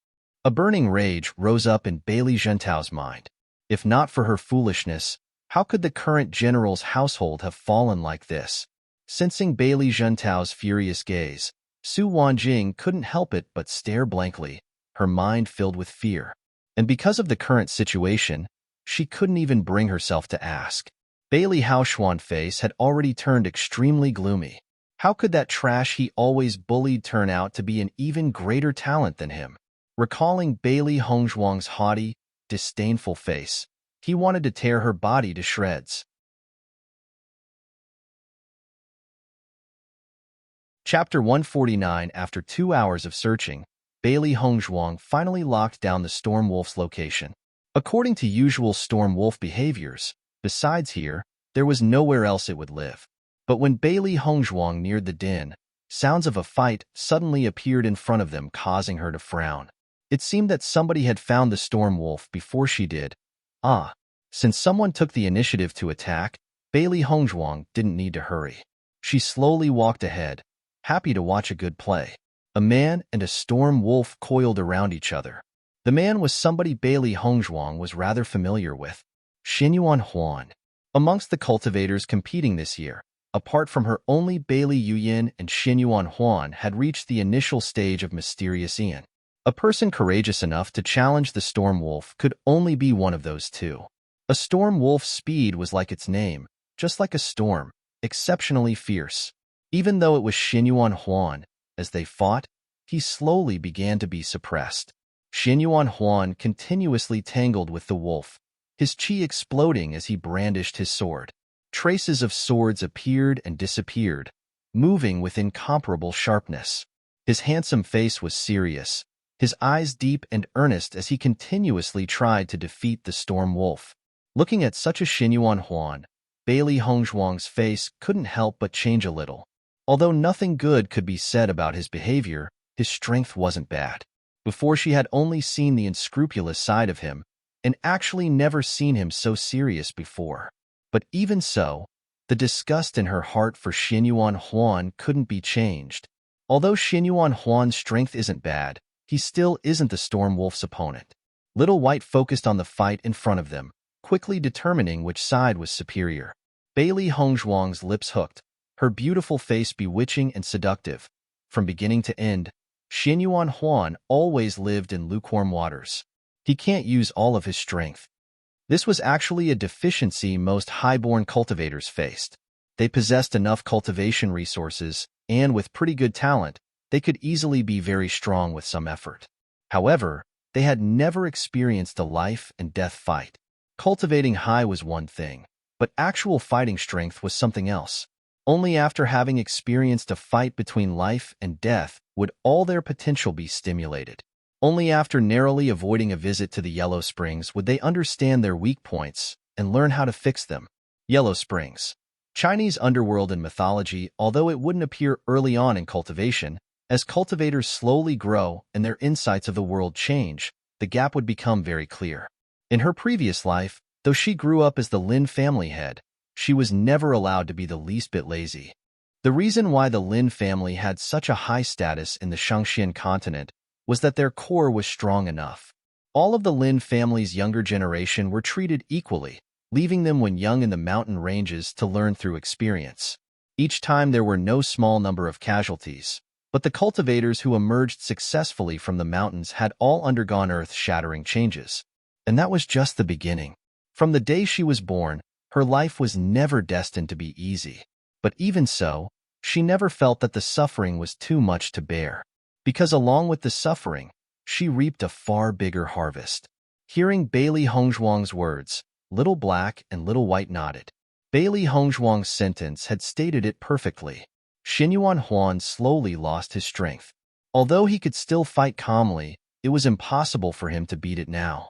A burning rage rose up in Bailey Jintao's mind. If not for her foolishness, how could the current general's household have fallen like this? Sensing Bailey Jintao's furious gaze, Su Wanjing couldn't help it but stare blankly, her mind filled with fear. And because of the current situation, she couldn't even bring herself to ask. Bailey Haoxuan's face had already turned extremely gloomy. How could that trash he always bullied turn out to be an even greater talent than him? Recalling Bailey Hongzhuang's haughty, disdainful face, he wanted to tear her body to shreds. Chapter 149. After 2 hours of searching, Bailey Hongzhuang finally locked down the Storm Wolf's location. According to usual Storm Wolf behaviors, besides here, there was nowhere else it would live. But when Bailey Hongzhuang neared the den, sounds of a fight suddenly appeared in front of them, causing her to frown. It seemed that somebody had found the Storm Wolf before she did. Since someone took the initiative to attack, Bailey Hongzhuang didn't need to hurry. She slowly walked ahead, happy to watch a good play. A man and a Storm Wolf coiled around each other. The man was somebody Bailey Hongzhuang was rather familiar with, Xinyuan Huan. Amongst the cultivators competing this year, apart from her, only Bailey Yuyin and Xinyuan Huan had reached the initial stage of Mysterious Ian. A person courageous enough to challenge the Storm Wolf could only be one of those two. A Storm Wolf's speed was like its name, just like a storm, exceptionally fierce. Even though it was Xinyuan Huan, as they fought, he slowly began to be suppressed. Xinyuan Huan continuously tangled with the wolf, his chi exploding as he brandished his sword. Traces of swords appeared and disappeared, moving with incomparable sharpness. His handsome face was serious, his eyes deep and earnest as he continuously tried to defeat the Storm Wolf. Looking at such a Xinyuan Huan, Bailey Hongzhuang's face couldn't help but change a little. Although nothing good could be said about his behavior, his strength wasn't bad. Before, she had only seen the unscrupulous side of him, and actually never seen him so serious before. But even so, the disgust in her heart for Xinyuan Huan couldn't be changed. Although Xinyuan Huan's strength isn't bad, he still isn't the Storm Wolf's opponent. Little White focused on the fight in front of them, quickly determining which side was superior. Bailey Hongzhuang's lips hooked, her beautiful face bewitching and seductive. From beginning to end, Xinyuan Huan always lived in lukewarm waters. He can't use all of his strength. This was actually a deficiency most highborn cultivators faced. They possessed enough cultivation resources, and with pretty good talent, they could easily be very strong with some effort. However, they had never experienced a life-and-death fight. Cultivating high was one thing, but actual fighting strength was something else. Only after having experienced a fight between life and death would all their potential be stimulated. Only after narrowly avoiding a visit to the Yellow Springs would they understand their weak points and learn how to fix them. Yellow Springs. Chinese underworld and mythology. Although it wouldn't appear early on in cultivation, As cultivators slowly grow and their insights of the world change, the gap would become very clear. In her previous life, though she grew up as the Lin family head, she was never allowed to be the least bit lazy. The reason why the Lin family had such a high status in the Shangxian continent was that their core was strong enough. All of the Lin family's younger generation were treated equally, leaving them when young in the mountain ranges to learn through experience. Each time there were no small number of casualties, but the cultivators who emerged successfully from the mountains had all undergone earth-shattering changes. And that was just the beginning. From the day she was born, her life was never destined to be easy. But even so, she never felt that the suffering was too much to bear. Because along with the suffering, she reaped a far bigger harvest. Hearing Bailey Hongzhuang's words, Little Black and Little White nodded. Bailey Hongzhuang's sentence had stated it perfectly. Xinyuan Huan slowly lost his strength. Although he could still fight calmly, it was impossible for him to beat it now.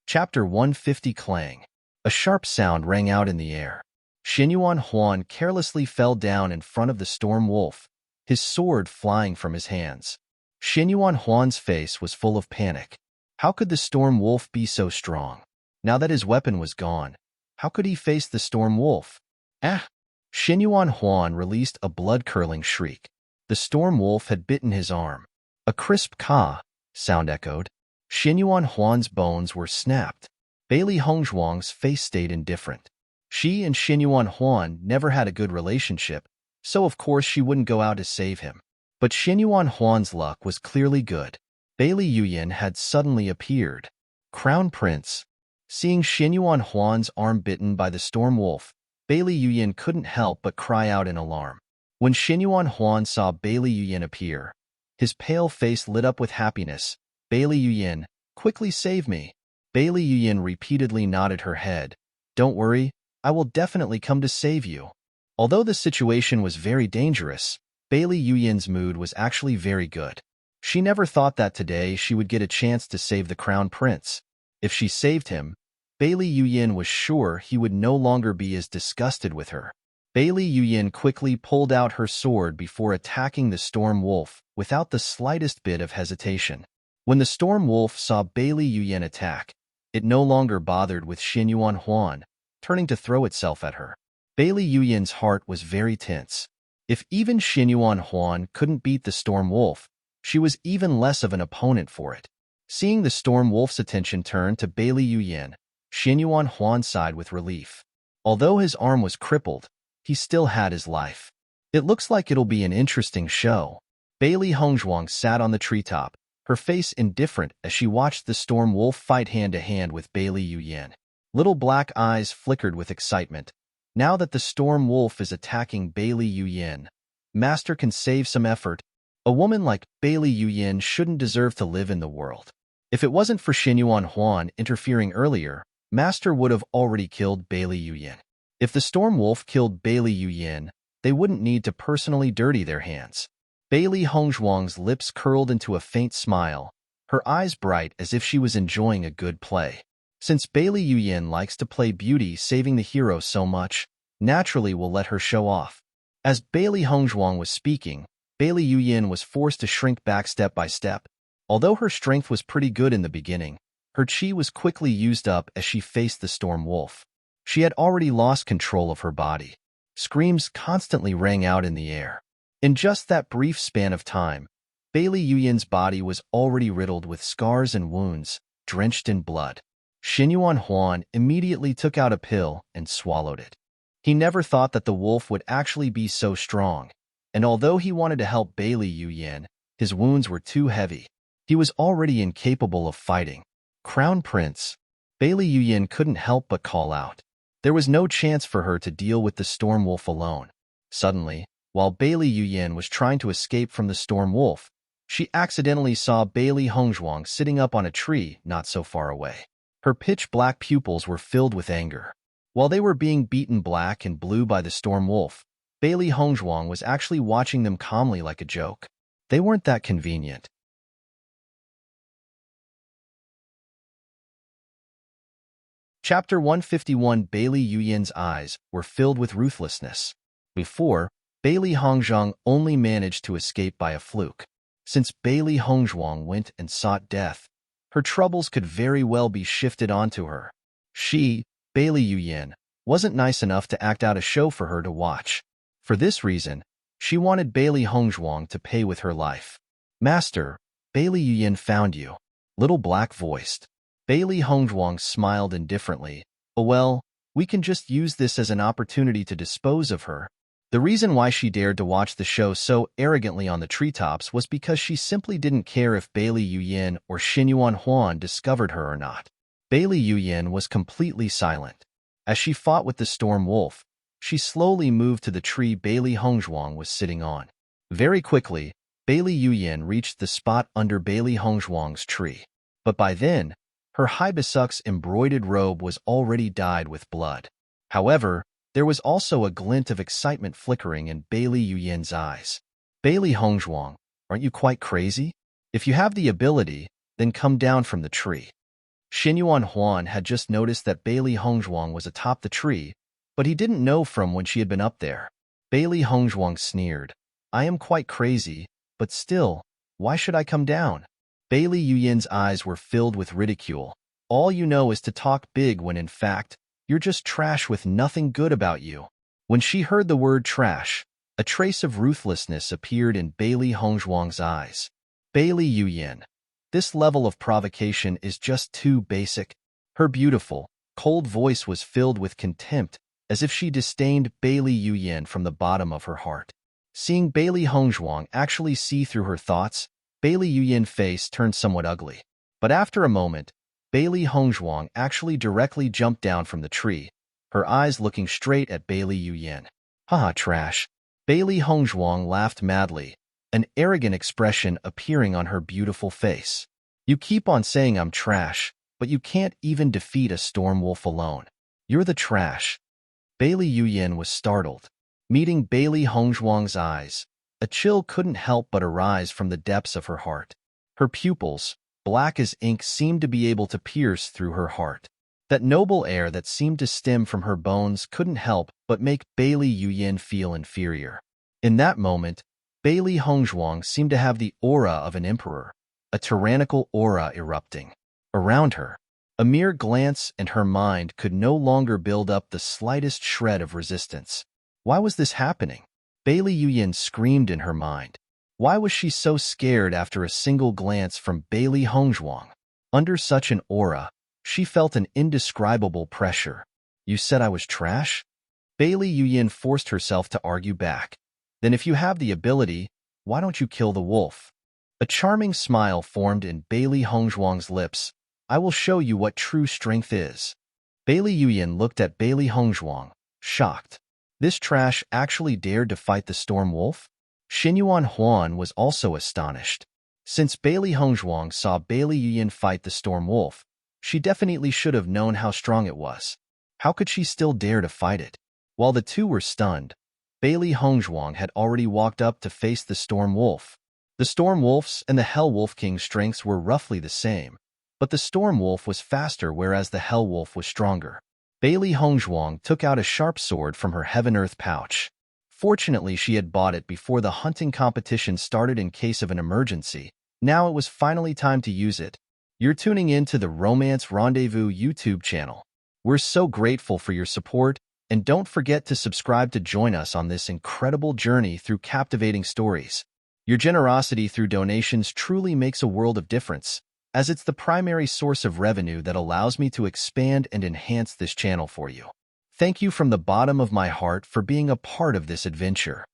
Chapter 150 Clang. A sharp sound rang out in the air. Xinyuan Huan carelessly fell down in front of the storm wolf, his sword flying from his hands. Xinyuan Huan's face was full of panic. How could the storm wolf be so strong? Now that his weapon was gone, how could he face the storm wolf? Ah! Xinyuan Huan released a blood-curdling shriek. The storm wolf had bitten his arm. A crisp "ka" sound echoed. Xinyuan Huan's bones were snapped. Bailey Hongzhuang's face stayed indifferent. She and Xinyuan Huan never had a good relationship, so of course she wouldn't go out to save him. But Xinyuan Huan's luck was clearly good. Bailey Yuyan had suddenly appeared. Crown Prince. Seeing Xinyuan Huan's arm bitten by the storm wolf, Bailey Yuyan couldn't help but cry out in alarm. When Xinyuan Huan saw Bailey Yuyan appear, his pale face lit up with happiness. Bailey Yuyan, quickly save me. Bailey Yuyan repeatedly nodded her head. Don't worry, I will definitely come to save you. Although the situation was very dangerous, Bailey Yuyan's mood was actually very good. She never thought that today she would get a chance to save the Crown Prince. If she saved him, Bailey Yuyan was sure he would no longer be as disgusted with her. Bailey Yuyan quickly pulled out her sword before attacking the storm wolf without the slightest bit of hesitation. When the storm wolf saw Bailey Yuyan attack, it no longer bothered with Xinyuan Huan, turning to throw itself at her. Bailey Yuyan's heart was very tense. If even Xinyuan Huan couldn't beat the storm wolf, she was even less of an opponent for it. Seeing the storm wolf's attention turn to Bailey Yuyan, Xinyuan Huan sighed with relief. Although his arm was crippled, he still had his life. It looks like it'll be an interesting show. Bailey Hongzhuang sat on the treetop, her face indifferent as she watched the storm wolf fight hand-to-hand with Bailey Yuyan. Little black eyes flickered with excitement. Now that the storm wolf is attacking Bailey Yuyan, Master can save some effort. A woman like Bailey Yuyan shouldn't deserve to live in the world. If it wasn't for Xinyuan Huan interfering earlier, Master would have already killed Bailey Yuyan. If the storm wolf killed Bailey Yuyan, they wouldn't need to personally dirty their hands. Bailey Hongzhuang's lips curled into a faint smile, her eyes bright as if she was enjoying a good play. Since Bailey Yuyan likes to play beauty saving the hero so much, naturally we'll let her show off. As Bailey Hongzhuang was speaking, Bailey Yuyan was forced to shrink back step by step. Although her strength was pretty good in the beginning, her chi was quickly used up as she faced the storm wolf. She had already lost control of her body. Screams constantly rang out in the air. In just that brief span of time, Bailey Yuyan's body was already riddled with scars and wounds, drenched in blood. Xinyuan Huan immediately took out a pill and swallowed it. He never thought that the wolf would actually be so strong, and although he wanted to help Bailey Yuyan, his wounds were too heavy. He was already incapable of fighting. Crown Prince. Bailey Yuyan couldn't help but call out. There was no chance for her to deal with the storm wolf alone. Suddenly, while Bailey Yuyan was trying to escape from the storm wolf, she accidentally saw Bailey Hongzhuang sitting up on a tree not so far away. Her pitch-black pupils were filled with anger. While they were being beaten black and blue by the storm wolf, Bailey Hongzhuang was actually watching them calmly like a joke. They weren't that convenient. Chapter 151. Bailey Yuyan's eyes were filled with ruthlessness. Before, Bailey Hongzhang only managed to escape by a fluke. Since Bailey Hongzhuang went and sought death, her troubles could very well be shifted onto her. She, Bailey Yuyan, wasn't nice enough to act out a show for her to watch. For this reason, she wanted Bailey Hongzhuang to pay with her life. Master, Bailey Yuyan found you. Little black-voiced. Bailey Hongzhuang smiled indifferently. Oh well, we can just use this as an opportunity to dispose of her. The reason why she dared to watch the show so arrogantly on the treetops was because she simply didn't care if Bailey Yuyan or Xinyuan Huan discovered her or not. Bailey Yuyan was completely silent. As she fought with the storm wolf, she slowly moved to the tree Bailey Hongzhuang was sitting on. Very quickly, Bailey Yuyan reached the spot under Bailey Hongzhuang's tree. But by then, her hibiscus embroidered robe was already dyed with blood. However, there was also a glint of excitement flickering in Bailey Yuyan's eyes. Bailey Hongzhuang, aren't you quite crazy? If you have the ability, then come down from the tree. Xinyuan Huan had just noticed that Bailey Hongzhuang was atop the tree, but he didn't know from when she had been up there. Bailey Hongzhuang sneered. I am quite crazy, but still, why should I come down? Bailey Yuyan's eyes were filled with ridicule. All you know is to talk big when in fact, you're just trash with nothing good about you. When she heard the word trash, a trace of ruthlessness appeared in Bailey Hongzhuang's eyes. Bailey Yuyan. This level of provocation is just too basic. Her beautiful, cold voice was filled with contempt, as if she disdained Bailey Yuyan from the bottom of her heart. Seeing Bailey Hongzhuang actually see through her thoughts, Bailey Yuyan's face turned somewhat ugly. But after a moment, Bailey Hongzhuang actually directly jumped down from the tree, her eyes looking straight at Bailey Yuyan. Haha, trash. Bailey Hongzhuang laughed madly, an arrogant expression appearing on her beautiful face. You keep on saying I'm trash, but you can't even defeat a storm wolf alone. You're the trash. Bailey Yuyan was startled. Meeting Bailey Hongzhuang's eyes, a chill couldn't help but arise from the depths of her heart. Her pupils, black as ink, seemed to be able to pierce through her heart. That noble air that seemed to stem from her bones couldn't help but make Bailey Yuyan feel inferior. In that moment, Bailey Hongzhuang seemed to have the aura of an emperor, a tyrannical aura erupting around her. A mere glance and her mind could no longer build up the slightest shred of resistance. Why was this happening? Bailey Yuyan screamed in her mind. Why was she so scared after a single glance from Bailey Hongzhuang? Under such an aura, she felt an indescribable pressure. You said I was trash? Bailey Yuyan forced herself to argue back. Then if you have the ability, why don't you kill the wolf? A charming smile formed in Bailey Hongzhuang's lips. I will show you what true strength is. Bailey Yuyan looked at Bailey Hongzhuang, shocked. This trash actually dared to fight the storm wolf? Xinyuan Huan was also astonished. Since Bailey Hongzhuang saw Bailey Yuyan fight the storm wolf, she definitely should have known how strong it was. How could she still dare to fight it? While the two were stunned, Bailey Hongzhuang had already walked up to face the storm wolf. The storm wolf's and the hell wolf king's strengths were roughly the same, but the storm wolf was faster whereas the hell wolf was stronger. Bailey Hongzhuang took out a sharp sword from her heaven-earth pouch. Fortunately, she had bought it before the hunting competition started in case of an emergency. Now it was finally time to use it. You're tuning in to the Romance Rendezvous YouTube channel. We're so grateful for your support, and don't forget to subscribe to join us on this incredible journey through captivating stories. Your generosity through donations truly makes a world of difference, as it's the primary source of revenue that allows me to expand and enhance this channel for you. Thank you from the bottom of my heart for being a part of this adventure.